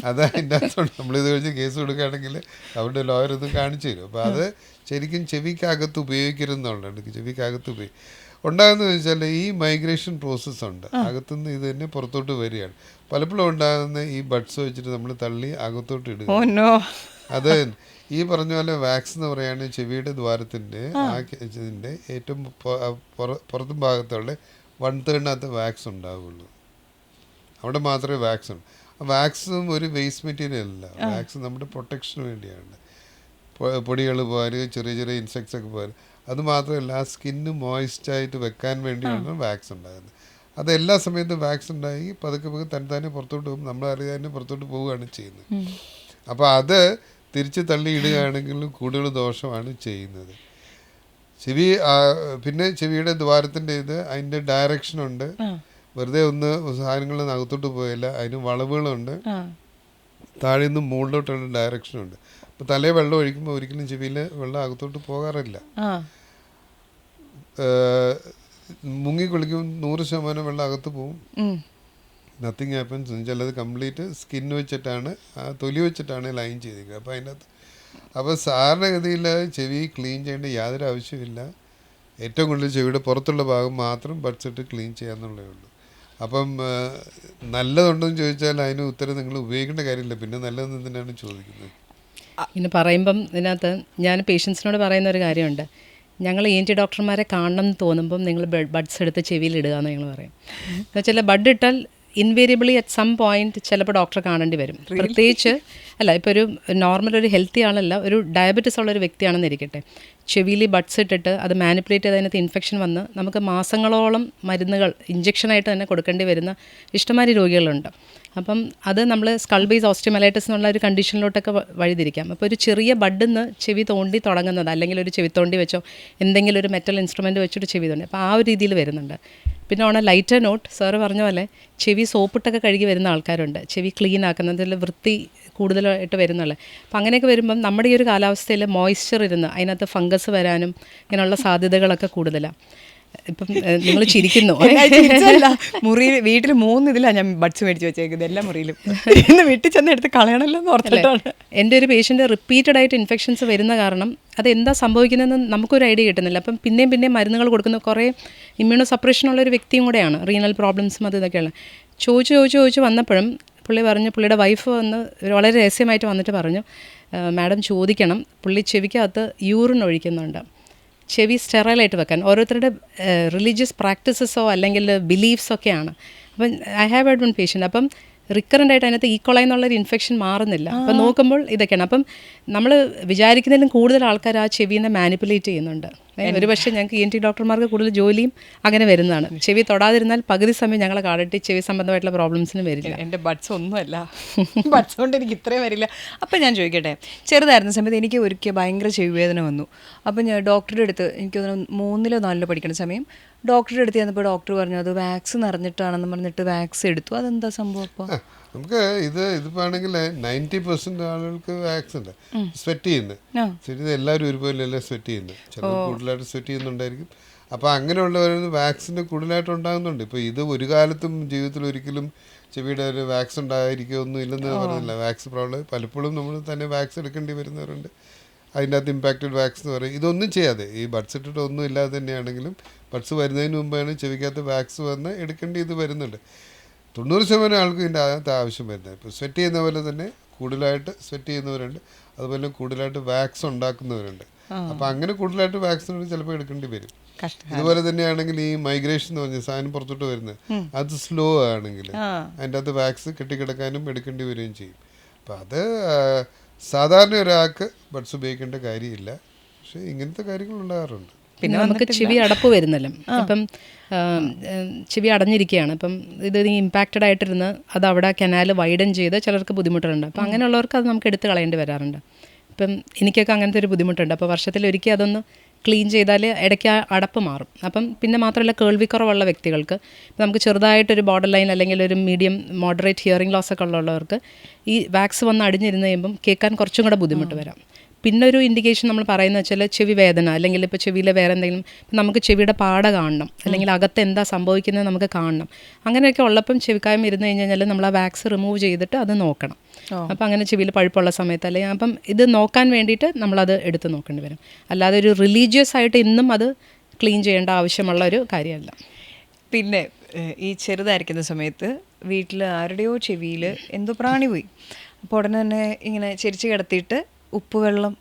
അതതിൻ്റെ അകത്തോണ്ട് നമ്മളിത് കഴിഞ്ഞ് കേസ് കൊടുക്കുകയാണെങ്കിൽ അവരുടെ ലോയർ ഇത് കാണിച്ചു തരും. അപ്പോൾ അത് ശരിക്കും ചെവിക്കകത്ത് ഉപയോഗിക്കരുതെന്നുള്ളത്. ചെവിക്കകത്ത് ഉണ്ടാകുന്നത് വെച്ചാൽ ഈ മൈഗ്രേഷൻ പ്രോസസ്സുണ്ട്. അകത്തുനിന്ന് ഇത് തന്നെ പുറത്തോട്ട് വരികയാണ്. പലപ്പോഴും ഉണ്ടാകുന്ന ഈ ബഡ്സ് വെച്ചിട്ട് നമ്മൾ തള്ളി അകത്തോട്ട് ഇടുക. അത് ഈ പറഞ്ഞ പോലെ വാക്സ് എന്ന് പറയുകയാണെങ്കിൽ ചെവിയുടെ ദ്വാരത്തിൻ്റെ ഇതിൻ്റെ ഏറ്റവും പുറത്തും ഭാഗത്തുള്ള 1/3 വാക്സ് ഉണ്ടാവുള്ളൂ. അവിടെ മാത്രമേ വാക്സ് ഉണ്ട്. വാക്സും ഒരു വേസ്റ്റ് മെറ്റീരിയൽ അല്ല. വാക്സ് നമ്മുടെ പ്രൊട്ടക്ഷന് വേണ്ടിയാണ്. പൊടികൾ പോകാൻ, ചെറിയ ഇൻസെക്ട്സ് ഒക്കെ പോകാൻ. അത് മാത്രമല്ല ആ സ്കിന്ന് മോയിസ്റ്റായിട്ട് വെക്കാൻ വേണ്ടിയാണ് വാക്സ് ഉണ്ടാകുന്നത്. അത് എല്ലാ സമയത്തും വാക്സ് ഉണ്ടായി പതുക്കെ തന്നെ പുറത്തോട്ട് പോകും. നമ്മളറിയാതെ പുറത്തോട്ട് പോവുകയാണ് ചെയ്യുന്നത്. അപ്പോൾ അത് തിരിച്ച് തള്ളി ഇടുകയാണെങ്കിലും കൂടുതൽ ദോഷമാണ് ചെയ്യുന്നത്. പിന്നെ ചെവിയുടെ ദ്വാരത്തിൻ്റെ അതിൻ്റെ ഡയറക്ഷനുണ്ട്. വെറുതെ ഒന്ന് സാധനങ്ങളിൽ അകത്തോട്ട് പോയില്ല. അതിന് വളവുകളുണ്ട്. താഴെ നിന്ന് മുകളിലോട്ടുള്ള ഡയറക്ഷനുണ്ട്. അപ്പോൾ തലേ വെള്ളം ഒഴിക്കുമ്പോൾ ഒരിക്കലും ചെവിയിൽ വെള്ളം അകത്തോട്ട് പോകാറില്ല. മുങ്ങി കുളിക്കും 100% വെള്ളം അകത്ത് പോവും. Nothing happens. ചിലത് കംപ്ലീറ്റ് സ്കിൻ വെച്ചിട്ടാണ് തൊലി വെച്ചിട്ടാണ് ലൈൻ ചെയ്തിരിക്കുന്നത്. അപ്പോൾ അതിനകത്ത് അപ്പോൾ സാധാരണഗതിയിൽ ചെവി ക്ലീൻ ചെയ്യേണ്ട യാതൊരു ആവശ്യമില്ല. ഏറ്റവും കൂടുതൽ ചെവിയുടെ പുറത്തുള്ള ഭാഗം മാത്രം ബഡ്സ് ഇട്ട് ക്ലീൻ ചെയ്യാന്നുള്ളേ ഉള്ളൂ. അപ്പം നല്ലതുണ്ടെന്ന് ചോദിച്ചാൽ അതിന് ഉത്തരം നിങ്ങൾ ഉപയോഗിക്കേണ്ട കാര്യമില്ല. പിന്നെ നല്ലതെന്ന് തന്നെയാണ് ചോദിക്കുന്നത്. ഇങ്ങനെ പറയുമ്പം ഇതിനകത്ത് ഞാൻ പേഷ്യൻസിനോട് പറയുന്ന ഒരു കാര്യമുണ്ട്. ഞങ്ങൾ ENT ഡോക്ടർമാരെ കാണണം എന്ന് തോന്നുമ്പം നിങ്ങൾ ബഡ്സ് എടുത്ത് ചെവിയിലിടുക എന്ന് ഞങ്ങൾ പറയും. എന്ന് വെച്ചാൽ ബഡ് ഇട്ടാൽ ഇൻവേരിയബിളി അറ്റ് സം പോയിന്റ് ചിലപ്പോൾ ഡോക്ടറെ കാണേണ്ടി വരും. പ്രത്യേകിച്ച് ഇപ്പോൾ ഒരു നോർമൽ ഒരു ഹെൽത്തി ആളല്ല, ഒരു ഡയബറ്റിസ് ഉള്ളൊരു വ്യക്തിയാണെന്ന് ഇരിക്കട്ടെ, ചെവിയിൽ ബഡ്സ് ഇട്ടിട്ട് അത് മാനിപ്പുലേറ്റ് ചെയ്ത് അതിനകത്ത് ഇൻഫെക്ഷൻ വന്ന് നമുക്ക് മാസങ്ങളോളം മരുന്നുകൾ ഇഞ്ചക്ഷനായിട്ട് തന്നെ കൊടുക്കേണ്ടി വരുന്ന ഇഷ്ടംമാതിരി രോഗികളുണ്ട്. അപ്പം അത് നമ്മൾ സ്കൾ ബേസ് ഓസ്റ്റിയോമലൈറ്റിസ് എന്നുള്ള ഒരു കണ്ടീഷനിലോട്ടൊക്കെ വഴിതിരിക്കാം. അപ്പോൾ ഒരു ചെറിയ ബഡ്ഡിന്ന് ചെവി തോണ്ടി തുടങ്ങുന്നത്, അല്ലെങ്കിൽ ഒരു ചെവി തോണ്ടി വെച്ചോ എന്തെങ്കിലും ഒരു മെറ്റൽ ഇൻസ്ട്രുമെൻറ്റ് വെച്ചിട്ട് ചെവി തോണ്ടി, അപ്പോൾ ആ ഒരു രീതിയിൽ വരുന്നുണ്ട്. പിന്നെ on a lighter note, sir പറഞ്ഞ പോലെ ചെവി സോപ്പിട്ടൊക്കെ കഴുകി വരുന്ന ആൾക്കാരുണ്ട്, ചെവി ക്ലീൻ ആക്കുന്നതിൽ വൃത്തി കൂടുതലായിട്ട് വരുന്നുള്ളത്. അപ്പം അങ്ങനെയൊക്കെ വരുമ്പം നമ്മുടെ ഈ ഒരു കാലാവസ്ഥയിൽ മോയ്സ്ചർ ഇരുന്ന് അതിനകത്ത് ഫംഗസ് വരാനും ഇങ്ങനെയുള്ള സാധ്യതകളൊക്കെ കൂടുതലാണ്. ഇപ്പം നിങ്ങൾ ചിരിക്കുന്നു. മുറിയിൽ വീട്ടിൽ 3 ഇതിലാണ് ഞാൻ ബഡ്സ് മേടിച്ച് വെച്ചേക്കുന്നത്, എല്ലാ മുറിയിലും. ഇന്ന് വീട്ടിൽ ചെന്ന് എടുത്ത് കളയണമല്ലോ എന്ന് ഓർത്തിട്ടാണ്. എൻ്റെ ഒരു പേഷ്യൻ്റ് റിപ്പീറ്റഡ് ആയിട്ട് ഇൻഫെക്ഷൻസ് വരുന്ന കാരണം അതെന്താ സംഭവിക്കുന്നതെന്ന് നമുക്കൊരു ഐഡിയ കിട്ടുന്നില്ല. അപ്പം പിന്നെയും മരുന്നുകൾ കൊടുക്കുന്ന കുറേ ഇമ്മ്യൂണോ സപ്രഷനുള്ളൊരു വ്യക്തിയും കൂടെയാണ്. റീനൽ പ്രോബ്ലംസും അത് ഇതൊക്കെയാണ്. ചോദിച്ച് വന്നപ്പോഴും പുള്ളി പറഞ്ഞു, പുള്ളിയുടെ വൈഫ് വന്ന് വളരെ രഹസ്യമായിട്ട് വന്നിട്ട് പറഞ്ഞു, മാഡം ചോദിക്കണം, പുള്ളി ചെവിക്കകത്ത് യൂറിൻ ഒഴിക്കുന്നുണ്ട്, ചെവി സ്റ്റെറൈലായിട്ട് വെക്കാൻ. ഓരോരുത്തരുടെ റിലീജിയസ് പ്രാക്ടീസസോ അല്ലെങ്കിൽ ബിലീഫ്സൊക്കെയാണ്. അപ്പം I have had one patient, അപ്പം റിക്കറൻ്റ് ആയിട്ട് അതിനകത്ത് ഈക്കോളൈ എന്നുള്ളൊരു ഇൻഫെക്ഷൻ മാറുന്നില്ല. അപ്പം നോക്കുമ്പോൾ ഇതൊക്കെയാണ്. അപ്പം നമ്മൾ വിചാരിക്കുന്നതിലും കൂടുതൽ ആൾക്കാർ ആ ചെവിനെ മാനിപ്പുലേറ്റ് ചെയ്യുന്നുണ്ട്. ഒരു പക്ഷേ ഞങ്ങൾക്ക് ENT ഡോക്ടർമാർക്ക് കൂടുതൽ ജോലിയും അങ്ങനെ വരുന്നതാണ്. ചെവി തൊടാതിരുന്നാൽ പകുതി സമയം ഞങ്ങളെ കാണിട്ട് ചെവി സംബന്ധമായിട്ടുള്ള പ്രോബ്ലംസിന് വരില്ല. എൻ്റെ ബഡ്സ് ഒന്നുമല്ല, ബഡ്സ് കൊണ്ട് എനിക്ക് ഇത്രയും വരില്ല. അപ്പം ഞാൻ ചോദിക്കട്ടെ, ചെറുതായിരുന്ന സമയത്ത് എനിക്ക് ഒരിക്കൽ ഭയങ്കര ചെവി വേദന വന്നു. അപ്പം ഞാൻ ഡോക്ടറുടെ അടുത്ത്, എനിക്ക് 3-ോ 4-ലോ പഠിക്കുന്ന സമയം ഡോക്ടറുടെ അടുത്ത് ചെന്നപ്പോൾ ഡോക്ടർ പറഞ്ഞു അത് വാക്സ് നിറഞ്ഞിട്ടാണെന്ന് പറഞ്ഞിട്ട് വാക്സ് എടുത്തു. അതെന്താ സംഭവം? അപ്പോൾ നമുക്ക് ഇതിപ്പോൾ ആണെങ്കിൽ 90% ആളുകൾക്ക് വാക്സ് ഉണ്ട്. സ്വെറ്റ് ചെയ്യുന്നത് ശരി, എല്ലാവരും ഒരുപോലെയല്ല സ്വെറ്റ് ചെയ്യുന്നത്. ചിലർ കൂടുതലായിട്ട് സ്വെറ്റ് ചെയ്യുന്നുണ്ടായിരിക്കും. അപ്പോൾ അങ്ങനെയുള്ളവരിൽ വാക്സിൻ്റെ കൂടുതലായിട്ട് ഉണ്ടാകുന്നുണ്ട്. ഇപ്പോൾ ഇത് ഒരു കാലത്തും ജീവിതത്തിൽ ഒരിക്കലും ചെവിയുടെ ഒരു വാക്സ് ഉണ്ടായിരിക്കുമൊന്നും ഇല്ലെന്ന് പറയുന്നില്ല. വാക്സ് പ്രോബ്ലം പലപ്പോഴും നമ്മൾ തന്നെ വാക്സ് എടുക്കേണ്ടി വരുന്നവരുണ്ട്. അതിൻ്റെ അകത്ത് ഇമ്പാക്റ്റഡ് വാക്സ് എന്ന് പറയും. ഇതൊന്നും ചെയ്യാതെ ഈ ബഡ്സ് ഇട്ടിട്ട് ഒന്നും ഇല്ലാതെ തന്നെയാണെങ്കിലും ബഡ്സ് വരുന്നതിന് മുമ്പാണ് ചെവിക്കകത്ത് വാക്സ് വന്ന് എടുക്കേണ്ടി ഇത് വരുന്നുണ്ട്. 90% ആൾക്ക് ഇതിൻ്റെ അകത്ത് ആവശ്യം വരുന്നത്. ഇപ്പോൾ സ്വെറ്റ് ചെയ്യുന്ന പോലെ തന്നെ കൂടുതലായിട്ട് സ്വെറ്റ് ചെയ്യുന്നവരുണ്ട്, അതുപോലെ കൂടുതലായിട്ട് വാക്സ് ഉണ്ടാക്കുന്നവരുണ്ട്. അപ്പോൾ അങ്ങനെ കൂടുതലായിട്ട് വാക്സിൻ ചിലപ്പോൾ എടുക്കേണ്ടി വരും. ഇതുപോലെ തന്നെയാണെങ്കിൽ ഈ മൈഗ്രേഷൻ എന്ന് പറഞ്ഞ സാധനം പുറത്തോട്ട് വരുന്നത് അത് സ്ലോ ആണെങ്കിൽ അതിൻ്റെ അകത്ത് വാക്സ് കെട്ടിക്കിടക്കാനും എടുക്കേണ്ടി വരികയും ചെയ്യും. അപ്പം അത് സാധാരണ ഒരാൾക്ക് ബഡ്സ് ഉപയോഗിക്കേണ്ട കാര്യമില്ല, പക്ഷേ ഇങ്ങനത്തെ കാര്യങ്ങൾ ഉണ്ടാകാറുണ്ട്. പിന്നെ നമുക്ക് ചെവി അടപ്പ് വരുന്നല്ലോ, അപ്പം ചെവി അടഞ്ഞിരിക്കുകയാണ്, അപ്പം ഇത് ഇമ്പാക്റ്റഡ് ആയിട്ടിരുന്ന് അത് അവിടെ കനാൽ വൈഡൻ ചെയ്ത് ചിലർക്ക് ബുദ്ധിമുട്ടുണ്ട്. അപ്പം അങ്ങനെയുള്ളവർക്ക് അത് നമുക്ക് എടുത്ത് കളയേണ്ടി വരാറുണ്ട്. ഇപ്പം എനിക്കൊക്കെ അങ്ങനത്തെ ഒരു ബുദ്ധിമുട്ടുണ്ട്. അപ്പോൾ വർഷത്തിലൊരിക്കൽ അതൊന്ന് ക്ലീൻ ചെയ്താൽ ഇടയ്ക്ക് ആ അടപ്പ് മാറും. അപ്പം പിന്നെ മാത്രമല്ല കേൾവി കുറവുള്ള വ്യക്തികൾക്ക്, ഇപ്പം നമുക്ക് ചെറുതായിട്ടൊരു ബോർഡർ ലൈൻ അല്ലെങ്കിൽ ഒരു മീഡിയം മോഡറേറ്റ് ഹിയറിംഗ് ലോസ് ഒക്കെ ഉള്ളവർക്ക് ഈ വാക്സ് വന്ന് അടിഞ്ഞിരുന്ന് കഴിയുമ്പം കേൾക്കാൻ കുറച്ചും കൂടെ ബുദ്ധിമുട്ട് വരാം. പിന്നെ ഒരു ഇൻഡിക്കേഷൻ നമ്മൾ പറയുന്നത് വെച്ചാൽ ചെവി വേദന, അല്ലെങ്കിൽ ഇപ്പോൾ ചെവിയിലെ വേറെ എന്തെങ്കിലും, നമുക്ക് ചെവിയുടെ പാട കാണണം, അല്ലെങ്കിൽ അകത്ത് എന്താ സംഭവിക്കുന്നത് നമുക്ക് കാണണം. അങ്ങനെയൊക്കെ ഉള്ളപ്പം ചെവിക്കായം ഇരുന്ന് കഴിഞ്ഞാൽ നമ്മൾ ആ വാക്സ് റിമൂവ് ചെയ്തിട്ട് അത് നോക്കണം. അപ്പം അങ്ങനെ ചെവിയിൽ പഴുപ്പുള്ള സമയത്ത് അല്ലെങ്കിൽ അപ്പം ഇത് നോക്കാൻ വേണ്ടിയിട്ട് നമ്മളത് എടുത്ത് നോക്കേണ്ടി വരും. അല്ലാതെ ഒരു റിലീജിയസ് ആയിട്ട് ഇന്നും അത് ക്ലീൻ ചെയ്യേണ്ട ആവശ്യമുള്ള ഒരു കാര്യമല്ല. പിന്നെ ഈ ചെറുതായിരിക്കുന്ന സമയത്ത് വീട്ടിൽ ആരുടെയോ ചെവിയിൽ എന്തോ പ്രാണി പോയി. അപ്പോൾ ഉടനെ തന്നെ ഇങ്ങനെ ചെരിച്ച് കിടത്തിയിട്ട് ഉപ്പുവെള്ളം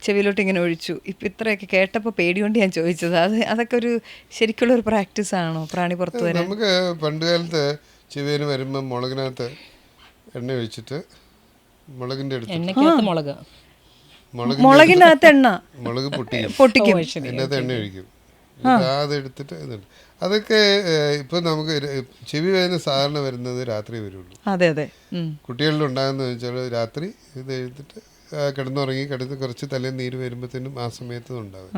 ചെവിയിലോട്ട് ഇങ്ങനെ ഒഴിച്ചു. ഇപ്പം ഇത്രയൊക്കെ കേട്ടപ്പോൾ പേടികൊണ്ട് ഞാൻ ചോദിച്ചത്, അതൊക്കെ ഒരു ശരിക്കുള്ള ഒരു പ്രാക്ടീസ് ആണോ പ്രാണി പുറത്ത് വരാൻ? നമുക്ക് പണ്ട് കാലത്ത് ചെവിയിൽ വരുമ്പോൾ മുളകിനകത്ത് എണ്ണ ഒഴിച്ചിട്ട് മുളകിൻ്റെ എണ്ണയ്ക്കകത്ത് മുളകിൻ്റെ അകത്ത് എണ്ണ മുളക് പൊട്ടിക്കും, അതിനകത്ത് എണ്ണ ഒഴിക്കും, അതെടുത്തിട്ട് ഇതുണ്ട്. അതൊക്കെ ഇപ്പം നമുക്ക് ചെവി വേദന സാധാരണ വരുന്നത് രാത്രി വരുള്ളൂ. അതെ അതെ. കുട്ടികളിലുണ്ടാകുന്നത് വെച്ചാൽ രാത്രി ഇത് എഴുതിട്ട് കിടന്നുറങ്ങി കുറച്ച് തലേ നീര് വരുമ്പോഴത്തേനും ആ സമയത്ത് ഉണ്ടാകും.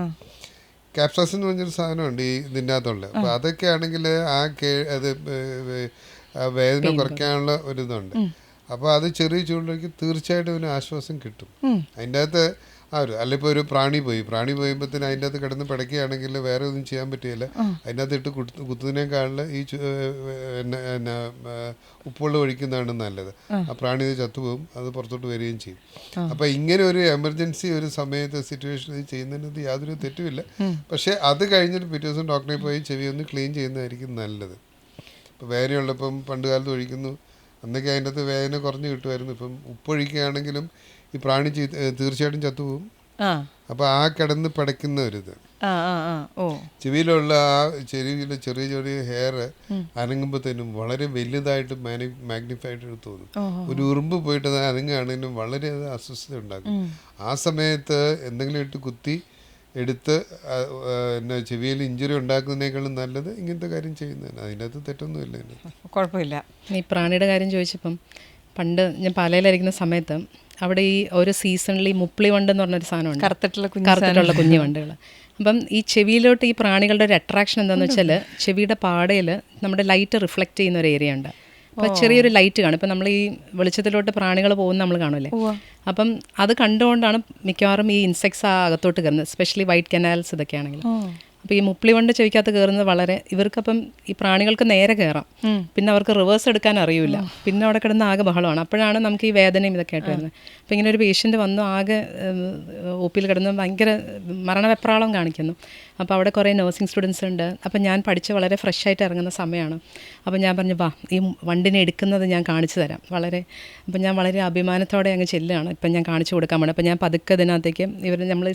ക്യാപ്സാസിൻ എന്ന് പറഞ്ഞൊരു സാധനമുണ്ട് ഈ ഇതിൻ്റെ അകത്തുള്ളത്. അപ്പോൾ അതൊക്കെ ആണെങ്കിൽ അത് വേദന കുറയ്ക്കാനുള്ള ഒരിതുണ്ട്. അപ്പോൾ അത് ചെറിയ ചൂടിലേക്ക് തീർച്ചയായിട്ടും അതിന് ആശ്വാസം കിട്ടും. അതിൻ്റെ അകത്ത് അല്ലെങ്കിൽ ഒരു പ്രാണി പോയപ്പോഴത്തേന് അതിൻ്റെ അകത്ത് കിടന്ന് പിടയ്ക്കുകയാണെങ്കിൽ വേറെ ഒന്നും ചെയ്യാൻ പറ്റില്ല. അതിൻ്റെ അകത്ത് ഇട്ട് കുത്തുന്നതിനേക്കാളിൽ ഈ ഉപ്പുവെള്ളം ഒഴിക്കുന്നതാണ് നല്ലത്. ആ പ്രാണി ചത്തുപോകും, അത് പുറത്തോട്ട് വരികയും ചെയ്യും. അപ്പോൾ ഇങ്ങനെ ഒരു എമർജൻസി ഒരു സമയത്ത് സിറ്റുവേഷനിൽ ചെയ്യുന്നതിനകത്ത് യാതൊരു തെറ്റുമില്ല. പക്ഷേ അത് കഴിഞ്ഞിട്ട് പിറ്റേ ദിവസം ഡോക്ടറെ പോയി ചെവി ഒന്ന് ക്ലീൻ ചെയ്യുന്നതായിരിക്കും നല്ലത്. ഇപ്പോൾ വേദനയുള്ളപ്പം പണ്ട് കാലത്ത് ഒഴിക്കുന്നു, അന്നൊക്കെ അതിൻ്റെ അകത്ത് വേദന കുറഞ്ഞ് കിട്ടുമായിരുന്നു. ഇപ്പം ഉപ്പൊഴിക്കുകയാണെങ്കിലും ഈ പ്രാണി തീർച്ചയായിട്ടും ചത്തുപോകും. അപ്പോൾ ആ കിടന്ന് പടയ്ക്കുന്ന ഒരിത് ചെവിയിലുള്ള ചെവിയിലെ ചെറിയ ചെറിയ ഹെയർ അനങ്ങുമ്പോഴത്തേനും വളരെ വലുതായിട്ട് മാഗ്നിഫൈഡ് തോന്നും. ഒരു ഉറുമ്പ് പോയിട്ട് അത് അനങ്ങുകയാണെങ്കിലും വളരെ അത് അസ്വസ്ഥത ഉണ്ടാക്കും. ആ സമയത്ത് എന്തെങ്കിലും ഇട്ട് കുത്തി എടുത്ത് ചെവിയിൽ ഇഞ്ചുറി ഉണ്ടാക്കുന്നതിനേക്കാളും നല്ലത് ഇങ്ങനത്തെ കാര്യം ചെയ്യുന്നതാണ്. അതിനകത്ത് തെറ്റൊന്നുമില്ല, കുഴപ്പമില്ല. ഈ പ്രാണിയുടെ കാര്യം ചോദിച്ചപ്പം പണ്ട് ഞാൻ പാലയിലായിരിക്കുന്ന സമയത്ത് അവിടെ ഈ ഓരോ സീസണിൽ ഈ മുപ്പിളി വണ്ട് എന്ന് പറഞ്ഞൊരു സാധനമുണ്ട്, കറുത്തിട്ടുള്ള കുഞ്ഞു വണ്ടുകൾ. അപ്പം ഈ ചെവിയിലോട്ട് ഈ പ്രാണികളുടെ ഒരു അട്രാക്ഷൻ എന്താണെന്ന് വെച്ചാൽ ചെവിയുടെ പാടയിൽ നമ്മുടെ ലൈറ്റ് റിഫ്ലക്റ്റ് ചെയ്യുന്ന ഒരു ഏരിയ ഉണ്ട്. അപ്പോൾ ചെറിയൊരു ലൈറ്റ് കാണും. ഇപ്പം നമ്മൾ ഈ വെളിച്ചത്തിലോട്ട് പ്രാണികൾ പോകുന്ന നമ്മൾ കാണുമല്ലേ, അപ്പം അത് കണ്ടുകൊണ്ടാണ് മിക്കവാറും ഈ ഇൻസെക്ട്സ് അകത്തോട്ട് കയറുന്നത്, എസ്പെഷ്യലി വൈറ്റ് കനാൽസ് ഇതൊക്കെ ആണെങ്കിൽ. അപ്പോൾ ഈ മുപ്പിളി വണ്ട് ചെവിക്കകത്ത് കയറുന്നത് വളരെ ഇവർക്കപ്പം ഈ പ്രാണികൾക്ക് നേരെ കയറാം, പിന്നെ അവർക്ക് റിവേഴ്സ് എടുക്കാൻ അറിയില്ല, പിന്നെ അവിടെ കിടന്ന് ആകെ ബഹളമാണ്. അപ്പോഴാണ് നമുക്ക് ഈ വേദനയും ഇതൊക്കെ ആയിട്ട് വരുന്നത്. അപ്പോൾ ഇങ്ങനെ ഒരു പേഷ്യൻ്റ് വന്നു ആകെ ഒ.പിയിൽ കിടന്ന് ഭയങ്കര മരണവെപ്രാളം കാണിക്കുന്നു. അപ്പോൾ അവിടെ കുറേ നഴ്സിംഗ് സ്റ്റുഡൻസ് ഉണ്ട്. അപ്പം ഞാൻ പഠിച്ച് വളരെ ഫ്രഷ് ആയിട്ട് ഇറങ്ങുന്ന സമയമാണ്. അപ്പോൾ ഞാൻ പറഞ്ഞു, വാ ഈ വണ്ടിനെ എടുക്കുന്നത് ഞാൻ കാണിച്ചു തരാം. അപ്പം ഞാൻ വളരെ അഭിമാനത്തോടെ അങ്ങ് ചെല്ലുകയാണ്. ഇപ്പം ഞാൻ കാണിച്ചു കൊടുക്കാൻ വേണ്ടി. അപ്പം ഞാൻ പതുക്കെ ഇതിനകത്തേക്ക് നമ്മൾ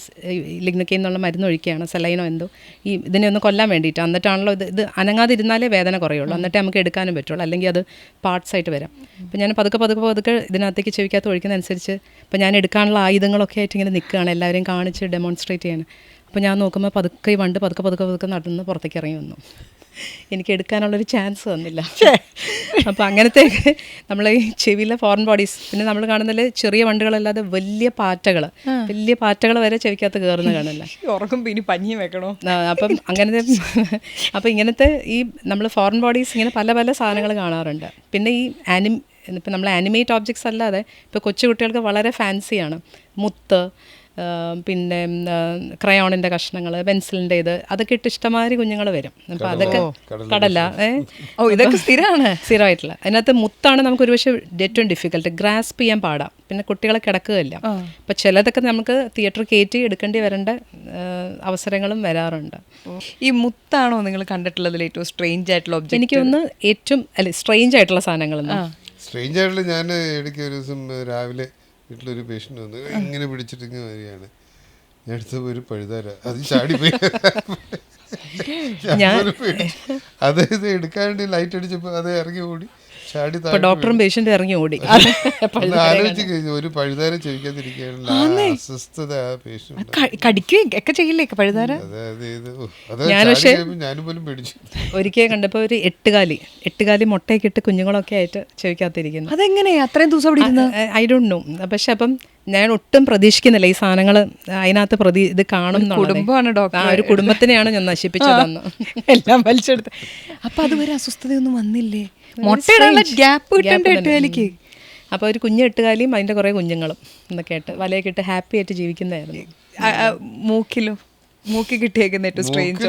ലിഗ്നക്കയിൽ നിന്നുള്ള മരുന്ന് ഒഴിക്കുകയാണ്, സെലൈനോ എന്തോ, ഈ ഇതിനെ ഒന്ന് കൊല്ലാൻ വേണ്ടിയിട്ട്. എന്നിട്ടാണല്ലോ ഇത് അനങ്ങാതിരുന്നാലേ വേദന കുറയുള്ളൂ, എന്നിട്ടേ നമുക്ക് എടുക്കാനും പറ്റുള്ളൂ, അല്ലെങ്കിൽ അത് പാർട്സ് ആയിട്ട് വരാം. അപ്പം ഞാൻ പതുക്കെ ഇതിനകത്തേക്ക് ചെവിക്കകത്ത് ഒഴിക്കുന്നതനുസരിച്ച് ഇപ്പം ഞാൻ എടുക്കാനുള്ള ആയുധങ്ങളൊക്കെ ആയിട്ട് ഇങ്ങനെ നിൽക്കുകയാണ്, എല്ലാവരെയും കാണിച്ച് ഡെമോൺസ്ട്രേറ്റ് ചെയ്യാൻ. അപ്പോൾ ഞാൻ നോക്കുമ്പോൾ പതുക്കെ ഈ വണ്ട് പതുക്കെ നടന്ന് പുറത്തേക്ക് ഇറങ്ങി വന്നു. എനിക്ക് എടുക്കാനുള്ളൊരു ചാൻസ് തന്നില്ല. അപ്പോൾ അങ്ങനത്തെ നമ്മൾ ഈ ചെവിയിലെ ഫോറിൻ ബോഡീസ്, പിന്നെ നമ്മൾ കാണുന്നതിൽ ചെറിയ വണ്ടുകളല്ലാതെ വലിയ പാറ്റകൾ വരെ ചെവിക്കകത്ത് കയറുന്ന കാണില്ല. ഉറങ്ങുമ്പോൾ ഇനി പഞ്ഞി വെക്കണോ? അപ്പം ഇങ്ങനത്തെ ഈ നമ്മൾ ഫോറിൻ ബോഡീസ് ഇങ്ങനെ പല പല സാധനങ്ങൾ കാണാറുണ്ട്. പിന്നെ ഈ ഇപ്പം നമ്മൾ ആനിമേറ്റ് ഓബ്ജക്ട്സ് അല്ലാതെ ഇപ്പോൾ കൊച്ചു കുട്ടികൾക്ക് വളരെ ഫാൻസിയാണ് മുത്ത്, പിന്നെ ക്രയോണിൻ്റെ കഷ്ണങ്ങൾ, പെൻസിലിൻ്റെ അതൊക്കെ ഇട്ട് ഇഷ്ടമാതിരി കുഞ്ഞുങ്ങൾ വരും. അപ്പോൾ അതൊക്കെ കടല ഇതൊക്കെ സ്ഥിരമാണ്, സ്ഥിരമായിട്ടുള്ള. അതിനകത്ത് മുത്താണ് നമുക്ക് ഒരുപക്ഷെ ഏറ്റവും ഡിഫിക്കൽട്ട്, ഗ്രാസ്പ് ചെയ്യാൻ പാടാം. പിന്നെ കുട്ടികളെ കിടക്കുകയില്ല. അപ്പോൾ ചിലതൊക്കെ നമുക്ക് തിയേറ്റർ കയറ്റി എടുക്കേണ്ടി വരേണ്ട അവസരങ്ങളും വരാറുണ്ട്. ഈ മുത്താണോ നിങ്ങൾ കണ്ടിട്ടുള്ളതിൽ ഏറ്റവും സ്ട്രേഞ്ച് ആയിട്ടുള്ള ഒബ്ജക്റ്റ്? എനിക്കൊന്ന് ഏറ്റവും സ്ട്രേഞ്ച് ആയിട്ടുള്ള സാധനങ്ങൾ. സ്ട്രേഞ്ച് ആയിട്ടുള്ള ഞാൻ ഇടയ്ക്ക് ഒരു ദിവസം രാവിലെ വീട്ടിലൊരു പേഷ്യൻ്റ് വന്ന് ഇങ്ങനെ പിടിച്ചിട്ട് ഇങ്ങനെ വരികയാണ്. ഞാൻ എടുത്തപ്പോൾ ഒരു പഴുതാര അത് ചാടിപ്പോയി. അത് ഇത് എടുക്കാൻ വേണ്ടി ലൈറ്റ് അടിച്ചപ്പോൾ അത് ഇറങ്ങി ഓടി ചാടി. ഡോക്ടറും പേഷ്യൻ്റ് ഇറങ്ങി ഓടി. ആലോചിച്ച് കഴിഞ്ഞു ഒരു പഴുതാര ചോദിക്കാതിരിക്കുകയാണല്ലോ, അസ്വസ്ഥത ആ പേഷ്യൻ്റ്. കടിക്കുകയൊക്കെ ചെയ്യില്ലേ പഴുതാര? ഞാനും പോലും പേടിച്ചു. ഒരിക്കൽ കണ്ടപ്പോൾ ഒരു എട്ടുകാലി മുട്ടയൊക്കെ ഇട്ട് കുഞ്ഞുങ്ങളൊക്കെ ആയിട്ട് ചോദിക്കാത്തിരിക്കുന്നു. അതെങ്ങനെയാ അത്രയും ദിവസം അവിടെ ഇരുന്ന്? I don't know. പക്ഷെ അപ്പം ഞാൻ ഒട്ടും പ്രതീക്ഷിക്കുന്നില്ല ഈ സാധനങ്ങൾ അതിനകത്ത് ഇത് കാണും. കുടുംബമാണ് ഡോക്ടർ, ഒരു കുടുംബത്തിനെയാണ് ഞാൻ നശിപ്പിച്ചതെന്ന് എല്ലാം വലിച്ചെടുത്ത്. അപ്പൊ അതുവരെ അസ്വസ്ഥതയൊന്നും വന്നില്ലേ? മുട്ടയിടാനുള്ള ഗ്യാപ്പ് കിട്ടേണ്ട എട്ടുകാലിക്ക്. അപ്പോൾ ഒരു കുഞ്ഞ് എട്ടുകാലിയും അതിൻ്റെ കുറേ കുഞ്ഞുങ്ങളും എന്നൊക്കെ ആയിട്ട് വലയൊക്കെ ഇട്ട് ഹാപ്പി ആയിട്ട് ജീവിക്കുന്നതായിരുന്നു. മൂക്കി കിട്ടിയേക്കുന്ന ഏറ്റവും സ്ട്രേഞ്ച്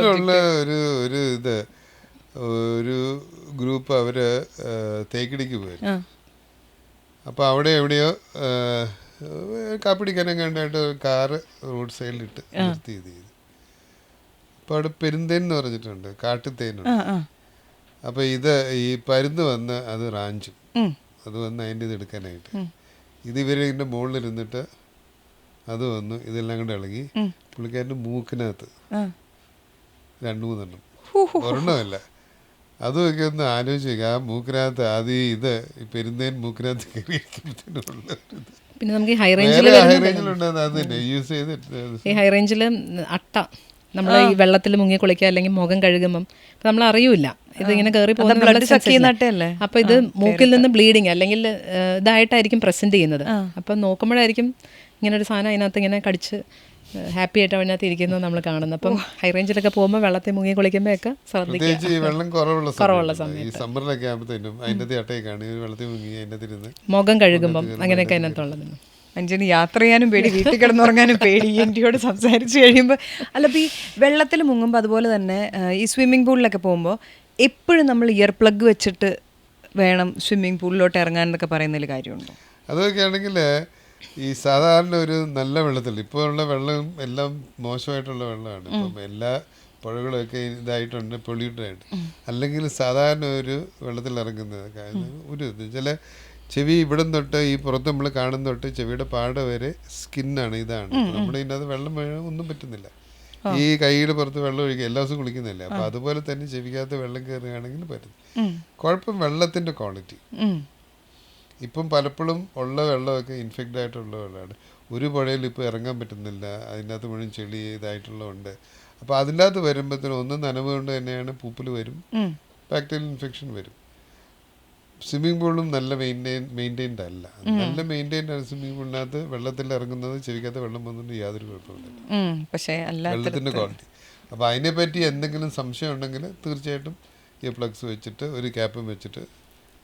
ഒരു ഇത് ഒരു ഗ്രൂപ്പ് അവര് തേക്കിടിക്ക് പോയി. അപ്പോൾ അവിടെ എവിടെയോ കാപ്പിടിക്കാനും കണ്ടായിട്ട് കാറ് റോഡ് സൈഡിലിട്ട് നിർത്തി ഇത് ചെയ്തു. അപ്പോൾ അവിടെ പെരുന്തേൻ എന്ന് പറഞ്ഞിട്ടുണ്ട്, കാട്ടുതേനുണ്ട്. അപ്പോൾ ഇത് ഈ പരുന്ന് വന്ന് അത് റാഞ്ചും, അത് വന്ന് അതിൻ്റെ ഇത് എടുക്കാനായിട്ട് ഇത് ഇവരിൻ്റെ മുകളിലിരുന്നിട്ട് അത് വന്നു ഇതെല്ലാം കൂടെ ഇളകി പുള്ളിക്കാരൻ്റെ മൂക്കിനകത്ത് 2-3 ഒരെണ്ണമല്ല. അതുമൊക്കെ ഒന്ന് ആലോചിച്ച് നോക്കുക. ആ മൂക്കിനകത്ത് അത് ഇത് പെരുന്തേൻ മൂക്കിനകത്ത് കയറിയിരിക്കുമ്പോഴത്തേനുള്ള പിന്നെ നമുക്ക് ഈ ഹൈ റേഞ്ചിൽ ഈ ഹൈ റേഞ്ചിൽ അട്ട നമ്മൾ ഈ വെള്ളത്തിൽ മുങ്ങി കുളിക്കുക അല്ലെങ്കിൽ മുഖം കഴുകുമ്പം നമ്മൾ അറിയൂല ഇതിങ്ങനെ കയറി പോകുന്ന. അപ്പോൾ ഇത് മൂക്കിൽ നിന്ന് ബ്ലീഡിങ് അല്ലെങ്കിൽ ഇതായിട്ടായിരിക്കും പ്രസന്റ് ചെയ്യുന്നത്. അപ്പം നോക്കുമ്പോഴായിരിക്കും ഇങ്ങനെ ഒരു സാധനം അതിനകത്ത് ഇങ്ങനെ കടിച്ച് ഹാപ്പി ആയിട്ട് അതിനകത്ത് ഇരിക്കുന്നത് നമ്മൾ കാണുന്നത്. അപ്പം ഹൈ റേഞ്ചിലൊക്കെ പോകുമ്പോൾ വെള്ളത്തിൽ മുങ്ങി കുളിക്കുമ്പോഴൊക്കെ ശ്രദ്ധിക്കുക. കുറവുള്ള സമയത്ത് മുഖം കഴുകുമ്പം അങ്ങനെയൊക്കെ അതിനകത്തുള്ളത്. മനുഷ്യന് യാത്ര ചെയ്യാനും പേടി, വീട്ടിൽ കിടന്നുറങ്ങാനും പേടി. എൻ്റെയോട് സംസാരിച്ച് കഴിയുമ്പോൾ അല്ല, ഇപ്പോൾ ഈ വെള്ളത്തിൽ മുങ്ങുമ്പോൾ അതുപോലെ തന്നെ ഈ സ്വിമ്മിംഗ് പൂളിലൊക്കെ പോകുമ്പോൾ എപ്പോഴും നമ്മൾ ഇയർ പ്ലഗ് വെച്ചിട്ട് വേണം സ്വിമ്മിംഗ് പൂളിലോട്ട് ഇറങ്ങാൻ എന്നൊക്കെ പറയുന്നതിൽ കാര്യമുണ്ടോ? അതൊക്കെ ആണെങ്കിൽ ഈ സാധാരണ ഒരു നല്ല വെള്ളത്തിൽ ഇപ്പോൾ ഉള്ള വെള്ളം എല്ലാം മോശമായിട്ടുള്ള വെള്ളമാണ്. ഇപ്പം എല്ലാ പുഴകളൊക്കെ ഇതായിട്ടുണ്ട്, പൊള്യൂട്ടഡ് ആയിട്ട്. അല്ലെങ്കിൽ സാധാരണ ഒരു വെള്ളത്തിൽ ഇറങ്ങുന്നത് ഒരു ചില ചെവി ഇവിടം തൊട്ട് ഈ പുറത്ത് നമ്മൾ കാണുന്ന തൊട്ട് ചെവിയുടെ പാട വരെ സ്കിന്നാണ്, ഇതാണ്. നമ്മുടെ ഇതിനകത്ത് വെള്ളം ഒന്നും പറ്റുന്നില്ല. ഈ കൈയുടെ പുറത്ത് വെള്ളം ഒഴിക്കുക, എല്ലാ ദിവസവും കുളിക്കുന്നില്ല. അപ്പം അതുപോലെ തന്നെ ചെവിക്കകത്ത് വെള്ളം കയറുകയാണെങ്കിൽ പറ്റും. കുഴപ്പം വെള്ളത്തിൻ്റെ ക്വാളിറ്റി. ഇപ്പം പലപ്പോഴും ഉള്ള വെള്ളമൊക്കെ ഇൻഫെക്റ്റ് ആയിട്ടുള്ള വെള്ളമാണ്. ഒരു പുഴയിൽ ഇപ്പോൾ ഇറങ്ങാൻ പറ്റുന്നില്ല, അതിനകത്ത് മുഴുവൻ ചെളി ഇതായിട്ടുള്ളതുണ്ട്. അപ്പോൾ അതിൻ്റെ അകത്ത് വരുമ്പോഴത്തേനും ഒന്ന് നനവ് കൊണ്ട് തന്നെയാണ് പൂപ്പൽ വരും, ബാക്ടീരിയൽ ഇൻഫെക്ഷൻ വരും. സ്വിമ്മിംഗ് പൂളും നല്ല മെയിൻറ്റൈൻഡ് അല്ല. നല്ല മെയിൻറ്റൈൻഡ് ആണ് സ്വിമ്മിംഗ് പൂളിനകത്ത് വെള്ളത്തിൽ ഇറങ്ങുന്നത്, ചെവിക്കകത്ത് വെള്ളം വന്നിട്ട് യാതൊരു കുഴപ്പമില്ല, പക്ഷേ വെള്ളത്തിൻ്റെ ക്വാളിറ്റി. അപ്പോൾ അതിനെപ്പറ്റി എന്തെങ്കിലും സംശയം ഉണ്ടെങ്കിൽ തീർച്ചയായിട്ടും ഇയർ പ്ലഗ്സ് വെച്ചിട്ട് ഒരു ക്യാപ്പും വെച്ചിട്ട്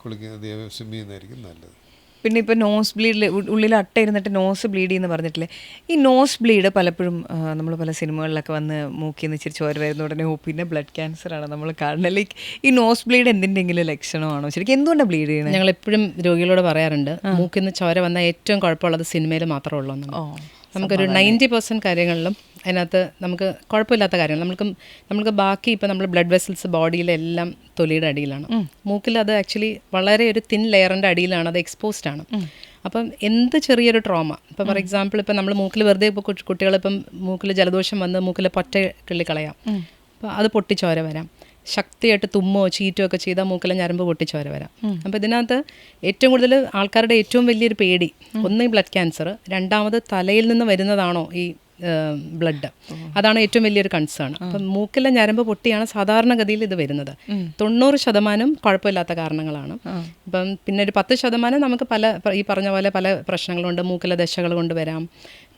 കുളിക്കുന്നത് സ്വിം ചെയ്യുന്നതായിരിക്കും നല്ലത്. പിന്നെ ഇപ്പോൾ നോസ് ബ്ലീഡിൽ ഉള്ളിൽ അട്ട ഇരുന്നിട്ട് നോസ് ബ്ലീഡ് ചെയ്യുന്ന പറഞ്ഞിട്ടില്ലേ, ഈ നോസ് ബ്ലീഡ് പലപ്പോഴും നമ്മൾ പല സിനിമകളിലൊക്കെ വന്ന് മൂക്കിൽ നിന്ന് ഇച്ചിരി ചോര വരുന്ന ഉടനെ പിന്നെ ബ്ലഡ് ക്യാൻസറാണ് നമ്മൾ കാണുന്നത്. ലൈക്ക് ഈ നോസ് ബ്ലീഡ് എന്തിൻ്റെങ്കിലും ലക്ഷണമാണോ? ശരിക്കും എന്തുകൊണ്ടാണ് ബ്ലീഡ് ചെയ്യുന്നത്? ഞങ്ങൾ എപ്പോഴും രോഗികളോട് പറയാറുണ്ട്, മൂക്കിൽ നിന്ന് ചോര വന്നാൽ ഏറ്റവും കുഴപ്പമുള്ളത് സിനിമയിൽ മാത്രമേ ഉള്ളൂ. നമുക്കൊരു 90% കാര്യങ്ങളിലും അതിനകത്ത് നമുക്ക് കുഴപ്പമില്ലാത്ത കാര്യങ്ങൾ നമുക്ക് ബാക്കി ഇപ്പോൾ നമ്മൾ ബ്ലഡ് വെസൽസ് ബോഡിയിലെല്ലാം തൊലിയുടെ അടിയിലാണ്. മൂക്കിൽ അത് ആക്ച്വലി വളരെ ഒരു തിൻ ലെയറിൻ്റെ അടിയിലാണ്, അത് എക്സ്പോസ്ഡ് ആണ്. അപ്പം എന്ത് ചെറിയൊരു ട്രോമ, ഇപ്പോൾ ഫോർ എക്സാമ്പിൾ ഇപ്പം നമ്മൾ മൂക്കിൽ വെറുതെ ഇപ്പോൾ കുട്ടികളിപ്പം മൂക്കിൽ ജലദോഷം വന്ന് മൂക്കിൽ പൊറ്റ കിള്ളി കളയാം, അപ്പോൾ അത് പൊട്ടിച്ചോര വരാം. ശക്തിയായിട്ട് തുമ്മോ ചീറ്റോ ഒക്കെ ചെയ്താൽ മൂക്കിലെ ഞരമ്പ് പൊട്ടിച്ചോര വരാം. അപ്പോൾ ഇതിനകത്ത് ഏറ്റവും കൂടുതൽ ആൾക്കാരുടെ ഏറ്റവും വലിയൊരു പേടി ഒന്ന് ഈ ബ്ലഡ് ക്യാൻസർ, രണ്ടാമത് തലയിൽ നിന്ന് വരുന്നതാണോ ഈ ബ്ലഡ്, അതാണ് ഏറ്റവും വലിയൊരു കൺസേൺ. അപ്പം മൂക്കിലെ ഞരമ്പ് പൊട്ടിയാണ് സാധാരണഗതിയിൽ ഇത് വരുന്നത്. 90% കുഴപ്പമില്ലാത്ത കാരണങ്ങളാണ്. അപ്പം പിന്നെ ഒരു 10% നമുക്ക് ഈ പറഞ്ഞ പോലെ പല പ്രശ്നങ്ങളുണ്ട്. മൂക്കിലെ ദശകൾ കൊണ്ട് വരാം,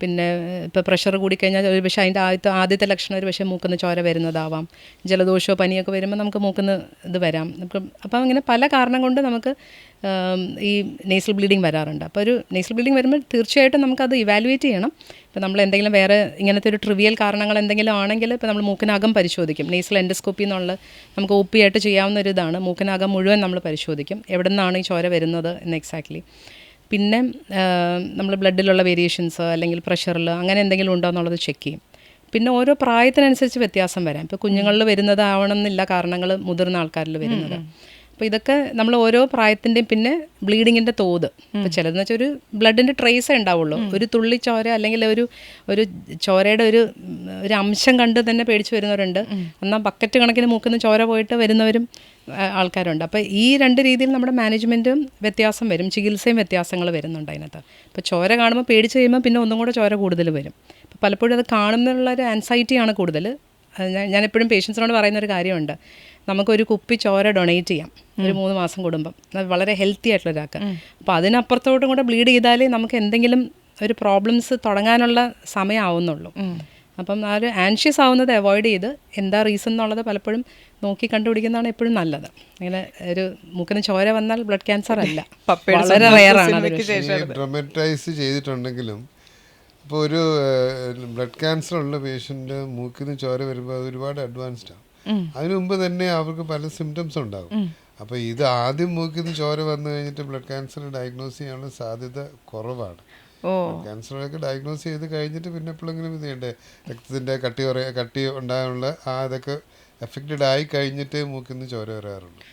പിന്നെ ഇപ്പോൾ പ്രഷർ കൂടിക്കഴിഞ്ഞാൽ ഒരു പക്ഷേ അതിൻ്റെ ആദ്യത്തെ ലക്ഷണം ഒരു പക്ഷേ മൂക്കുന്ന ചോര വരുന്നതാവാം. ജലദോഷമോ പനിയൊക്കെ വരുമ്പോൾ നമുക്ക് മൂക്കുന്ന ഇത് വരാം. അപ്പം അങ്ങനെ പല കാരണം കൊണ്ട് നമുക്ക് ഈ നേസൽ ബ്ലീഡിങ് വരാറുണ്ട്. അപ്പോൾ ഒരു നേസൽ ബ്ലീഡിങ് വരുമ്പോൾ തീർച്ചയായിട്ടും നമുക്കത് ഇവാലുവേറ്റ് ചെയ്യണം. ഇപ്പോൾ നമ്മൾ എന്തെങ്കിലും വേറെ ഇങ്ങനത്തെ ഒരു ട്രിവിയൽ കാരണങ്ങൾ എന്തെങ്കിലും ആണെങ്കിൽ ഇപ്പോൾ നമ്മൾ മൂക്കിനകം പരിശോധിക്കും. നേസൽ എൻഡോസ്കോപ്പി എന്നുള്ള നമുക്ക് ഒ പി ആയിട്ട് ചെയ്യാവുന്ന ഒരു ഇതാണ്. മൂക്കിനകം മുഴുവൻ നമ്മൾ പരിശോധിക്കും എവിടെ നിന്നാണ് ഈ ചോര വരുന്നത് എന്ന് എക്സാക്ട്ലി. പിന്നെ നമ്മൾ ബ്ലഡിലുള്ള വേരിയേഷൻസ് അല്ലെങ്കിൽ പ്രഷറിൽ അങ്ങനെ എന്തെങ്കിലും ഉണ്ടോ എന്നുള്ളത് ചെക്ക് ചെയ്യും. പിന്നെ ഓരോ പ്രായത്തിനനുസരിച്ച് വ്യത്യാസം വരാം. ഇപ്പോൾ കുഞ്ഞുങ്ങളിൽ വരുന്നതാവണമെന്നില്ല കാരണങ്ങൾ മുതിർന്ന ആൾക്കാരിൽ വരുന്നത്. അപ്പോൾ ഇതൊക്കെ നമ്മൾ ഓരോ പ്രായത്തിൻ്റെയും പിന്നെ ബ്ലീഡിങ്ങിൻ്റെ തോത്. ഇപ്പോൾ ചിലതെന്ന് വെച്ചാൽ ഒരു ബ്ലഡിൻ്റെ ട്രേസേ ഉണ്ടാവുള്ളൂ. ഒരു തുള്ളി ചോര അല്ലെങ്കിൽ ഒരു ചോരയുടെ ഒരു അംശം കണ്ട് തന്നെ പേടിച്ച് വരുന്നവരുണ്ട്. എന്നാൽ ബക്കറ്റ് കണക്കിന് മൂക്കുന്ന ചോര പോയിട്ട് വരുന്നവരും ആൾക്കാരുണ്ട്. അപ്പോൾ ഈ രണ്ട് രീതിയിൽ നമ്മുടെ മാനേജ്മെൻറ്റും വ്യത്യാസം വരും, ചികിത്സയും വ്യത്യാസങ്ങൾ വരുന്നുണ്ട് അതിനകത്ത്. ഇപ്പോൾ ചോര കാണുമ്പോൾ പേടിച്ച് കഴിയുമ്പോൾ പിന്നെ ഒന്നും കൂടെ ചോര കൂടുതൽ വരും. അപ്പോൾ പലപ്പോഴും അത് കാണുന്നുള്ളൊരു ആൻസൈറ്റിയാണ് കൂടുതൽ. ഞാനെപ്പോഴും പേഷ്യൻസിനോട് പറയുന്നൊരു കാര്യമുണ്ട്, നമുക്കൊരു കുപ്പി ചോര ഡൊണേറ്റ് ചെയ്യാം ഒരു 3 മാസം കൂടുമ്പം, അത് വളരെ ഹെൽത്തി ആയിട്ടുള്ള ഒരാൾക്ക്. അപ്പോൾ അതിനപ്പുറത്തോട്ടും കൂടെ ബ്ലീഡ് ചെയ്താലേ നമുക്ക് എന്തെങ്കിലും ഒരു പ്രോബ്ലംസ് തുടങ്ങാനുള്ള സമയമാവുന്നുള്ളൂ. അപ്പം ആ ഒരു ആൻഷ്യസ് ആവുന്നത് അവോയ്ഡ് ചെയ്ത് എന്താ റീസൺ എന്നുള്ളത് പലപ്പോഴും നോക്കി കണ്ടുപിടിക്കുന്നതാണ് എപ്പോഴും നല്ലത്. അങ്ങനെ ഒരു മൂക്കിന് ചോര വന്നാൽ ബ്ലഡ് ക്യാൻസർ അല്ല, വളരെ റെയറാണ്. ഡ്രമറ്റൈസ് ചെയ്തിട്ടുണ്ടെങ്കിലും ഇപ്പോൾ ഒരു ബ്ലഡ് ക്യാൻസർ ഉള്ള പേഷ്യൻ്റ് മൂക്കിന് ചോര വരുമ്പോൾ അത് ഒരുപാട് അഡ്വാൻസ്ഡ് ആണ്. അതിനു മുമ്പ് തന്നെ അവർക്ക് പല സിംറ്റംസ് ഉണ്ടാകും. അപ്പോൾ ഇത് ആദ്യം മൂക്കിന് ചോര വന്നു കഴിഞ്ഞിട്ട് ബ്ലഡ് ക്യാൻസർ ഡയഗ്നോസ് ചെയ്യാനുള്ള സാധ്യത കുറവാണ്. ക്യാൻസറൊക്കെ ഡയഗ്നോസ് ചെയ്ത് കഴിഞ്ഞിട്ട് പിന്നെ എപ്പോഴെങ്കിലും ഇത് ചെയ്യണ്ടേ, രക്തത്തിൻ്റെ കട്ടി ഉണ്ടാകാനുള്ള അതൊക്കെ എഫക്റ്റഡ് ആയി കഴിഞ്ഞിട്ടേ മൂക്കിന്ന് ചോര വരാറുള്ളൂ.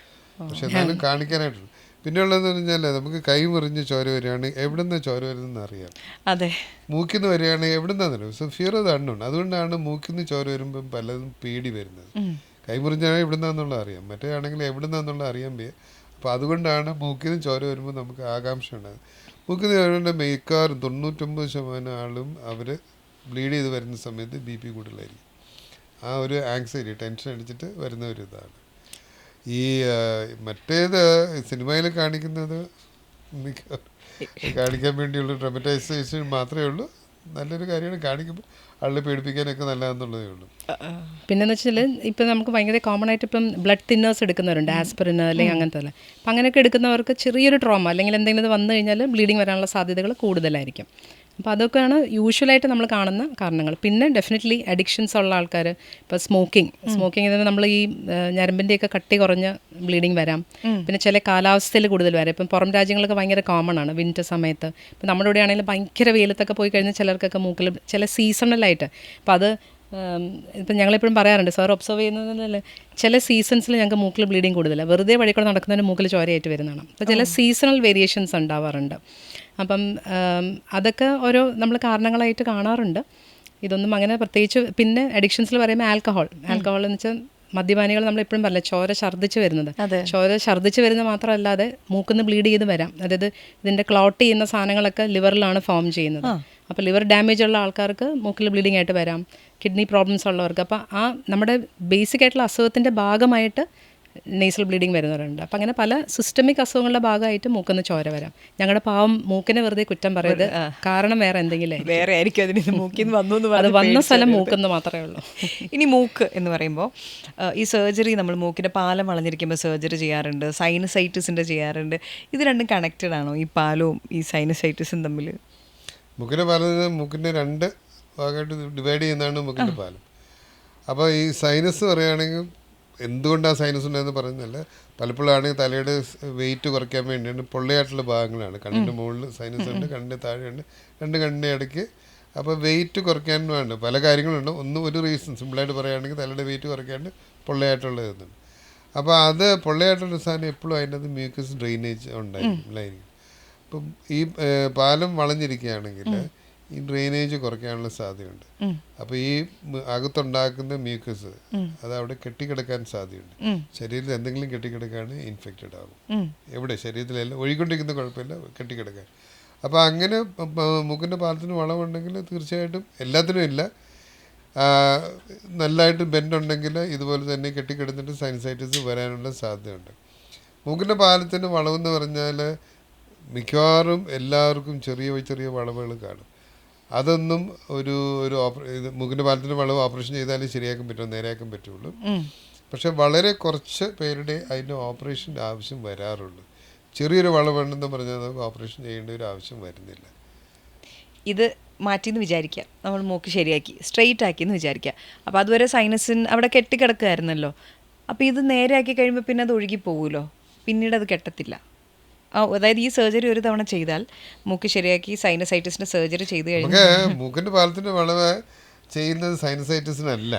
പക്ഷെ എന്നാലും കാണിക്കാനായിട്ടുള്ളൂ. പിന്നെ ഉള്ളതെന്ന് പറഞ്ഞാൽ നമുക്ക് കൈ മുറിഞ്ഞ് ചോര വരികയാണെങ്കിൽ എവിടെ നിന്നാണ് ചോര വരുന്നതെന്ന് അറിയാം. അതെ, മൂക്കിന്ന് വരികയാണെങ്കിൽ എവിടെ നിന്നാണെന്നറിയാം. So fear of the unknown. അതുകൊണ്ടാണ് മൂക്കിന്ന് ചോര വരുമ്പം പലതും പേടി വരുന്നത്. കൈ മുറിഞ്ഞാണെങ്കിൽ എവിടെ നിന്നാണെന്നുള്ളത് അറിയാം, മറ്റേ ആണെങ്കിൽ എവിടെ നിന്നാണെന്നുള്ളത് അറിയാൻ വയ്യ. അപ്പോൾ അതുകൊണ്ടാണ് മൂക്കിന് ചോര വരുമ്പോൾ നമുക്ക് ആകാംക്ഷ ഉണ്ടാകുന്നത്. മൂക്കിന് ചോരയുടെ മിക്കവാറും 99% ആളും അവർ ബ്ലീഡ് ചെയ്ത് വരുന്ന സമയത്ത് BP കൂടുതലായിരിക്കും. ആ ഒരു ആങ്സൈറ്റി, ടെൻഷൻ അടിച്ചിട്ട് വരുന്ന ഒരു ഇതാണ്. ഈ മറ്റേത് സിനിമയിൽ കാണിക്കുന്നത് കാണിക്കാൻ വേണ്ടിയുള്ള ഡ്രമറ്റൈസേഷൻ മാത്രമേ ഉള്ളൂ. നല്ലൊരു കാര്യമാണ്, കാണിക്കുമ്പോൾ ആളെ പേടിപ്പിക്കാനൊക്കെ നല്ലതെന്നുള്ളതേ ഉള്ളൂ. പിന്നെന്ന് വെച്ചാൽ ഇപ്പം നമുക്ക് ഭയങ്കര കോമൺ ആയിട്ട് ഇപ്പം ബ്ലഡ് തിന്നേഴ്സ് എടുക്കുന്നവരുണ്ട്, ആസ്പിരിൻ അല്ലെങ്കിൽ അങ്ങനത്തെ അല്ല. അപ്പം അങ്ങനെയൊക്കെ എടുക്കുന്നവർക്ക് ചെറിയൊരു ട്രോമ അല്ലെങ്കിൽ എന്തെങ്കിലും ഇത് വന്നു കഴിഞ്ഞാൽ ബ്ലീഡിങ് വരാനുള്ള സാധ്യതകൾ കൂടുതലായിരിക്കും. അപ്പോൾ അതൊക്കെയാണ് യൂഷ്വലായിട്ട് നമ്മൾ കാണുന്ന കാരണങ്ങൾ. പിന്നെ ഡെഫിനറ്റ്ലി അഡിക്ഷൻസ് ഉള്ള ആൾക്കാർ, ഇപ്പോൾ സ്മോക്കിംഗ് നമ്മൾ ഈ ഞരമ്പിൻ്റെയൊക്കെ കട്ടി കുറഞ്ഞ ബ്ലീഡിങ് വരാം. പിന്നെ ചില കാലാവസ്ഥയിൽ കൂടുതൽ വരാം. ഇപ്പം പുറം രാജ്യങ്ങളൊക്കെ ഭയങ്കര കോമൺ ആണ് വിൻ്റർ സമയത്ത്. ഇപ്പം നമ്മുടെ ഇവിടെ ആണെങ്കിലും ഭയങ്കര വെയിലത്തൊക്കെ പോയി കഴിഞ്ഞാൽ ചിലർക്കൊക്കെ മൂക്കിൽ ചില സീസണലായിട്ട്, അപ്പോൾ അത് ഇപ്പം ഞങ്ങളെപ്പോഴും പറയാറുണ്ട്, സാർ ഒബ്സർവ് ചെയ്യുന്നതല്ലേ, ചില സീസൺസിൽ ഞങ്ങൾക്ക് മൂക്കിൽ ബ്ലീഡിങ് കൂടുതലാണ്. വെറുതെ വഴിക്കൂടെ നടക്കുന്നതിന് മൂക്കിൽ ചോരയായിട്ട് വരുന്നതാണ്. അപ്പോൾ ചില സീസണൽ വേരിയേഷൻസ് ഉണ്ടാവാറുണ്ട്. അപ്പം അതൊക്കെ ഓരോ നമ്മൾ കാരണങ്ങളായിട്ട് കാണാറുണ്ട്. ഇതൊന്നും അങ്ങനെ പ്രത്യേകിച്ച്. പിന്നെ അഡിക്ഷൻസിൽ പറയുമ്പോൾ ആൽക്കഹോൾ എന്ന് വെച്ചാൽ മദ്യപാനികൾ നമ്മളെപ്പോഴും പറയില്ല, ചോര ഛർദ്ദിച്ച് വരുന്നത്. ചോര ഛർദ്ദിച്ച് വരുന്നത് മാത്രമല്ലാതെ മൂക്കിന്ന് ബ്ലീഡ് ചെയ്ത് വരാം. അതായത് ഇതിൻ്റെ ക്ലോട്ട് ചെയ്യുന്ന സാധനങ്ങളൊക്കെ ലിവറിലാണ് ഫോം ചെയ്യുന്നത്. അപ്പോൾ ലിവർ ഡാമേജ് ഉള്ള ആൾക്കാർക്ക് മൂക്കിൽ ബ്ലീഡിംഗ് ആയിട്ട് വരാം, കിഡ്നി പ്രോബ്ലംസ് ഉള്ളവർക്ക്. അപ്പോൾ ആ നമ്മുടെ ബേസിക് ആയിട്ടുള്ള അസുഖത്തിൻ്റെ ഭാഗമായിട്ട് നേസൽ ബ്ലീഡിങ് വരുന്നവരുണ്ട്. അപ്പം അങ്ങനെ പല സിസ്റ്റമിക് അസുഖങ്ങളുടെ ഭാഗമായിട്ട് മൂക്കിന്ന് ചോര വരാം. ഞങ്ങളുടെ പാവം മൂക്കിനെ വെറുതെ കുറ്റം പറയരുത്, കാരണം വേറെ എന്തെങ്കിലും വേറെ ആയിരിക്കും അതിന് മൂക്കിന്ന് വന്നു. അത് വന്ന സ്ഥലം മൂക്കെന്ന് മാത്രമേ ഉള്ളൂ. ഇനി മൂക്ക് എന്ന് പറയുമ്പോൾ ഈ സർജറി, നമ്മൾ മൂക്കിൻ്റെ പാലം വളഞ്ഞിരിക്കുമ്പോൾ സർജറി ചെയ്യാറുണ്ട്, സൈനസൈറ്റിസിൻ്റെ ചെയ്യാറുണ്ട്. ഇത് രണ്ടും കണക്റ്റഡ് ആണോ, ഈ പാലവും ഈ സൈനസൈറ്റിസും തമ്മിൽ? മൂക്കിൻ്റെ പാലം മൂക്കിൻ്റെ 2 ഭാഗമായിട്ട് ഡിവൈഡ് ചെയ്യുന്നതാണ് മൂക്കിൻ്റെ പാലം. അപ്പോൾ ഈ സൈനസ് പറയുകയാണെങ്കിൽ എന്തുകൊണ്ടാണ് സൈനസ് ഉണ്ടായെന്ന് പറയുന്നില്ല. പലപ്പോഴാണെങ്കിൽ തലയുടെ വെയിറ്റ് കുറയ്ക്കാൻ വേണ്ടിയാണ്. പൊള്ളയായിട്ടുള്ള ഭാഗങ്ങളാണ്. കണ്ണിൻ്റെ മുകളിൽ സൈനസ് ഉണ്ട്, കണ്ണിൻ്റെ താഴെയുണ്ട്, 2 കണ്ണിൻ്റെ ഇടയ്ക്ക്. അപ്പോൾ വെയിറ്റ് കുറയ്ക്കാൻ വേണ്ട പല കാര്യങ്ങളുണ്ട്. ഒരു റീസൺ സിമ്പിളായിട്ട് പറയുകയാണെങ്കിൽ തലയുടെ വെയിറ്റ് കുറയ്ക്കാണ്ട് പൊള്ളയായിട്ടുള്ള ഇതുണ്ട്. അപ്പോൾ അത് പൊള്ളയായിട്ടുള്ള സാധനം എപ്പോഴും അതിൻ്റെ അത് മ്യൂക്കസ് ഡ്രെയിനേജ് ഉണ്ടായിരിക്കും. ഇപ്പം ഈ പാലം വളഞ്ഞിരിക്കുകയാണെങ്കിൽ ഈ ഡ്രെയിനേജ് കുറയ്ക്കാനുള്ള സാധ്യതയുണ്ട്. അപ്പോൾ ഈ അകത്തുണ്ടാക്കുന്ന മ്യൂക്കസ് അത് അവിടെ കെട്ടിക്കിടക്കാൻ സാധ്യതയുണ്ട്. ശരീരത്തിൽ എന്തെങ്കിലും കെട്ടിക്കിടക്കാണ് ഇൻഫെക്റ്റഡ് ആകും. എവിടെ ശരീരത്തിലെല്ലാം ഒഴികൊണ്ടിരിക്കുന്ന കുഴപ്പമില്ല, കെട്ടിക്കിടക്കാൻ. അപ്പോൾ അങ്ങനെ മൂക്കിൻ്റെ പാലത്തിന് വളമുണ്ടെങ്കിൽ തീർച്ചയായിട്ടും, എല്ലാത്തിനും ഇല്ല, നല്ലതായിട്ട് ബെൻഡുണ്ടെങ്കിൽ ഇതുപോലെ തന്നെ കെട്ടിക്കിടന്നിട്ട് സൈനസൈറ്റിസ് വരാനുള്ള സാധ്യതയുണ്ട്. മൂക്കിൻ്റെ പാലത്തിന് വളവെന്ന് പറഞ്ഞാൽ മിക്കവാറും എല്ലാവർക്കും ചെറിയ ചെറിയ വളവുകൾ കാണും. അതൊന്നും ഒരു ഒരു മൂക്കിൻ്റെ പാലത്തിൻ്റെ വളവ് ഓപ്പറേഷൻ ചെയ്താലും ശരിയാക്കാൻ പറ്റുമോ, നേരെയാക്കാൻ പറ്റുള്ളൂ. പക്ഷെ വളരെ കുറച്ച് പേരുടെ അതിൻ്റെ ഓപ്പറേഷൻ്റെ ആവശ്യം വരാറുള്ളൂ. ചെറിയൊരു വളവുണ്ടെന്ന് പറഞ്ഞാൽ നമുക്ക് ഓപ്പറേഷൻ ചെയ്യേണ്ട ഒരു ആവശ്യം വരുന്നില്ല. ഇത് മാറ്റിയെന്ന് വിചാരിക്കുക, നമ്മൾ മൂക്ക് ശരിയാക്കി സ്ട്രെയിറ്റ് ആക്കിയെന്ന് വിചാരിക്കുക. അപ്പോൾ അതുവരെ സൈനസിൻ അവിടെ കെട്ടിക്കിടക്കുകയായിരുന്നല്ലോ. അപ്പോൾ ഇത് നേരെയാക്കി കഴിയുമ്പോൾ പിന്നെ അത് ഒഴുകി പോകുമല്ലോ, പിന്നീട് അത് കെട്ടത്തില്ല. അതായത് ഈ സർജറി ഒരു തവണ ചെയ്താൽ മൂക്ക് ശരിയാക്കി സൈനസൈറ്റിസിൻ്റെ സർജറി ചെയ്ത് കഴിഞ്ഞാൽ മൂക്കിൻ്റെ പാലത്തിൻ്റെ വളവ് ചെയ്യുന്നത് സൈനസൈറ്റിസിനല്ല.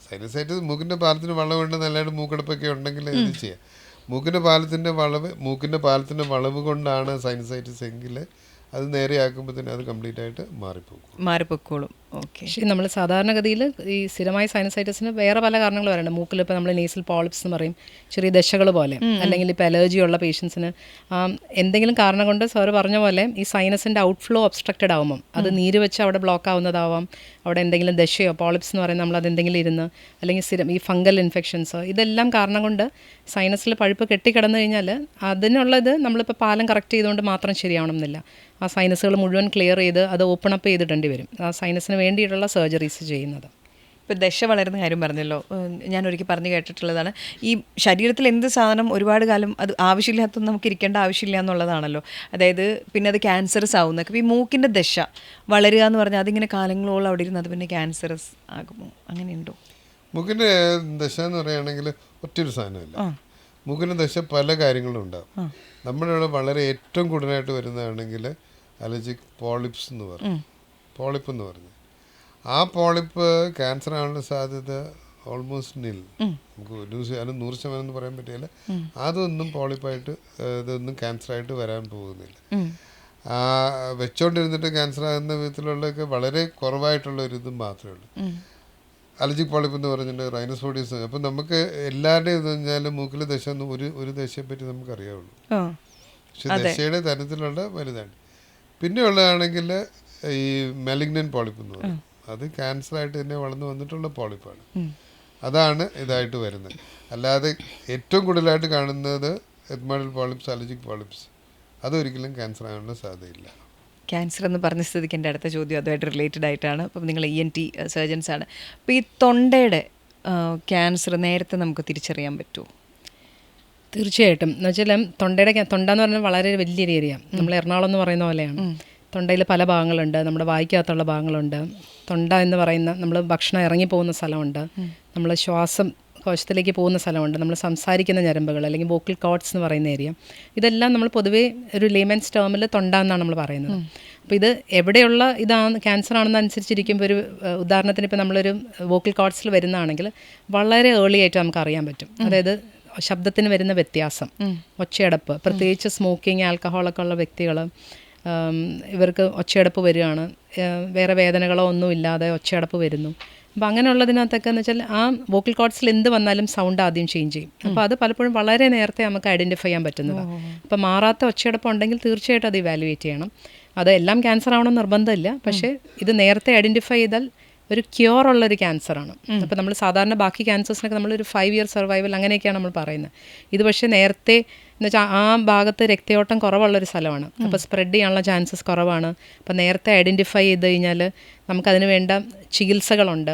സൈനസൈറ്റിസ് മൂക്കിൻ്റെ പാലത്തിന് വളവുണ്ട്, നല്ലതായിട്ട് മൂക്കടപ്പൊക്കെ ഉണ്ടെങ്കിൽ ഇത് ചെയ്യാം. മൂക്കിൻ്റെ പാലത്തിൻ്റെ വളവ് കൊണ്ടാണ് സൈനസൈറ്റിസ് എങ്കിൽ അത് നേരെയാക്കുമ്പോൾ തന്നെ അത് കംപ്ലീറ്റ് ആയിട്ട് മാറിപ്പോക്കോളും. ഓക്കെ. പക്ഷേ നമ്മൾ സാധാരണഗതിയിൽ ഈ സ്ഥിരമായ സൈനസൈറ്റിസിന് വേറെ പല കാരണങ്ങൾ വരേണ്ട. മൂക്കിൽ ഇപ്പോൾ നമ്മൾ നേസൽ പോളിപ്സ് എന്ന് പറയും, ചെറിയ ദശകൾ പോലെ, അല്ലെങ്കിൽ ഇപ്പോൾ അലർജി ഉള്ള പേഷ്യൻസിന് എന്തെങ്കിലും കാരണം കൊണ്ട് സാറ് പറഞ്ഞ പോലെ ഈ സൈനസിൻ്റെ ഔട്ട്ഫ്ലോ ഒബ്സ്ട്രക്റ്റഡ് ആവുമ്പം അത് നീര് വെച്ച് അവിടെ ബ്ലോക്ക് ആവുന്നതാവാം. അവിടെ എന്തെങ്കിലും ദശയോ പോളിപ്സ് എന്ന് പറയുന്നത് നമ്മളത് എന്തെങ്കിലും ഇരുന്ന്, അല്ലെങ്കിൽ സ്ഥിരം ഈ ഫംഗൽ ഇൻഫെക്ഷൻസ്, ഇതെല്ലാം കാരണം കൊണ്ട് സൈനസിൽ പഴുപ്പ് കെട്ടിക്കിടന്നു കഴിഞ്ഞാൽ അതിനുള്ളത് നമ്മളിപ്പോൾ പാലം കറക്റ്റ് ചെയ്തുകൊണ്ട് മാത്രം ശരിയാവണം എന്നില്ല. ആ സൈനസുകൾ മുഴുവൻ ക്ലിയർ ചെയ്ത് അത് ഓപ്പൺ അപ്പ് ചെയ്തിടേണ്ടി വരും, ആ സൈനസിന് വേണ്ടിയിട്ടുള്ള സർജറീസ് ചെയ്യുന്നത്. ഇപ്പോൾ ദശ വളരുന്ന കാര്യം പറഞ്ഞല്ലോ, ഞാൻ ഒരിക്കൽ പറഞ്ഞു കേട്ടിട്ടുള്ളതാണ്, ഈ ശരീരത്തിൽ എന്ത് സാധനം ഒരുപാട് കാലം അത് ആവശ്യമില്ലാത്തൊന്നും നമുക്ക് ഇരിക്കേണ്ട ആവശ്യമില്ല എന്നുള്ളതാണല്ലോ. അതായത് പിന്നെ അത് ക്യാൻസറസ് ആവുന്നൊക്കെ. ഈ മൂക്കിൻ്റെ ദശ വളരുക എന്ന് പറഞ്ഞാൽ അതിങ്ങനെ കാലങ്ങളോളം അവിടെ ഇരുന്ന് അത് പിന്നെ ക്യാൻസറസ് ആകുമോ, അങ്ങനെയുണ്ടോ? മൂക്കിൻ്റെ ദശ എന്ന് പറയുകയാണെങ്കിൽ ഒറ്റൊരു സാധനമല്ല. മൂക്കിൻ്റെ ദശ പല കാര്യങ്ങളും ഉണ്ടാകും. നമ്മുടെ ഇവിടെ വളരെ ഏറ്റവും കൂടുതലായിട്ട് വരുന്നതാണെങ്കിൽ അലർജിക് പോളിപ്സ് എന്ന് പറയും. പോളിപ്പ് എന്ന് പറഞ്ഞു, ആ പോളിപ്പ് ക്യാൻസർ ആവാനുള്ള സാധ്യത ഓൾമോസ്റ്റ് നിൽ. നമുക്ക് 100% എന്ന് പറയാൻ പറ്റില്ല. അതൊന്നും പോളിപ്പായിട്ട് ഇതൊന്നും ക്യാൻസറായിട്ട് വരാൻ പോകുന്നില്ല. വെച്ചോണ്ടിരുന്നിട്ട് ക്യാൻസർ ആകുന്ന വിധത്തിലുള്ളതൊക്കെ വളരെ കുറവായിട്ടുള്ള ഒരു ഇതും മാത്രമേ ഉള്ളൂ. അലർജിക് പോളിപ്പ് എന്ന് പറഞ്ഞിട്ട് റൈനോസ്പോഡിയസ്. അപ്പം നമുക്ക് എല്ലാവരുടെയും ഇത് പറഞ്ഞാൽ മൂക്കിലെ ദശ ഒന്നും ഒരു ദശയെപ്പറ്റി നമുക്ക് അറിയാവുള്ളൂ. പക്ഷെ ദശയുടെ തരത്തിലുള്ള വലുതാണ്. പിന്നെ ഉള്ളതാണെങ്കിൽ ഈ മെലിഗ്നന്റ് പോളിപ്പ് എന്ന് പറയും. അത് ക്യാൻസറായിട്ട് തന്നെ വളർന്നു വന്നിട്ടുള്ള പോളിപ്പാണ്. അതാണ് ഇതായിട്ട് വരുന്നത്. അല്ലാതെ ഏറ്റവും കൂടുതലായിട്ട് കാണുന്നത് എത്മോഡൽ പോളിപ്സ്, അലർജിക് പോളിപ്സ്, അതൊരിക്കലും ക്യാൻസർ ആകാനുള്ള സാധ്യതയില്ല. ക്യാൻസർ എന്ന് പറഞ്ഞ സ്ഥിതിക്ക് എൻ്റെ അടുത്ത ചോദ്യം അതുമായിട്ട് റിലേറ്റഡ് ആയിട്ടാണ്. അപ്പം നിങ്ങൾ ENT സർജൻസാണ്. അപ്പോൾ ഈ തൊണ്ടയുടെ ക്യാൻസർ നേരത്തെ നമുക്ക് തിരിച്ചറിയാൻ പറ്റുമോ? തീർച്ചയായിട്ടും. എന്ന് വെച്ചാൽ തൊണ്ട എന്ന് പറഞ്ഞാൽ വളരെ വലിയൊരു ഏരിയ. നമ്മൾ എറണാകുളം എന്ന് പറയുന്ന പോലെയാണ്. തൊണ്ടയിൽ പല ഭാഗങ്ങളുണ്ട്. നമ്മുടെ വായിക്കകത്തുള്ള ഭാഗങ്ങളുണ്ട്. തൊണ്ട എന്ന് പറയുന്ന നമ്മൾ ഭക്ഷണം ഇറങ്ങിപ്പോകുന്ന സ്ഥലമുണ്ട്, നമ്മൾ ശ്വാസം കോശത്തിലേക്ക് പോകുന്ന സ്ഥലമുണ്ട്, നമ്മൾ സംസാരിക്കുന്ന ഞരമ്പുകൾ അല്ലെങ്കിൽ വോക്കൽ കോർഡ്സ് എന്ന് പറയുന്ന ഏരിയ. ഇതെല്ലാം നമ്മൾ പൊതുവേ ഒരു ലേമൻസ് ടേമിൽ തൊണ്ട എന്നാണ് നമ്മൾ പറയുന്നത്. അപ്പോൾ ഇത് എവിടെയുള്ള ഇതാണ് ക്യാൻസർ ആണെന്നനുസരിച്ചിരിക്കുമ്പോൾ ഒരു ഉദാഹരണത്തിന് ഇപ്പോൾ നമ്മളൊരു വോക്കൽ കോർഡ്സിൽ വരുന്നതാണെങ്കിൽ വളരെ ഏർലി ആയിട്ട് നമുക്ക് അറിയാൻ പറ്റും. അതായത് ശബ്ദത്തിന് വരുന്ന വ്യത്യാസം, ഒച്ചയടപ്പ്, പ്രത്യേകിച്ച് സ്മോക്കിങ്, ആൽക്കഹോളൊക്കെ ഉള്ള വ്യക്തികൾ, ഇവർക്ക് ഒച്ചയടപ്പ് വരികയാണ്, വേറെ വേദനകളോ ഒന്നുമില്ലാതെ ഒച്ചയടപ്പ് വരുന്നു. അപ്പോൾ അങ്ങനെയുള്ളതിനകത്തൊക്കെ എന്ന് വെച്ചാൽ ആ വോക്കൽ കോർഡ്സിൽ എന്ത് വന്നാലും സൗണ്ട് ആദ്യം ചേഞ്ച് ചെയ്യും. അപ്പോൾ അത് പലപ്പോഴും വളരെ നേരത്തെ നമുക്ക് ഐഡൻറ്റിഫൈ ചെയ്യാൻ പറ്റുന്നതാണ്. അപ്പോൾ മാറാത്ത ഒച്ചയടപ്പം ഉണ്ടെങ്കിൽ തീർച്ചയായിട്ടും അത് ഇവാലുവേറ്റ് ചെയ്യണം. അത് എല്ലാം ക്യാൻസർ ആവണമെന്ന് നിർബന്ധമില്ല, പക്ഷേ ഇത് നേരത്തെ ഐഡൻറ്റിഫൈ ചെയ്താൽ ഒരു ക്യൂർ ഉള്ളൊരു ക്യാൻസറാണ്. അപ്പോൾ നമ്മൾ സാധാരണ ബാക്കി ക്യാൻസേഴ്സിനൊക്കെ നമ്മളൊരു 5 year സർവൈവൽ അങ്ങനെയൊക്കെയാണ് നമ്മൾ പറയുന്നത്. ഇത് പക്ഷേ നേരത്തെ എന്ന് വെച്ചാൽ ആ ഭാഗത്ത് രക്തയോട്ടം കുറവുള്ളൊരു സ്ഥലമാണ്, അപ്പോൾ സ്പ്രെഡ് ചെയ്യാനുള്ള ചാൻസസ് കുറവാണ്. അപ്പോൾ നേരത്തെ ഐഡൻറ്റിഫൈ ചെയ്ത് കഴിഞ്ഞാൽ നമുക്കതിന് വേണ്ട ചികിത്സകളുണ്ട്.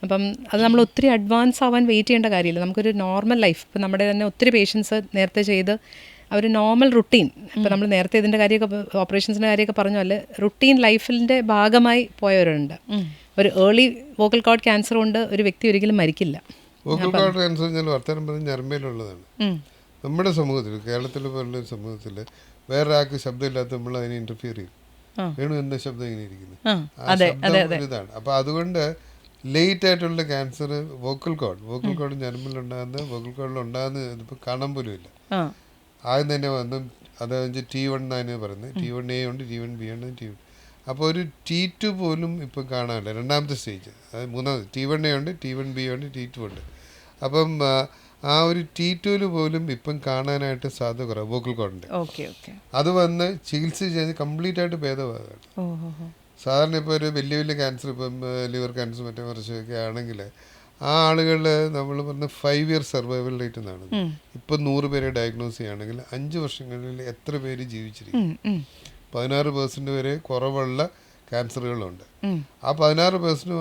അപ്പം അത് നമ്മൾ ഒത്തിരി അഡ്വാൻസ് ആവാൻ വെയിറ്റ് ചെയ്യേണ്ട കാര്യമില്ല. നമുക്കൊരു നോർമൽ ലൈഫ്, ഇപ്പോൾ നമ്മുടെ തന്നെ ഒത്തിരി പേഷ്യൻസ് നേരത്തെ ചെയ്ത് അവർ നോർമൽ റുട്ടീൻ, ഇപ്പോൾ നമ്മൾ നേരത്തെ ഇതിൻ്റെ കാര്യമൊക്കെ ഓപ്പറേഷൻസിൻ്റെ കാര്യമൊക്കെ പറഞ്ഞ പോലെ റുട്ടീൻ ലൈഫിൻ്റെ ഭാഗമായി പോയവരുണ്ട്. ഒരു ഏർലി വോക്കൽ കോർഡ് ക്യാൻസർ കൊണ്ട് ഒരു വ്യക്തി ഒരിക്കലും മരിക്കില്ല. വോക്കൽ കോർഡ് ക്യാൻസർ ഞാൻ വർത്തമാനം പറഞ്ഞ് ഞരമ്പയിലുള്ളതാണ്. നമ്മുടെ സമൂഹത്തിൽ, കേരളത്തിലെ പോലുള്ള ശബ്ദത്തിൽ വേറൊരാൾക്ക് ശബ്ദമില്ലാത്ത നമ്മൾ അതിനെ ഇന്റർഫിയർ ചെയ്യും. വേണു എന്താ ശബ്ദം ഇങ്ങനെ ഇരിക്കുന്നത്, ഇതാണ്. അപ്പോൾ അതുകൊണ്ട് ലേറ്റ് ആയിട്ടുള്ള ക്യാൻസർ വോക്കൽ കോർഡ് ഞരമ്പിലുണ്ടാകുന്ന വോക്കൽ കോർഡിലുണ്ടാകുന്ന ഇതിപ്പോൾ കാണാൻ പോലും ഇല്ല. ആദ്യം തന്നെ വന്ന് അത് T1 എന്നാണ് പറയുന്നത്. T1A ഉണ്ട്, T1B ഉണ്ട്, T1. അപ്പോൾ ഒരു T2 പോലും ഇപ്പം കാണാനില്ല. രണ്ടാമത്തെ സ്റ്റേജ്, അതായത് മൂന്നാമത് T1A ഉണ്ട്, T1B ഉണ്ട്, T2 ഉണ്ട്. അപ്പം ആ ഒരു T2 പോലും ഇപ്പം കാണാനായിട്ട് സാധ്യത കുറവ് വോക്കൽ കോർഡിൻ്റെ. അത് വന്ന് ചികിത്സ ചെയ്ത് കംപ്ലീറ്റ് ആയിട്ട് ഭേദമാകാണ്. സാധാരണ ഇപ്പോൾ ഒരു വലിയ ക്യാൻസർ, ഇപ്പം ലിവർ ക്യാൻസർ മറ്റേ മറിച്ചൊക്കെ ആണെങ്കിൽ ആ ആളുകൾ നമ്മൾ പറഞ്ഞ 5 year സർവൈവൽ റേറ്റ് എന്നാണ്. ഇപ്പം 100 പേരെ ഡയഗ്നോസ് ചെയ്യുകയാണെങ്കിൽ 5 വർഷങ്ങളിൽ എത്ര പേര് ജീവിച്ചിരിക്കും? 16% വരെ കുറവുള്ള ക്യാൻസറുകളുണ്ട്. ആ 16%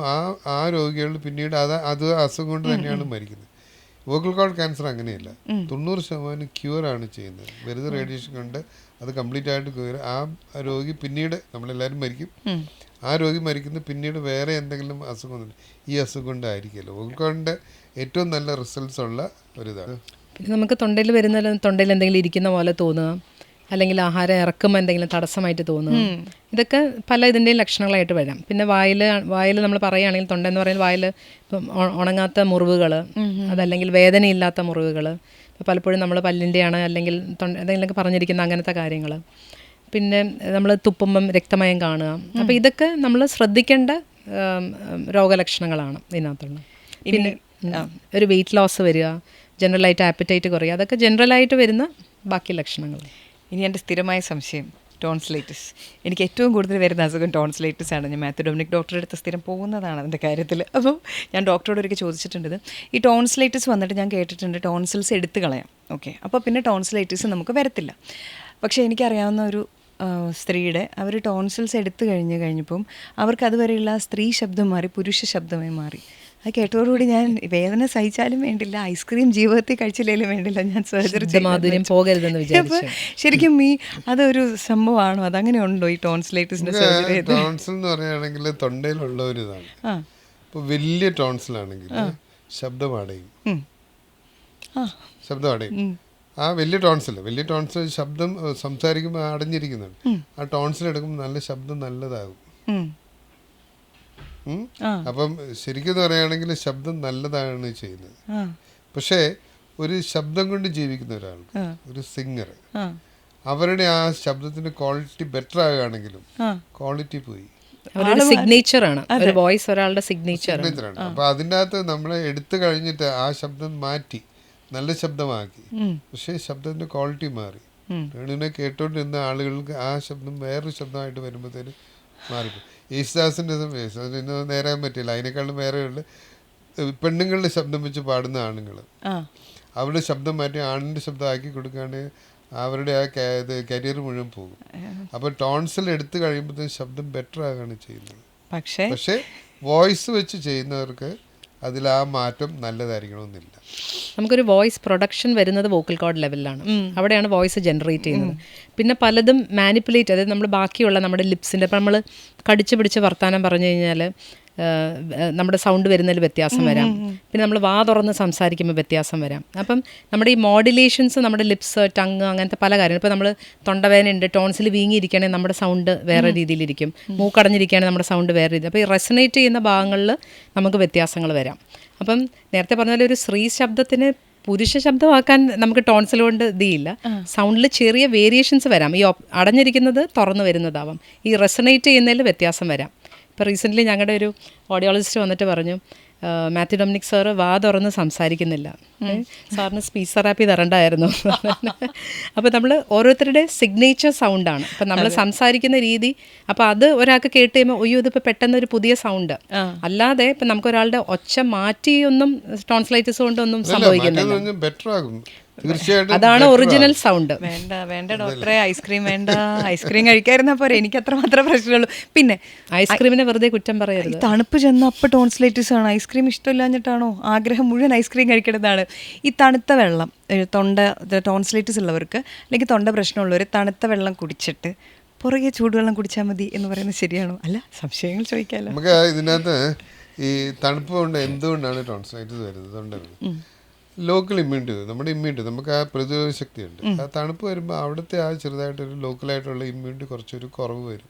ആ രോഗികൾ പിന്നീട് അത് അസുഖം കൊണ്ട് തന്നെയാണ് മരിക്കുന്നത്. വോക്കൽ കോർഡ് ക്യാൻസർ അങ്ങനെയല്ല, 90% ക്യൂറാണ് ചെയ്യുന്നത്. വെറുതെ റേഡിയേഷൻ കൊണ്ട് അത് കംപ്ലീറ്റ് ആയിട്ട് ക്യൂർ. ആ രോഗി പിന്നീട് നമ്മളെല്ലാവരും മരിക്കും. ആ രോഗി മരിക്കുന്നത് പിന്നീട് വേറെ എന്തെങ്കിലും അസുഖം ഈ അസുഖം കൊണ്ടായിരിക്കുമല്ലോ. വോക്കൽ കോർഡിൻ്റെ ഏറ്റവും നല്ല റിസൾട്ട്സ് ഉള്ള ഒരിതാണ്. പിന്നെ നമുക്ക് തൊണ്ടയിൽ തൊണ്ടയിൽ എന്തെങ്കിലും ഇരിക്കുന്ന പോലെ തോന്നുക, അല്ലെങ്കിൽ ആഹാരം ഇറക്കുമ്പോൾ എന്തെങ്കിലും തടസ്സമായിട്ട് തോന്നുക, ഇതൊക്കെ പല ഇതിൻ്റെയും ലക്ഷണങ്ങളായിട്ട് വരാം. പിന്നെ വായിൽ നമ്മൾ പറയുകയാണെങ്കിൽ തൊണ്ട എന്ന് പറയുന്നത് വായിൽ ഇപ്പം ഉണങ്ങാത്ത മുറിവുകൾ, അതല്ലെങ്കിൽ വേദനയില്ലാത്ത മുറിവുകൾ, ഇപ്പോൾ പലപ്പോഴും നമ്മൾ പല്ലിൻ്റെയാണ് അല്ലെങ്കിൽ എന്തെങ്കിലുമൊക്കെ പറഞ്ഞിരിക്കുന്ന അങ്ങനത്തെ കാര്യങ്ങൾ. പിന്നെ നമ്മൾ തുപ്പുമ്പം രക്തമയം കാണുക. അപ്പോൾ ഇതൊക്കെ നമ്മൾ ശ്രദ്ധിക്കേണ്ട രോഗലക്ഷണങ്ങളാണ് ഇതിനകത്തുള്ള. പിന്നെ ഒരു വെയിറ്റ് ലോസ് വരിക, ജനറലായിട്ട് ആപ്പറ്റൈറ്റ് കുറയുക, അതൊക്കെ ജനറലായിട്ട് വരുന്ന ബാക്കി ലക്ഷണങ്ങൾ. ഇനി എൻ്റെ സ്ഥിരമായ സംശയം ടോൺസിലൈറ്റിസ്. എനിക്ക് ഏറ്റവും കൂടുതൽ വരുന്ന അസുഖം ടോൺസിലൈറ്റിസ് ആണ്. ഞാൻ മാത്യു ഡൊമിനിക് ഡോക്ടറുടെ അടുത്ത് സ്ഥിരം പോകുന്നതാണ് അതിൻ്റെ കാര്യത്തിൽ. അപ്പോൾ ഞാൻ ഡോക്ടറോട് ഒരിക്കൽ ചോദിച്ചിട്ടുണ്ട്, ഈ ടോൺസിലൈറ്റിസ് വന്നിട്ട് ഞാൻ കേട്ടിട്ടുണ്ട് ടോൺസിൽസ് എടുത്ത് കളയാം, ഓക്കെ, അപ്പോൾ പിന്നെ ടോൺസിലൈറ്റിസ് നമുക്ക് വരത്തില്ല. പക്ഷേ എനിക്കറിയാവുന്ന ഒരു സ്ത്രീയുടെ അവർ ടോൺസിൽസ് എടുത്തു കഴിഞ്ഞപ്പം അവർക്ക് അതുവരെയുള്ള സ്ത്രീ ശബ്ദം മാറി പുരുഷ ശബ്ദമായി മാറി. അത് കേട്ടതോടുകൂടി ഞാൻ വേദന സഹിച്ചാലും വേണ്ടില്ല, ഐസ്ക്രീം ജീവിതത്തിൽ കഴിച്ചില്ലെങ്കിലും വേണ്ടില്ല, ഞാൻ സർജറി മാധുര്യം പോകരുതെന്ന് വിചാരിച്ചു. ശരിക്കും അതൊരു സംഭവമാണോ, അതങ്ങനെ ഉണ്ടോ ഈ ടോൺസിലൈറ്റിസിന്റെ സർജറി? ടോൺസിൽ എന്ന് പറയുകയാണെങ്കിൽ തൊണ്ടയിലുള്ള ഒരു ഇതാണ്. ഇപ്പോൾ വലിയ ടോൺസിലാണെങ്കിൽ ശബ്ദം അടയും. ആ വലിയ ടോൺസിൽ ശബ്ദം സംസാരിക്കുമ്പോൾ അടഞ്ഞിരിക്കുന്നുണ്ട്. ആ ടോൺസിൽ എടുക്കുമ്പോൾ നല്ല ശബ്ദം നല്ലതാകും. അപ്പം ശരിക്കും പറയുകയാണെങ്കിൽ ശബ്ദം നല്ലതാണ് ചെയ്യുന്നത്. പക്ഷേ ഒരു ശബ്ദം കൊണ്ട് ജീവിക്കുന്ന ഒരാൾക്ക്, ഒരു സിംഗർ, അവരുടെ ആ ശബ്ദത്തിന്റെ ക്വാളിറ്റി ബെറ്റർ ആകുകയാണെങ്കിലും ക്വാളിറ്റി പോയി. സിഗ്നേച്ചറാണ് ഒരു വോയിസ്, ഒരാളുടെ സിഗ്നേച്ചറാണ്. അപ്പൊ അതിൻ്റെ അകത്ത് നമ്മൾ എടുത്തു കഴിഞ്ഞിട്ട് ആ ശബ്ദം മാറ്റി നല്ല ശബ്ദമാക്കി, പക്ഷേ ശബ്ദത്തിന്റെ ക്വാളിറ്റി മാറി. രേണുവിനെ കേട്ടോണ്ടിരുന്ന ആളുകൾക്ക് ആ ശബ്ദം വേറൊരു ശബ്ദമായിട്ട് വരുമ്പോഴത്തേന് മാറിപ്പോയി. യേശുദാസിൻ്റെ ഇന്ന് നേരാൻ പറ്റില്ല. അതിനേക്കാളും വേറെയുള്ള പെണ്ണുങ്ങളുടെ ശബ്ദം വെച്ച് പാടുന്ന ആണുങ്ങൾ, അവരുടെ ശബ്ദം മാറ്റി ആണിൻ്റെ ശബ്ദം ആക്കി കൊടുക്കുകയാണെങ്കിൽ അവരുടെ ആ കരിയർ മുഴുവൻ പോകും. അപ്പോൾ ടോൺസിൽ എടുത്തു കഴിയുമ്പോഴത്തേക്കും ശബ്ദം ബെറ്റർ ആകുകയാണ് ചെയ്യുന്നത്. പക്ഷേ വോയിസ് വെച്ച് ചെയ്യുന്നവർക്ക് അതിൽ ആ മാറ്റം നല്ലതായിരിക്കണമെന്നില്ല. നമുക്കൊരു വോയിസ് പ്രൊഡക്ഷൻ വരുന്നത് വോക്കൽ കോർഡ് ലെവലിലാണ്. അവിടെയാണ് വോയിസ് ജനറേറ്റ് ചെയ്യുന്നത്. പിന്നെ പലതും മാനിപ്പുലേറ്റ്, അതായത് നമ്മൾ ബാക്കിയുള്ള നമ്മുടെ ലിപ്സിൻ്റെ, ഇപ്പം നമ്മൾ കടിച്ചു പിടിച്ച് വർത്താനം പറഞ്ഞു കഴിഞ്ഞാൽ നമ്മുടെ സൗണ്ട് വരുന്നതിൽ വ്യത്യാസം വരാം. പിന്നെ നമ്മൾ വാ തുറന്ന് സംസാരിക്കുമ്പോൾ വ്യത്യാസം വരാം. അപ്പം നമ്മുടെ ഈ മോഡുലേഷൻസ്, നമ്മുടെ ലിപ്സ്, ടങ്, അങ്ങനത്തെ പല കാര്യങ്ങൾ. ഇപ്പോൾ നമ്മൾ തൊണ്ടവേദന ഉണ്ട്, ടോൺസിൽ വീങ്ങിയിരിക്കുകയാണെങ്കിൽ നമ്മുടെ സൗണ്ട് വേറെ രീതിയിലിരിക്കും, മൂക്കടഞ്ഞിരിക്കുകയാണെങ്കിൽ നമ്മുടെ സൗണ്ട് വേറെ രീതി. അപ്പോൾ ഈ റെസനേറ്റ് ചെയ്യുന്ന ഭാഗങ്ങളിൽ നമുക്ക് വ്യത്യാസങ്ങൾ വരാം. അപ്പം നേരത്തെ പറഞ്ഞ പോലെ ഒരു സ്ത്രീ ശബ്ദത്തിന് പുരുഷ ശബ്ദമാക്കാൻ നമുക്ക് ടോൺസിൽ കൊണ്ട് ഇതില്ല. സൗണ്ടിൽ ചെറിയ വേരിയേഷൻസ് വരാം. ഈ അടഞ്ഞിരിക്കുന്നത് തുറന്നു വരുന്നതാവാം. ഈ റെസനേറ്റ് ചെയ്യുന്നതിൽ വ്യത്യാസം വരാം. ഇപ്പോൾ റീസെൻ്റ്ലി ഞങ്ങളുടെ ഒരു ഓഡിയോളജിസ്റ്റ് വന്നിട്ട് പറഞ്ഞു, മാത്യു ഡൊമിനിക് സാറ് വാ തുറന്ന് സംസാരിക്കുന്നില്ല, സാറിന് സ്പീച്ച് തെറാപ്പി തരണ്ടായിരുന്നു. അപ്പോൾ നമ്മൾ ഓരോരുത്തരുടെ സിഗ്നേച്ചർ സൗണ്ടാണ്. അപ്പം നമ്മൾ സംസാരിക്കുന്ന രീതി, അപ്പോൾ അത് ഒരാൾക്ക് കേട്ട് കഴിയുമ്പോൾ ഒയ്യോ ഇതിപ്പോൾ പെട്ടെന്ന് ഒരു പുതിയ സൗണ്ട്. അല്ലാതെ ഇപ്പം നമുക്കൊരാളുടെ ഒച്ച മാറ്റിയൊന്നും ടോൺസിലൈറ്റിസ് കൊണ്ടൊന്നും സംഭവിക്കുന്നില്ല. ബെറ്റർ ആകും തീർച്ചയായിട്ടും. അതാണ് ഒറിജിനൽ സൗണ്ട്. വേണ്ട ഡോക്ടറെ, ഐസ്ക്രീം വേണ്ട, ഐസ്ക്രീം കഴിക്കാതിരുന്നാൽ പോരെ, എനിക്ക് അത്രമാത്രം പ്രശ്നമുള്ളൂ. പിന്നെ ഐസ്ക്രീമിനെ വെറുതെ കുറ്റം പറയരുത്. തണുപ്പ് ചെന്ന അപ്പം ടോൺസിലൈറ്റിസ് ആണ്. ഐസ്ക്രീം ഇഷ്ടമില്ലാഞ്ഞിട്ടാണോ? ആഗ്രഹം മുഴുവൻ ഐസ്ക്രീം കഴിക്കേണ്ടതാണ്. ഈ തണുത്ത വെള്ളം, ടോൺസിലൈറ്റിസ് ഉള്ളവർക്ക് അല്ലെങ്കിൽ തൊണ്ട പ്രശ്നമുള്ളവർ തണുത്ത വെള്ളം കുടിച്ചിട്ട് പുറകെ ചൂടുവെള്ളം കുടിച്ചാൽ മതി എന്ന് പറയുന്നത് ശരിയാണോ? അല്ല, സംശയങ്ങൾ ചോദിക്കാമല്ലോ. നമുക്ക് ഇതിനകത്ത് ഈ തണുപ്പ് കൊണ്ട് എന്തുകൊണ്ടാണ് ടോൺസിലൈറ്റിസ് വരുന്നത്? തൊണ്ടവേദന ലോക്കൽ ഇമ്മ്യൂണിറ്റി, നമ്മുടെ ഇമ്മ്യൂണിറ്റി, നമുക്ക് ആ പ്രതിരോധ ശക്തിയുണ്ട്. ആ തണുപ്പ് വരുമ്പോൾ അവിടുത്തെ ആ ചെറുതായിട്ടൊരു ലോക്കലായിട്ടുള്ള ഇമ്മ്യൂണിറ്റി കുറച്ചൊരു കുറവ് വരും.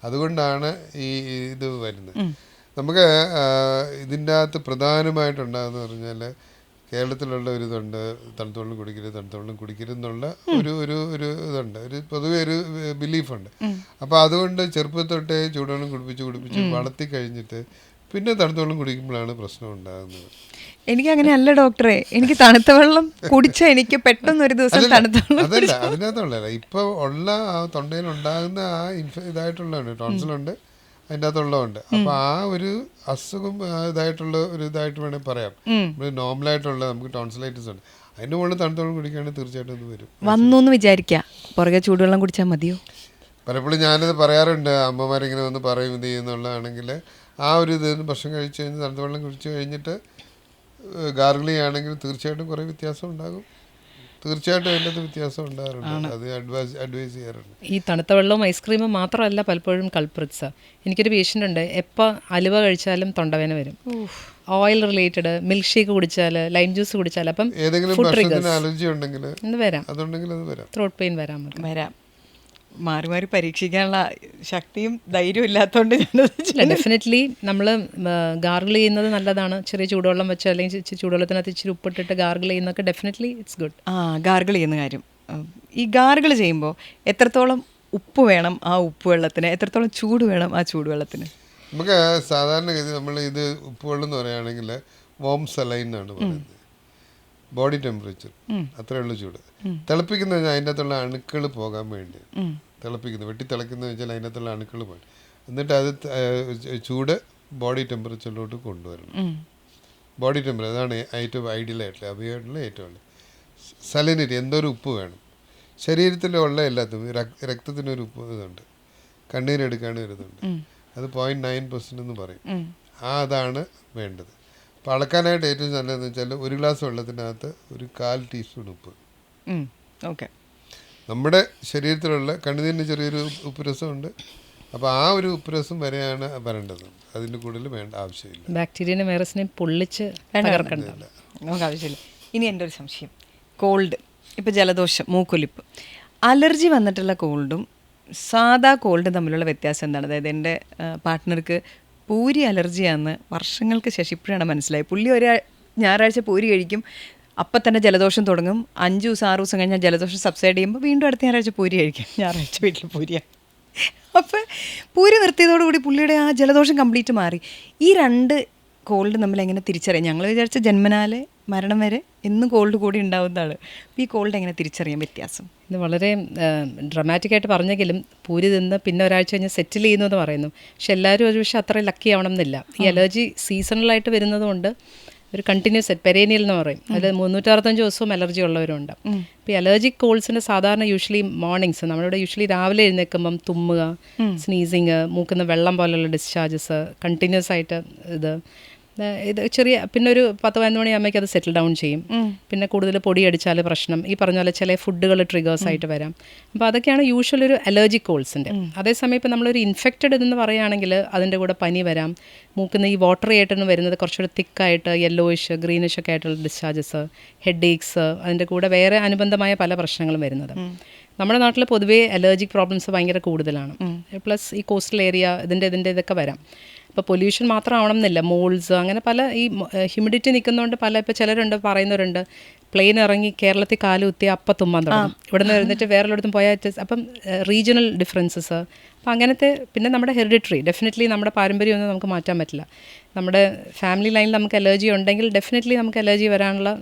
അതുകൊണ്ടാണ് ഈ ഇത് വരുന്നത്. നമുക്ക് ഇതിൻ്റെ അകത്ത് പ്രധാനമായിട്ടുണ്ടാകുന്ന പറഞ്ഞാൽ കേരളത്തിലുള്ള ഒരു ഇതുണ്ട്, തണുത്തോളം കുടിക്കരുത് എന്നുള്ള ഒരു ഇതുണ്ട്, ഒരു പൊതുവെ ഒരു ബിലീഫുണ്ട്. അപ്പോൾ അതുകൊണ്ട് ചെറുപ്പത്തിൽ തൊട്ടേ ചൂടുവെള്ളം കുടിപ്പിച്ച് വളർത്തി കഴിഞ്ഞിട്ട് പിന്നെ തണുത്തോളം കുടിക്കുമ്പോഴാണ് പ്രശ്നം ഉണ്ടാകുന്നത്. എനിക്ക് അങ്ങനെ അല്ല ഡോക്ടറെ, എനിക്ക് തണുത്ത വെള്ളം കുടിച്ചാൽ എനിക്ക് പെട്ടെന്ന് ഒരു ദിവസം തണുത്ത വെള്ളം. അതല്ല, അതിനകത്തുള്ള ഇപ്പോൾ ഉള്ള ആ തൊണ്ടയിൽ ഉണ്ടാകുന്ന ആ ഇതായിട്ടുള്ളതാണ്, ടോൺസിലുണ്ട്, അതിൻ്റെ അകത്തുള്ളതുണ്ട്. അപ്പോൾ ആ ഒരു അസുഖം ഇതായിട്ടുള്ള ഒരു ഇതായിട്ട് വേണമെങ്കിൽ പറയാം. നോർമലായിട്ടുള്ള നമുക്ക് ടോൺസിലൈറ്റിസ് ഉണ്ട്, അതിൻ്റെ മുകളിൽ തണുത്തോളം കുടിക്കുകയാണെങ്കിൽ തീർച്ചയായിട്ടും അത് വരും. വന്നു എന്ന് വിചാരിക്കാം, പുറകെ ചൂടുവെള്ളം കുടിച്ചാൽ മതിയോ? പലപ്പോഴും ഞാനത് പറയാറുണ്ട്, അമ്മമാരിങ്ങനെ വന്ന് പറയും ഇത് ചെയ്യുന്നുള്ളതാണെങ്കിൽ ആ ഒരു ഇതിന് ഭക്ഷണം കഴിച്ച് കഴിഞ്ഞ് തണുത്ത വെള്ളം കുടിച്ച് കഴിഞ്ഞിട്ട് ഗാർഗിൾ ചെയ്യുകയാണെങ്കിൽ തീർച്ചയായിട്ടും കുറേ വ്യത്യാസം ഉണ്ടാകും. തീർച്ചയായിട്ടും അതിൻ്റെ വ്യത്യാസം ഉണ്ടാകാറുണ്ട്. അത് അഡ്വൈസ് ചെയ്യാറുണ്ട്. ഈ തണുത്ത വെള്ളവും ഐസ്ക്രീമും മാത്രമല്ല പലപ്പോഴും കൾപ്രിറ്റ്സ്. എനിക്കൊരു പേഷ്യൻ്റ് ഉണ്ട്, എപ്പോൾ അലുവ കഴിച്ചാലും തൊണ്ടവേന വരും. ഓയിൽ റിലേറ്റഡ്, മിൽക്ക് ഷേക്ക് കുടിച്ചാൽ, ലൈം ജ്യൂസ് കുടിച്ചാൽ, അപ്പം ഏതെങ്കിലും ഭക്ഷണത്തിന് അലർജി ഉണ്ടെങ്കിൽ ഇത് വരാം, അതുണ്ടെങ്കിൽ അത് വരാം, ത്രോട്ട് പെയിൻ വരാം. മാറി മാറി പരീക്ഷിക്കാനുള്ള ശക്തിയും ധൈര്യവും ഇല്ലാത്തതുകൊണ്ട് ഞാൻ ഡെഫിനറ്റ്ലി നമ്മൾ ഗാർഗിൾ ചെയ്യുന്നത് നല്ലതാണ്. ചെറിയ ചൂടുവെള്ളം വെച്ച് അല്ലെങ്കിൽ ചൂടുവെള്ളത്തിനകത്ത് ഇച്ചിരി ഉപ്പിട്ടിട്ട് ഗാർഗിൾ ചെയ്യുന്നതൊക്കെ ഡെഫിനറ്റ്ലി ഇറ്റ്സ് ഗുഡ്. ഗാർഗിൾ ചെയ്യുന്ന കാര്യം, ഈ ഗാർഗിൾ ചെയ്യുമ്പോൾ എത്രത്തോളം ഉപ്പ് വേണം ആ ഉപ്പ് വെള്ളത്തിന്, എത്രത്തോളം ചൂട് വേണം ആ ചൂടുവെള്ളത്തിന്? നമുക്ക് സാധാരണഗതി നമ്മൾ ഇത് ഉപ്പുവെള്ളം എന്ന് പറയുകയാണെങ്കിൽ വോം സലൈൻ എന്നാണ് പറയുന്നത്. ബോഡി ടെമ്പറേച്ചർ അത്രയുള്ള ചൂട്. തിളപ്പിക്കുന്ന വെച്ചാൽ അതിൻ്റെ അകത്തുള്ള അണുക്കൾ പോകാൻ വേണ്ടി തിളപ്പിക്കുന്നത്, വെട്ടി തിളക്കുന്ന വെച്ചാൽ അതിൻ്റെ അകത്തുള്ള അണുക്കൾ പോയി, എന്നിട്ട് അത് ചൂട് ബോഡി ടെമ്പറേച്ചറിലോട്ട് കൊണ്ടുവരണം. ബോഡി ടെമ്പറേച്ചർ അതാണ് ഏറ്റവും ഐഡിയലായിട്ടുള്ള അഭിയായിട്ടുള്ള ഏറ്റവും സലിനിറ്റി. എന്തോരം ഉപ്പ് വേണം ശരീരത്തിലുള്ള എല്ലാത്തിനും. രക്തത്തിനൊരു ഉപ്പ് ഇതുണ്ട്, കണ്ണീരെടുക്കാണ് വരുന്നുണ്ട്, അത് 0.9% എന്ന് പറയും. അതാണ് വേണ്ടത്. അപ്പോൾ അളക്കാനായിട്ട് ഏറ്റവും നല്ലതെന്ന് വെച്ചാൽ 1 ഗ്ലാസ് വെള്ളത്തിനകത്ത് 1/4 ടീസ്പൂൺ ഉപ്പ്. ഓക്കെ. നമ്മുടെ ശരീരത്തിലുള്ള കണ്ണുനീരിന് ചെറിയൊരു ഉപ്പ് രസമുണ്ട്. അപ്പോൾ ആ ഒരു ഉപ്പ് രസം വരെയാണ് വരേണ്ടത്, അതിൻ്റെ കൂടുതൽ വേണ്ട ആവശ്യമില്ല. ബാക്ടീരിയനെ വൈറസിനെയും പൊള്ളിച്ച് നമുക്ക് ആവശ്യമില്ല. ഇനി എൻ്റെ ഒരു സംശയം, കോൾഡ്, ഇപ്പോൾ ജലദോഷം, മൂക്കൊലിപ്പ്, അലർജി വന്നിട്ടുള്ള കോൾഡും സാധാ കോൾഡും തമ്മിലുള്ള വ്യത്യാസം എന്താണ്? അതായത് എൻ്റെ പാർട്ട്ണർക്ക് പൂരി അലർജിയാണെന്ന് വർഷങ്ങൾക്ക് ശേഷം ഇപ്പോഴാണ് മനസ്സിലായി. പുള്ളി ഞായറാഴ്ച പൂരി കഴിക്കും, അപ്പം തന്നെ ജലദോഷം തുടങ്ങും. 5 ദിവസം 6 ദിവസം കഴിഞ്ഞാൽ ജലദോഷം സബ്സൈഡ് ചെയ്യുമ്പോൾ വീണ്ടും അടുത്ത ഞായറാഴ്ച പൂരി കഴിക്കും. ഞായറാഴ്ച വീട്ടിൽ പൂരിയാണ്. അപ്പം പൂരി നിർത്തിയതോടുകൂടി പുള്ളിയുടെ ആ ജലദോഷം കംപ്ലീറ്റ് മാറി. ഈ 2 കോൾഡ് നമ്മൾ എങ്ങനെ തിരിച്ചറിയാം? ഞങ്ങൾ വിചാരിച്ച ജന്മനാലെ മരണം വരെ എന്നും കോൾഡ് കൂടി ഉണ്ടാവുന്നതാണ്. അപ്പോൾ ഈ കോൾഡ് എങ്ങനെ തിരിച്ചറിയാൻ വ്യത്യാസം? ഇത് വളരെ ഡ്രമാറ്റിക്കായിട്ട് പറഞ്ഞെങ്കിലും പൂരി തിന്ന് പിന്നെ ഒരാഴ്ച കഴിഞ്ഞ് സെറ്റിൽ ചെയ്യുന്നു എന്ന് പറയുന്നു. പക്ഷെ എല്ലാവരും ഒരു പക്ഷേ അത്ര ലക്കി ആവണം എന്നില്ല. ഈ അലർജി സീസണലായിട്ട് വരുന്നതുകൊണ്ട് ഒരു കണ്ടിന്യൂസ് പെരേനിയൽ എന്ന് പറയും, അതിൽ 365 ദിവസവും അലർജി ഉള്ളവരുണ്ട്. അപ്പോൾ ഈ അലർജിക് കോൾഡ്സിന് സാധാരണ യൂഷ്വലി മോർണിംഗ്സ്, നമ്മളിവിടെ യൂഷ്വലി രാവിലെ എഴുന്നേൽക്കുമ്പം തുമ്മുക, സ്നീസിങ്, മൂക്കുന്ന വെള്ളം പോലുള്ള ഡിസ്ചാർജസ്, കണ്ടിന്യൂസ് ആയിട്ട് ഇത് ചെറിയ, പിന്നെ ഒരു 10-11 മണിയാകുമ്പോഴേക്കും അത് സെറ്റിൽ ഡൗൺ ചെയ്യും. പിന്നെ കൂടുതൽ പൊടി അടിച്ചാൽ പ്രശ്നം, ഈ പറഞ്ഞ പോലെ ചില ഫുഡുകൾ ട്രിഗേഴ്സ് ആയിട്ട് വരാം. അപ്പോൾ അതൊക്കെയാണ് യൂഷ്വൽ ഒരു അലർജിക് കോൾസിൻ്റെ. അതേസമയം ഇപ്പോൾ നമ്മളൊരു ഇൻഫെക്റ്റഡ് എന്ന് പറയുകയാണെങ്കിൽ അതിൻ്റെ കൂടെ പനി വരാം, മൂക്കുന്ന ഈ വാട്ടറി ആയിട്ടൊന്നും വരുന്നത് കുറച്ചുകൂടെ തിക്കായിട്ട് യെല്ലോയിഷ് ഗ്രീനിഷ് ഒക്കെ ആയിട്ടുള്ള ഡിസ്ചാർജസ്, ഹെഡ് ഏക്സ്, അതിൻ്റെ കൂടെ വേറെ അനുബന്ധമായ പല പ്രശ്നങ്ങളും വരുന്നത്. നമ്മുടെ നാട്ടിൽ പൊതുവേ അലർജിക് പ്രോബ്ലംസ് ഭയങ്കര കൂടുതലാണ്. പ്ലസ് ഈ കോസ്റ്റൽ ഏരിയ ഇതിൻ്റെ ഇതൊക്കെ വരാം. ഇപ്പോൾ പൊല്യൂഷൻ മാത്രം ആവണം എന്നില്ല, മോൾസ്, അങ്ങനെ പല ഈ ഹ്യൂമിഡിറ്റി നിൽക്കുന്നതുകൊണ്ട് പല, ഇപ്പോൾ ചിലരുണ്ട് പറയുന്നവരുണ്ട് പ്ലെയിൻ ഇറങ്ങി കേരളത്തിൽ കാല് കുത്തി അപ്പം തുമ്മാൻ തുടങ്ങും, ഇവിടെ നിന്ന് എഴുന്നിട്ട് വേറെല്ലായിടത്തും പോയാൽ. അപ്പം റീജിയണൽ ഡിഫറൻസസ്, അപ്പം അങ്ങനത്തെ. പിന്നെ നമ്മുടെ ഹെറിഡിറ്ററി, ഡെഫിനറ്റ്ലി നമ്മുടെ പാരമ്പര്യമൊന്നും നമുക്ക് മാറ്റാൻ പറ്റില്ല. നമ്മുടെ ഫാമിലി ലൈനിൽ നമുക്ക് അലർജി ഉണ്ടെങ്കിൽ ഡെഫിനറ്റ്ലി നമുക്ക് അലർജി വരാനുള്ള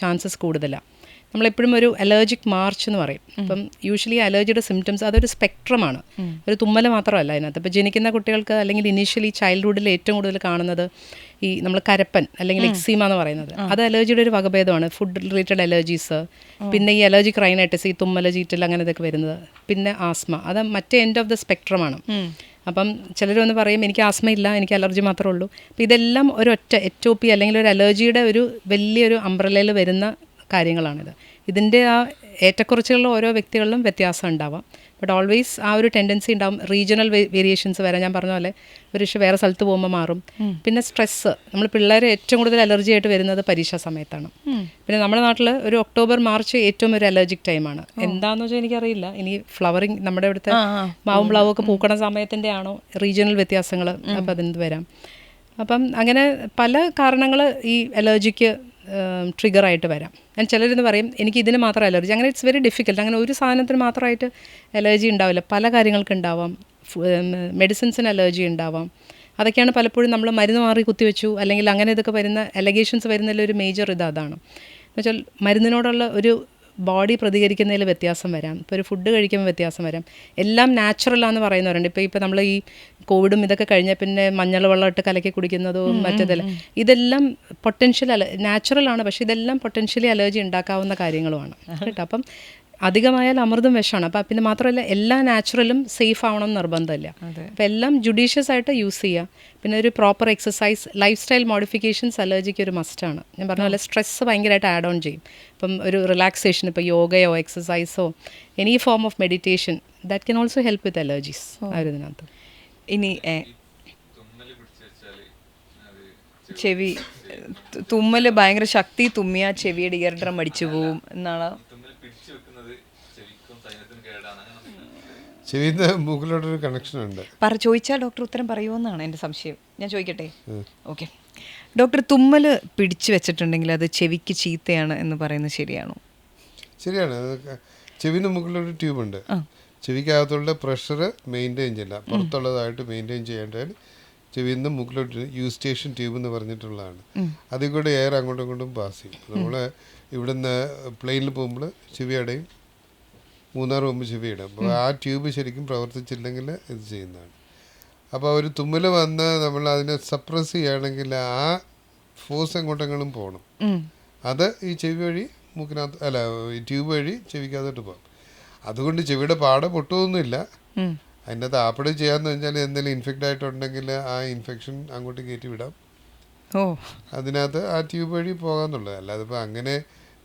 ചാൻസസ് കൂടുതലാണ്. നമ്മളെപ്പോഴും ഒരു അലർജിക് മാർച്ച് എന്ന് പറയും. അപ്പം യൂഷ്വലി അലർജിയുടെ സിംറ്റംസ് അതൊരു സ്പെക്ട്രമാണ്, ഒരു തുമ്മൽ മാത്രമല്ല അതിനകത്ത്. ഇപ്പോൾ ജനിക്കുന്ന കുട്ടികൾക്ക് അല്ലെങ്കിൽ ഇനീഷ്യലി ചൈൽഡ്ഹുഡിൽ ഏറ്റവും കൂടുതൽ കാണുന്നത് ഈ നമ്മൾ കരപ്പൻ അല്ലെങ്കിൽ എക്സീമ എന്ന് പറയുന്നത്, അത് അലർജിയുടെ ഒരു വകഭേദമാണ്. ഫുഡ് റിലേറ്റഡ് അലർജീസ്, പിന്നെ ഈ അലർജിക് റൈനൈറ്റിസ്, ഈ തുമ്മൽ, ചീറ്റൽ, അങ്ങനെ ഇതൊക്കെ വരുന്നത്. പിന്നെ ആസ്മ, അത് മറ്റേ എൻഡ് ഓഫ് ദ സ്പെക്ട്രമാണ്. അപ്പം ചിലരൊന്ന് പറയും എനിക്ക് ആസ്മ ഇല്ല, എനിക്ക് അലർജി മാത്രമേ ഉള്ളൂ. അപ്പോൾ ഇതെല്ലാം ഒരൊറ്റ എറ്റോപ്പി അല്ലെങ്കിൽ ഒരു അലർജിയുടെ ഒരു വലിയൊരു അംബ്രലയിൽ വരുന്ന കാര്യങ്ങളാണിത്. ഇതിൻ്റെ ആ ഏറ്റക്കുറച്ചുകളിൽ ഓരോ വ്യക്തികളിലും വ്യത്യാസം ഉണ്ടാവാം. ബട്ട് ഓൾവേസ് ആ ഒരു ടെൻഡൻസി ഉണ്ടാവും. റീജിയണൽ വേരിയേഷൻസ് വരാം. ഞാൻ പറഞ്ഞ പോലെ ഒരു പക്ഷേ വേറെ സ്ഥലത്ത് പോകുമ്പോൾ മാറും. പിന്നെ സ്ട്രെസ്സ്, നമ്മൾ പിള്ളേർ ഏറ്റവും കൂടുതൽ അലർജി ആയിട്ട് വരുന്നത് പരീക്ഷാ സമയത്താണ്. പിന്നെ നമ്മുടെ നാട്ടിൽ ഒരു ഒക്ടോബർ മാർച്ച് ഏറ്റവും ഒരു അലർജിക് ടൈമാണ്. എന്താണെന്ന് വെച്ചാൽ എനിക്കറിയില്ല. ഇനി ഫ്ലവറിങ്, നമ്മുടെ ഇവിടുത്തെ മാവും പ്ലാവും ഒക്കെ പൂക്കണ സമയത്തിൻ്റെ ആണോ, റീജിയണൽ വ്യത്യാസങ്ങൾ, അപ്പോൾ അതെന്ത് വരാം. അപ്പം അങ്ങനെ പല കാരണങ്ങൾ ഈ അലർജിക്ക് ട്രിഗറായിട്ട് വരാം. ഞാൻ ചിലരെന്ന് പറയും എനിക്ക് ഇതിന് മാത്രം അലർജി, അങ്ങനെ ഇറ്റ്സ് വെരി ഡിഫിക്കൽട്ട്. അങ്ങനെ ഒരു സാധനത്തിന് മാത്രമായിട്ട് അലർജി ഉണ്ടാവില്ല, പല കാര്യങ്ങൾക്ക് ഉണ്ടാവാം. മെഡിസിൻസിന് അലർജി ഉണ്ടാവാം. അതൊക്കെയാണ് പലപ്പോഴും നമ്മൾ മരുന്ന് മാറി കുത്തിവെച്ചു അല്ലെങ്കിൽ അങ്ങനെ ഇതൊക്കെ വരുന്ന അലഗേഷൻസ് വരുന്നതിൽ ഒരു മേജർ അതാണ്. എന്നുവെച്ചാൽ മരുന്നിനോടുള്ള ഒരു ബോഡി പ്രതികരിക്കുന്നതിൽ വ്യത്യാസം വരാം. ഇപ്പോൾ ഒരു ഫുഡ് കഴിക്കുമ്പോൾ വ്യത്യാസം വരാം. എല്ലാം നാച്ചുറലാണെന്ന് പറയുന്നവരുണ്ട്. ഇപ്പോൾ നമ്മൾ ഈ കോവിഡും ഇതൊക്കെ കഴിഞ്ഞാൽ പിന്നെ മഞ്ഞൾ വെള്ളം ഇട്ട് കലക്കി കുടിക്കുന്നതും മറ്റേതെല്ലാം, ഇതെല്ലാം പൊട്ടൻഷ്യൽ നാച്ചുറലാണ്. പക്ഷേ ഇതെല്ലാം പൊട്ടൻഷ്യലി അലർജി ഉണ്ടാക്കാവുന്ന കാര്യങ്ങളുമാണ് കേട്ടോ. അപ്പം അധികമായാൽ അമൃതും വിഷമാണ്. അപ്പം പിന്നെ മാത്രമല്ല എല്ലാ നാച്ചുറലും സേഫ് ആവണം എന്ന് നിർബന്ധമില്ല. അപ്പോൾ എല്ലാം ജുഡീഷ്യസ് ആയിട്ട് യൂസ് ചെയ്യുക. പിന്നെ ഒരു proper exercise, lifestyle modifications അലർജിക്ക് ഒരു മസ്റ്റാണ്. ഞാൻ പറഞ്ഞ പോലെ സ്ട്രെസ്സ് ഭയങ്കരമായിട്ട് ആഡ് ഓൺ ചെയ്യും. ഇപ്പം ഒരു റിലാക്സേഷൻ, ഇപ്പോൾ യോഗയോ എക്സസൈസോ any form of meditation that can also help with allergies ആ ഒരു ഇതിനകത്ത്. ഇനി ചെവി തുമ്മൽ ഭയങ്കര ശക്തി തുമ്മിയ ചെവിയുടെ ഇയർ ഡ്രം അടിച്ചു പോവും എന്നാണ്. ചെവിന്ന് മൂക്കിലോട്ടൊരു കണക്ഷൻ ഉണ്ട്. ചോദിച്ചാൽ ഡോക്ടർ ഉത്തരം പറയുമെന്നാണ് എൻ്റെ സംശയം. ഞാൻ ചോദിക്കട്ടെ? ഓക്കെ ഡോക്ടർ, തുമ്മൽ പിടിച്ചു വെച്ചിട്ടുണ്ടെങ്കിൽ അത് ചെവിക്ക് ചീത്തയാണ് എന്ന് പറയുന്നത് ശരിയാണോ? ശരിയാണ്. ചെവിന്ന് മൂക്കിലൊരു ട്യൂബുണ്ട്. ചെവിക്കകത്തുള്ള പ്രഷർ മെയിൻറ്റെയിൻ ചെയ്യില്ല, പുറത്തുള്ളതായിട്ട് മെയിൻറ്റെയിൻ ചെയ്യേണ്ടത് ചെവിയിൽ നിന്ന് മൂക്കിലോട്ട് യൂസ്റ്റേഷൻ ട്യൂബ് എന്ന് പറഞ്ഞിട്ടുള്ളതാണ്. അതിൽ കൂടെ എയർ അങ്ങോട്ടും ഇങ്ങോട്ടും പാസ് ചെയ്യും. നമ്മൾ ഇവിടുന്ന് പ്ലെയിനിൽ പോകുമ്പോൾ ചെവി അടയും, മൂന്നാർ പോകുമ്പോൾ ചെവി ഇടും. അപ്പോൾ ആ ട്യൂബ് ശരിക്കും പ്രവർത്തിച്ചില്ലെങ്കിൽ ഇത് ചെയ്യുന്നതാണ്. അപ്പോൾ ഒരു തുമ്മൽ വന്ന് നമ്മൾ അതിനെ സപ്രസ് ചെയ്യുകയാണെങ്കിൽ ആ ഫോഴ്സ് എങ്ങോട്ടെങ്കിലും പോകണം. അത് ഈ ചെവി വഴി മൂക്കിനകത്ത് അല്ല ഈ ട്യൂബ് വഴി ചെവിക്കകത്തോട്ട് പോകും. അതുകൊണ്ട് ചെവിയുടെ പാട പൊട്ടുമൊന്നുമില്ല. അതിൻ്റെ അകത്ത് ആപ്പിടെ ചെയ്യാന്ന് വെച്ചാൽ എന്തെങ്കിലും ഇൻഫെക്റ്റ് ആയിട്ടുണ്ടെങ്കിൽ ആ ഇൻഫെക്ഷൻ അങ്ങോട്ട് കയറ്റി വിടാം. അതിനകത്ത് ആ ട്യൂബ് വഴി പോകാമെന്നുള്ളത്. അല്ലാതെ ഇപ്പോൾ അങ്ങനെ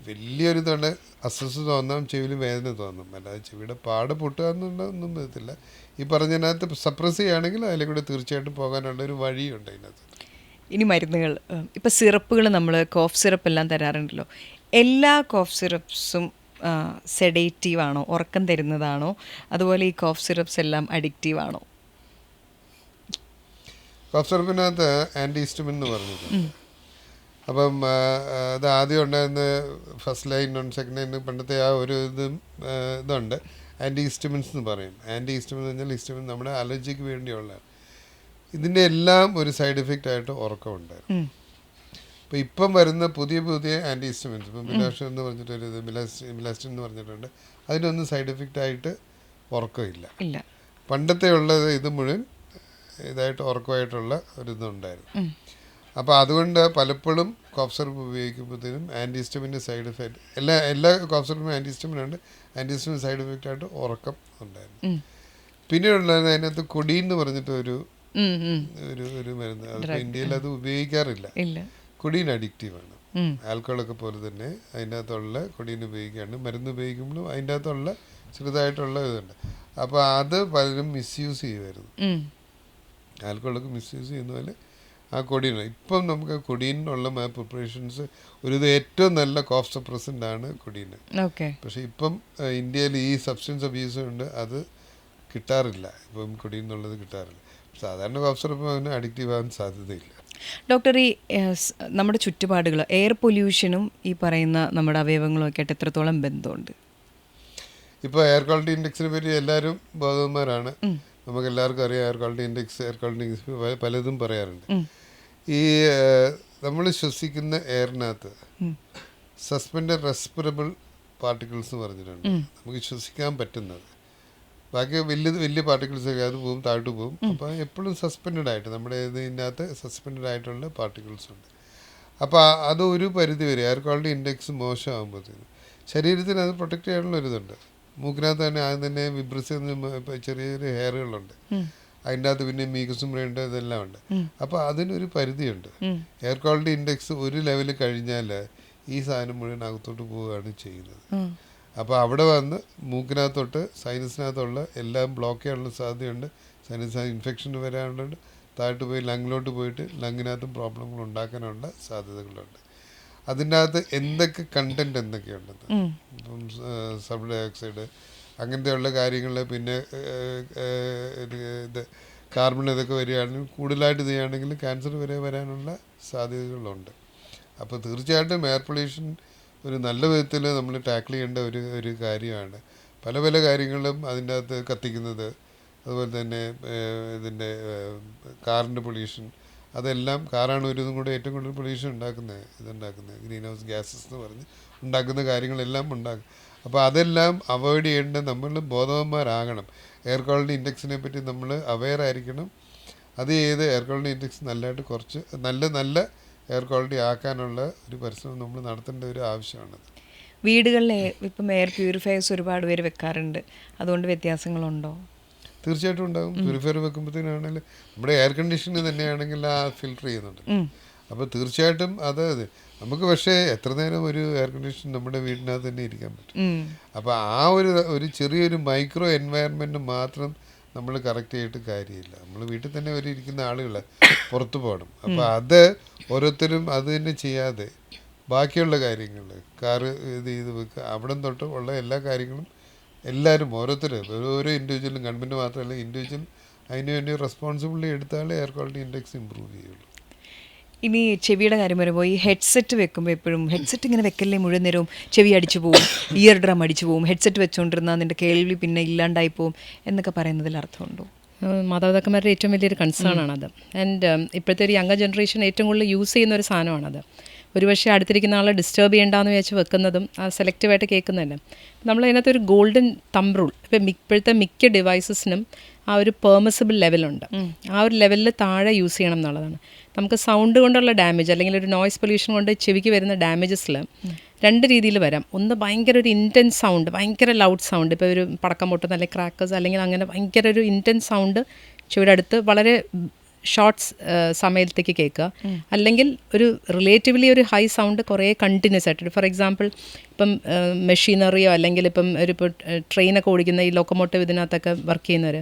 വലിയൊരു തൊണ്ട അസ്വസ്ഥ തോന്നാം, ചെവിയിൽ വേദന തോന്നും. അല്ലാതെ ചെവിയുടെ പാട് പൊട്ടുക എന്നുള്ളതൊന്നും വരത്തില്ല. ഈ പറഞ്ഞതിനകത്ത് സപ്രസ് ചെയ്യുകയാണെങ്കിൽ അതിലെ കൂടെ തീർച്ചയായിട്ടും പോകാനുള്ള ഒരു വഴിയുണ്ട് അതിനകത്ത്. ഇനി മരുന്നുകൾ, ഇപ്പം സിറപ്പുകൾ നമ്മൾ കോഫ് സിറപ്പ് എല്ലാം തരാറുണ്ടല്ലോ. എല്ലാ കോഫ് സിറപ്സും സെഡേറ്റീവ് ആണോ, ഉറക്കം തരുന്നതാണോ? അതുപോലെ ഈ കോഫ് സിറപ്സ് എല്ലാം അഡിക്റ്റീവ് ആണോ? കോഫ് സിറപ്പിനകത്ത് ആൻറ്റി ഹിസ്റ്റമിൻ എന്ന് പറഞ്ഞിട്ടുണ്ട്. അപ്പം അത് ആദ്യം ഉണ്ടായിരുന്ന ഫസ്റ്റ് ലൈൻ സെക്കൻഡ് ലൈൻ പണ്ടത്തെ ആ ഒരു ഇതുണ്ട്, ആൻറ്റി ഹിസ്റ്റമിൻസ് എന്ന് പറയും. ആൻറ്റി ഹിസ്റ്റമിൻ എന്ന് പറഞ്ഞാൽ ഹിസ്റ്റമിൻ നമ്മുടെ അലർജിക്ക് വേണ്ടിയുള്ള. ഇതിൻ്റെ എല്ലാം ഒരു സൈഡ് എഫക്റ്റ് ആയിട്ട് ഉറക്കമുണ്ടായിരുന്നു. ഇപ്പോൾ ഇപ്പം വരുന്ന പുതിയ ആൻറ്റി ഹിസ്റ്റമിൻസ്, ഇപ്പം മിലാഷൻ എന്ന് പറഞ്ഞിട്ടൊരു ഇത് മിലാസ്റ്റിൻ എന്ന് പറഞ്ഞിട്ടുണ്ട്, അതിനൊന്നും സൈഡ് എഫക്റ്റ് ആയിട്ട് ഉറക്കമില്ല. പണ്ടത്തെ ഉള്ളത് ഇത് മുഴുവൻ ഇതായിട്ട് ഉറക്കമായിട്ടുള്ള ഒരിതുണ്ടായിരുന്നു. അപ്പോൾ അതുകൊണ്ട് പലപ്പോഴും കോഫ് സിറപ്പ് ഉപയോഗിക്കുമ്പോഴത്തേനും ആൻറ്റി ഹിസ്റ്റമിൻ്റെ സൈഡ് എഫക്റ്റ് എല്ലാ കോഫ് സിറപ്പിനും ആൻറ്റി ഹിസ്റ്റമിനുണ്ട്. ആൻറ്റി ഹിസ്റ്റമിൻ സൈഡ് എഫക്റ്റ് ആയിട്ട് ഉറക്കം ഉണ്ടായിരുന്നു. പിന്നീടുള്ളത് അതിനകത്ത് കൊടീൻ എന്ന് പറഞ്ഞിട്ട് ഒരു മരുന്ന്, അതിപ്പോൾ ഇന്ത്യയിൽ അത് ഉപയോഗിക്കാറില്ല. കൊടീൻ അഡിക്റ്റീവാണ്. ആൽക്കഹോളൊക്കെ പോലെ തന്നെ അതിൻ്റെ അകത്തുള്ള കൊടീൻ ഉപയോഗിക്കുകയാണ്. മരുന്ന് ഉപയോഗിക്കുമ്പോഴും അതിൻ്റെ അകത്തുള്ള ചെറുതായിട്ടുള്ള ഇതുണ്ട്. അപ്പോൾ അത് പലരും മിസ്യൂസ് ചെയ്യുമായിരുന്നു. ആൽക്കഹോളൊക്കെ മിസ്യൂസ് ചെയ്യുന്ന പോലെ ആ കൊടീൻ. ഇപ്പം നമുക്ക് കൊടീനുള്ള പ്രിപ്പറേഷൻസ് ഒരു ഏറ്റവും നല്ല കോഫ് സപ്രസൻ്റ് ആണ് കൊടീൻ. പക്ഷേ ഇപ്പം ഇന്ത്യയിൽ ഈ സബ്സ്റ്റൻസ് അബ്യൂസ് കൊണ്ട് അത് കിട്ടാറില്ല. ഇപ്പം കൊടീൻ എന്നുള്ളത് കിട്ടാറില്ല. സാധാരണ കോഫ് സിറപ്പ് അതിന് അഡിക്റ്റീവ് ആകാൻ സാധ്യതയില്ല. ഡോക്ടർ, ഈ നമ്മുടെ ചുറ്റുപാടുകൾ, എയർ പൊല്യൂഷനും ഈ പറയുന്ന നമ്മുടെ അവയവങ്ങളും ഒക്കെ ആയിട്ട് എത്രത്തോളം ബന്ധമുണ്ട്? ഇപ്പോൾ എയർ ക്വാളിറ്റി ഇൻഡെക്സിനെ പറ്റി എല്ലാവരും ബോധവാന്മാരാണ്. നമുക്ക് എല്ലാവർക്കും അറിയാം എയർ ക്വാളിറ്റി ഇൻഡെക്സ് പലതും പറയാറുണ്ട്. ഈ നമ്മൾ ശ്വസിക്കുന്ന എയറിനകത്ത് സസ്പെൻഡഡ് റെസ്പിറബിൾ പാർട്ടിക്കിൾസ് എന്ന് പറഞ്ഞിട്ടുണ്ട്. നമുക്ക് ശ്വസിക്കാൻ പറ്റുന്നത്. ബാക്കി വലിയ പാർട്ടിക്കിൾസ് ഒക്കെ അത് പോകും, താഴോട്ട് പോകും. അപ്പോൾ എപ്പോഴും സസ്പെൻഡഡ് ആയിട്ട് നമ്മുടെ ഇതിനകത്ത് സസ്പെൻഡഡ് ആയിട്ടുള്ള പാർട്ടിക്കിൾസ് ഉണ്ട്. അപ്പോൾ അത് ഒരു പരിധി വരെ എയർ ക്വാളിറ്റി ഇൻഡെക്സ് മോശമാകുമ്പോഴത്തേനും ശരീരത്തിന് അത് പ്രൊട്ടക്റ്റ് ചെയ്യാനുള്ള ഒരിതുണ്ട്. മൂക്കിനകത്ത് തന്നെ ആദ്യം തന്നെ വിബ്രസ് ചെറിയ ചെറിയ ഹെയറുകളുണ്ട്. അതിൻ്റെ അകത്ത് പിന്നെ മീക്കസും ഉണ്ട്, ഇതെല്ലാം ഉണ്ട്. അപ്പോൾ അതിനൊരു പരിധിയുണ്ട്. എയർ ക്വാളിറ്റി ഇൻഡെക്സ് ഒരു ലെവൽ കഴിഞ്ഞാൽ ഈ സാധനം മുഴുവൻ അകത്തോട്ട് പോവുകയാണ് ചെയ്യുന്നത്. അപ്പോൾ അവിടെ വന്ന് മൂക്കിനകത്തോട്ട് സൈനസിനകത്തുള്ള എല്ലാം ബ്ലോക്ക് ചെയ്യാനുള്ള സാധ്യതയുണ്ട്. സൈനസ് ഇൻഫെക്ഷൻ വരാനുണ്ട്. താഴോട്ട് പോയി ലങ്ങിലോട്ട് പോയിട്ട് ലങ്ങിനകത്തും പ്രോബ്ലങ്ങൾ ഉണ്ടാക്കാനുള്ള സാധ്യതകളുണ്ട്. അതിൻ്റെ അകത്ത് എന്തൊക്കെ കണ്ടൻറ്റ് എന്തൊക്കെയുണ്ടെന്ന്, ഇപ്പം സൾഫർ ഡൈ ഓക്സൈഡ് അങ്ങനത്തെയുള്ള കാര്യങ്ങൾ, പിന്നെ ഇത് കാർബൺ ഇതൊക്കെ വരികയാണെങ്കിൽ കൂടുതലായിട്ട് ഇത് ചെയ്യുകയാണെങ്കിൽ ക്യാൻസർ വരെ വരാനുള്ള സാധ്യതകളുണ്ട്. അപ്പോൾ തീർച്ചയായിട്ടും എയർ പൊല്യൂഷൻ ഒരു നല്ല വിധത്തിൽ നമ്മൾ ടാക്കിൾ ചെയ്യേണ്ട ഒരു കാര്യമാണ്. പല കാര്യങ്ങളും അതിൻ്റെ അകത്ത് കത്തിക്കുന്നത്, അതുപോലെ തന്നെ ഇതിൻ്റെ കാറിൻ്റെ പൊല്യൂഷൻ, അതെല്ലാം കാറാണ് ഒരു ഇതും കൂടെ ഏറ്റവും കൂടുതൽ പൊല്യൂഷൻ ഇതുണ്ടാക്കുന്നത് ഗ്രീൻ ഹൗസ് ഗ്യാസസ് എന്ന് പറഞ്ഞ് ഉണ്ടാക്കുന്ന കാര്യങ്ങളെല്ലാം ഉണ്ടാക്കും. അപ്പോൾ അതെല്ലാം അവോയ്ഡ് ചെയ്യേണ്ട നമ്മൾ ബോധവാന്മാരാകണം. എയർ ക്വാളിറ്റി ഇൻഡെക്സിനെ പറ്റി നമ്മൾ അവെയർ ആയിരിക്കണം. അത് ചെയ്ത് എയർ ക്വാളിറ്റി ഇൻഡെക്സ് നല്ലതായിട്ട് കുറച്ച് നല്ല എയർ ക്വാളിറ്റി ആക്കാനുള്ള ഒരു പരിശ്രമം നമ്മൾ നടത്തേണ്ട ഒരു ആവശ്യമാണത്. വീടുകളിൽ ഇപ്പം എയർ പ്യൂരിഫയേഴ്സ് ഒരുപാട് പേര് വെക്കാറുണ്ട്, അതുകൊണ്ട് വ്യത്യാസങ്ങളുണ്ടോ? തീർച്ചയായിട്ടും ഉണ്ടാകും. പ്യൂരിഫയർ വെക്കുമ്പോഴത്തേനാണെങ്കിൽ നമ്മുടെ എയർ കണ്ടീഷനിങ് തന്നെയാണെങ്കിൽ ആ ഫിൽട്ടർ ചെയ്യുന്നുണ്ട്. അപ്പോൾ തീർച്ചയായിട്ടും അത് നമുക്ക് പക്ഷേ എത്ര നേരം ഒരു എയർ കണ്ടീഷൻ നമ്മുടെ വീടിനകത്ത് തന്നെ ഇരിക്കാൻ പറ്റും. അപ്പോൾ ആ ഒരു ചെറിയൊരു മൈക്രോ എൻവയറമെൻറ്റ് മാത്രം നമ്മൾ കറക്റ്റ് ചെയ്തിട്ട് കാര്യമില്ല. നമ്മൾ വീട്ടിൽ തന്നെ ഇരിക്കുന്ന ആളുകൾ പുറത്തു പോകണം. അപ്പോൾ അത് ഓരോരുത്തരും അത് തന്നെ ചെയ്യാതെ ബാക്കിയുള്ള കാര്യങ്ങൾ കാറ് ഇത് ചെയ്ത് വെക്കുക, അവിടെ തൊട്ട് ഉള്ള എല്ലാ കാര്യങ്ങളും എല്ലാവരും ഓരോരുത്തരും ഓരോ ഇൻഡിവിജ്വലും, ഗവൺമെൻറ് മാത്രമല്ല ഇൻഡിവിജ്വൽ അതിന് വേണ്ടി റെസ്പോൺസിബിലിറ്റി എടുത്താലേ എയർ ക്വാളിറ്റി ഇൻഡെക്സ് ഇമ്പ്രൂവ് ചെയ്യുള്ളൂ. ഇനി ചെവിയുടെ കാര്യം വരുമ്പോൾ ഈ ഹെഡ്സെറ്റ് വെക്കുമ്പോൾ എപ്പോഴും ഹെഡ്സെറ്റ് ഇങ്ങനെ വെക്കല്ലേ മുഴുവൻ നേരവും ചെവി അടിച്ചു പോവും, ഇയർ ഡ്രം അടിച്ചു പോവും, ഹെഡ്സെറ്റ് വെച്ചുകൊണ്ടിരുന്നാൽ നിൻ്റെ കേൾവി പിന്നെ ഇല്ലാണ്ടായി പോവും എന്നൊക്കെ പറയുന്നതിൽ അർത്ഥമുണ്ടോ? മാതാപിതാക്കന്മാരുടെ ഏറ്റവും വലിയൊരു കൺസേൺ ആണത്. ആൻഡ് ഇപ്പോഴത്തെ ഒരു യങ്ങർ ജനറേഷൻ ഏറ്റവും കൂടുതൽ യൂസ് ചെയ്യുന്ന ഒരു സാധനമാണത്. ഒരുപക്ഷെ അടുത്തിരിക്കുന്ന ആളെ ഡിസ്റ്റർബ് ചെയ്യേണ്ടെന്ന് വിചാരിച്ച് വെക്കുന്നതും സെലക്റ്റീവായിട്ട് കേൾക്കുന്നതന്നെ. നമ്മളതിനകത്ത് ഒരു ഗോൾഡൻ തമ്പ് റൂൾ, ഇപ്പം ഇപ്പോഴത്തെ മിക്ക ഡിവൈസസിനും ആ ഒരു പെർമിസിബിൾ ലെവലുണ്ട്. ആ ഒരു ലെവലിൽ താഴെ യൂസ് ചെയ്യണം എന്നുള്ളതാണ്. നമുക്ക് സൗണ്ട് കൊണ്ടുള്ള ഡാമേജ് അല്ലെങ്കിൽ ഒരു നോയ്സ് പൊല്യൂഷൻ കൊണ്ട് ചെവിക്ക് വരുന്ന ഡാമേജസിൽ രണ്ട് രീതിയിൽ വരാം. ഒന്ന് ഭയങ്കര ഒരു ഇൻറ്റൻസ് സൗണ്ട്, ഭയങ്കര ലൗഡ് സൗണ്ട്, ഇപ്പോൾ ഒരു പടക്കം പൊട്ടുന്ന അല്ലെങ്കിൽ ക്രാക്കേഴ്സ് അല്ലെങ്കിൽ അങ്ങനെ ഭയങ്കര ഒരു ഇൻറ്റൻസ് സൗണ്ട് ചെവിയുടെ അടുത്ത് വളരെ ഷോർട്ട്സ് സമയത്തേക്ക് കേൾക്കുക. അല്ലെങ്കിൽ ഒരു റിലേറ്റീവ്ലി ഒരു ഹൈ സൗണ്ട് കുറേ കണ്ടിന്യൂസ് ആയിട്ട്. ഫോർ എക്സാമ്പിൾ ഇപ്പം മെഷീനറിയോ അല്ലെങ്കിൽ ഇപ്പം ഇപ്പോൾ ട്രെയിനൊക്കെ ഓടിക്കുന്ന ഈ ലോക്കോമോട്ടീവ് ഇതിനകത്തൊക്കെ വർക്ക് ചെയ്യുന്നവർ,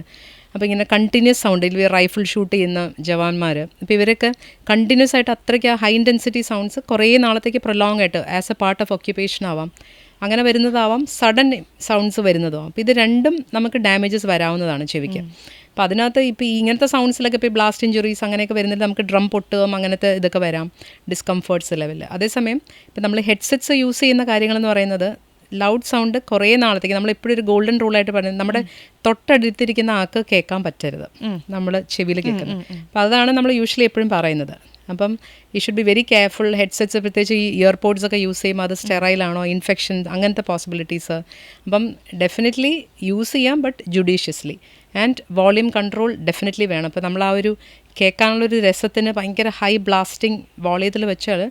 അപ്പോൾ ഇങ്ങനെ കണ്ടിന്യൂസ് സൗണ്ട്, ഇതിൽ റൈഫിൾ ഷൂട്ട് ചെയ്യുന്ന ജവാന്മാർ, അപ്പോൾ ഇവരൊക്കെ കണ്ടിന്യൂസ് ആയിട്ട് അത്രയ്ക്ക് ഹൈ ഇൻറ്റൻസിറ്റി സൗണ്ട്സ് കുറേ നാളത്തേക്ക് പ്രൊലോങ് ആയിട്ട് as A part of occupation ആവാം, അങ്ങനെ വരുന്നതാവാം, സഡൻ സൗണ്ട്സ് വരുന്നതാവാം. അപ്പോൾ ഇത് രണ്ടും നമുക്ക് ഡാമേജസ് വരാവുന്നതാണ് ചെവിക്ക്. അപ്പോൾ അതിനകത്ത് ഇപ്പോൾ ഇങ്ങനത്തെ സൗണ്ട്സിലൊക്കെ ഇപ്പോൾ ബ്ലാസ്റ്റ് ഇഞ്ചുറീസ് അങ്ങനെയൊക്കെ വരുന്നത് നമുക്ക് ഡ്രം പൊട്ടുകയും അങ്ങനത്തെ ഇതൊക്കെ വരാം, ഡിസ്കംഫേർട്ട്സ് ലെവലിൽ. അതേസമയം ഇപ്പോൾ നമ്മൾ ഹെഡ്സെറ്റ്സ് യൂസ് ചെയ്യുന്ന കാര്യങ്ങളെന്ന് പറയുന്നത് ലൗഡ് സൗണ്ട് കുറേ നാളത്തേക്ക്, നമ്മളെപ്പോഴും ഒരു ഗോൾഡൻ റൂളായിട്ട് പറയുന്നത് നമ്മുടെ തൊട്ടടുത്തിരിക്കുന്ന ആൾക്ക് കേൾക്കാൻ പറ്റരുത്, നമ്മൾ ചെവിയിൽ കേൾക്കുന്നത്. അപ്പോൾ അതാണ് നമ്മൾ യൂഷ്വലി എപ്പോഴും പറയുന്നത്. അപ്പം you should be very careful. Headsets പ്രത്യേകിച്ച് ഈ ഇയർപോഡ്സ് ഒക്കെ യൂസ് ചെയ്യുമ്പോൾ അത് സ്റ്റെറൈലാണോ, ഇൻഫെക്ഷൻ അങ്ങനത്തെ പോസിബിലിറ്റീസ്. അപ്പം ഡെഫിനറ്റ്ലി യൂസ് ചെയ്യാം, but judiciously. And volume control definitely വേണം. അപ്പോൾ നമ്മൾ ആ ഒരു കേൾക്കാനുള്ളൊരു രസത്തിന് ഭയങ്കര ഹൈ ബ്ലാസ്റ്റിംഗ് വോളിയത്തിൽ വെച്ചാൽ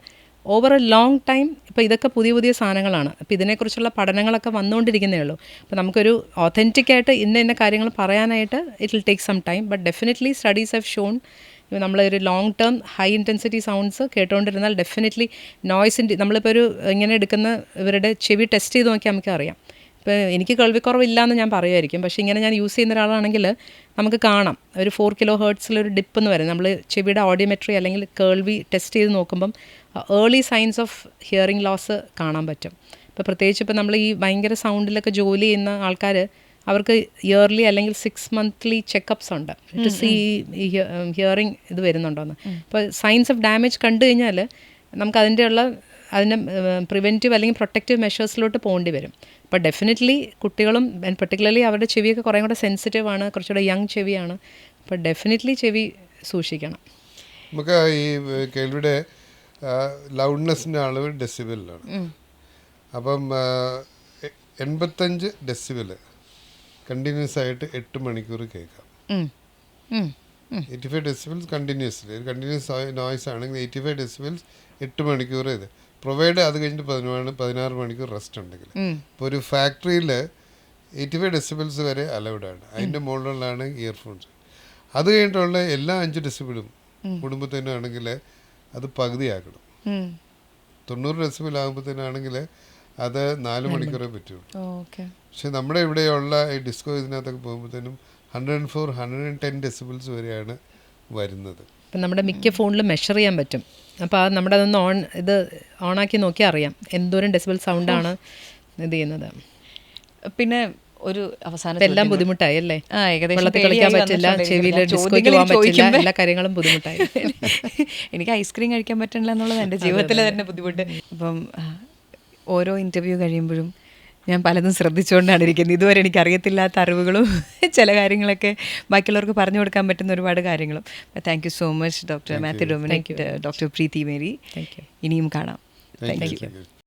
ഓവർ എ ലോങ് ടൈം, ഇപ്പോൾ ഇതൊക്കെ പുതിയ പുതിയ സാധനങ്ങളാണ്. അപ്പോൾ ഇതിനെക്കുറിച്ചുള്ള പഠനങ്ങളൊക്കെ വന്നുകൊണ്ടിരിക്കുന്നേ ഉള്ളൂ. അപ്പോൾ നമുക്കൊരു ഓതൻറ്റിക്കായിട്ട് ഇന്ന കാര്യങ്ങൾ പറയാനായിട്ട് it will take some time. But definitely studies have shown നമ്മളൊരു long term high intensity sounds കേട്ടുകൊണ്ടിരുന്നാൽ ഡെഫിനറ്റ്ലി നോയ്സിൻ്റെ, നമ്മളിപ്പോൾ ഒരു ഇങ്ങനെ എടുക്കുന്ന ഇവരുടെ ചെവി ടെസ്റ്റ് ചെയ്ത് നോക്കിയാൽ നമുക്ക് അറിയാം. ഇപ്പോൾ എനിക്ക് കേൾവിക്കുറവില്ല എന്ന് ഞാൻ പറയുമായിരിക്കും, പക്ഷേ ഇങ്ങനെ ഞാൻ യൂസ് ചെയ്യുന്ന ഒരാളാണെങ്കിൽ നമുക്ക് കാണാം ഒരു 4 kHz ഒരു ഡിപ്പ് എന്ന് പറയും. നമ്മൾ ചെവിയുടെ ഓഡിയോമെട്രി അല്ലെങ്കിൽ കേൾവി ടെസ്റ്റ് ചെയ്ത് നോക്കുമ്പം early signs of hearing loss കാണാൻ പറ്റും. ഇപ്പോൾ പ്രത്യേകിച്ച് ഇപ്പോൾ നമ്മൾ ഈ ഭയങ്കര സൗണ്ടിലൊക്കെ ജോലി ചെയ്യുന്ന ആൾക്കാർ, അവർക്ക് ഇയർലി അല്ലെങ്കിൽ 6 monthly ചെക്കപ്സ് ഉണ്ട് ടു സീ ഹിയറിംഗ് ഇത് വരുന്നുണ്ടോയെന്ന്. അപ്പോൾ സൈൻസ് ഓഫ് ഡാമേജ് കണ്ടു കഴിഞ്ഞാൽ നമുക്ക് അതിൻ്റെ പ്രിവെൻറ്റീവ് അല്ലെങ്കിൽ പ്രൊട്ടക്റ്റീവ് മെഷേഴ്സിലോട്ട് പോകേണ്ടി വരും. അപ്പോൾ ഡെഫിനറ്റ്ലി കുട്ടികളും പെർട്ടിക്കുലർലി അവരുടെ ചെവിയൊക്കെ കുറേ കൂടെ സെൻസിറ്റീവ് ആണ്, കുറച്ചുകൂടെ യങ് ചെവിയാണ്. അപ്പോൾ ഡെഫിനറ്റ്ലി ചെവി സൂക്ഷിക്കണം. നമുക്ക് ഈ കേൾവിയുടെ ലൗഡ്നെസ്സിൻ്റെ അളവ് ഡെസിബിളിലാണ്. അപ്പം 85 ഡെസിബിൾ കണ്ടിന്യൂസ് ആയിട്ട് 8 മണിക്കൂർ കേൾക്കാം. 85 ഡെസിബിൾസ് കണ്ടിന്യൂസ്ലി, ഒരു കണ്ടിന്യൂസ് നോയ്സ് ആണെങ്കിൽ 85 ഡെസിബിൾസ് 8 മണിക്കൂർ ഇത് പ്രൊവൈഡ്. അത് കഴിഞ്ഞിട്ട് 16 മണിക്കൂർ റെസ്റ്റ് ഉണ്ടെങ്കിൽ. ഇപ്പോൾ ഒരു ഫാക്ടറിയിൽ 85 ഡെസിബിൾസ് വരെ അലൗഡാണ്. അതിൻ്റെ മുകളിലാണ് ഇയർഫോൺസ്. അത് കഴിഞ്ഞിട്ടുള്ള എല്ലാ 5 ഡെസിബിളും കുടുംബത്തിനാണെങ്കിൽ അത് പകുതിയാക്കണം. 90 ഡെസിബിൾ ആകുമ്പോഴത്തേനാണെങ്കിൽ അത് 4 മണിക്കൂറേ പറ്റുള്ളൂ. പക്ഷെ നമ്മുടെ ഇവിടെയുള്ള ഈ ഡിസ്കോ ഇതിനകത്തൊക്കെ പോകുമ്പോഴത്തേനും 104, 110 ഡെസിബിൾസ് വരെയാണ് വരുന്നത്. ഇപ്പം നമ്മുടെ മിക്ക ഫോണിലും മെഷർ ചെയ്യാൻ പറ്റും. അപ്പോൾ അത് നമ്മുടെ അതൊന്ന് ഓണാക്കി നോക്കിയാൽ അറിയാം എന്തോരം ഡെസിബിൾ സൗണ്ടാണ് ഇത് ചെയ്യുന്നത്. പിന്നെ ഒരു അവസാനം എല്ലാം ബുദ്ധിമുട്ടായി അല്ലേ? ഏകദേശം വെള്ളത്തിൽ കളിക്കാൻ പറ്റില്ല, ചെവിയിൽ ഡിസ്കോയ്ക്ക് പോകാൻ പറ്റില്ല, എല്ലാ കാര്യങ്ങളും ബുദ്ധിമുട്ടായി. എനിക്ക് ഐസ്ക്രീം കഴിക്കാൻ പറ്റില്ല എന്നുള്ളത് എൻ്റെ ജീവിതത്തിലെ തന്നെ ബുദ്ധിമുട്ട്. അപ്പം ഓരോ ഇൻ്റർവ്യൂ കഴിയുമ്പോഴും ഞാൻ പലതും ശ്രദ്ധിച്ചുകൊണ്ടാണ് ഇരിക്കുന്നത്. ഇതുവരെ എനിക്ക് അറിയത്തില്ലാത്ത അറിവുകളും ചില കാര്യങ്ങളൊക്കെ ബാക്കിയുള്ളവർക്ക് പറഞ്ഞു കൊടുക്കാൻ പറ്റുന്ന ഒരുപാട് കാര്യങ്ങളും. Thank you so much doctor Mathew Dominic, doctor Preethi Mary. ഇനിയും കാണാം. Thank U.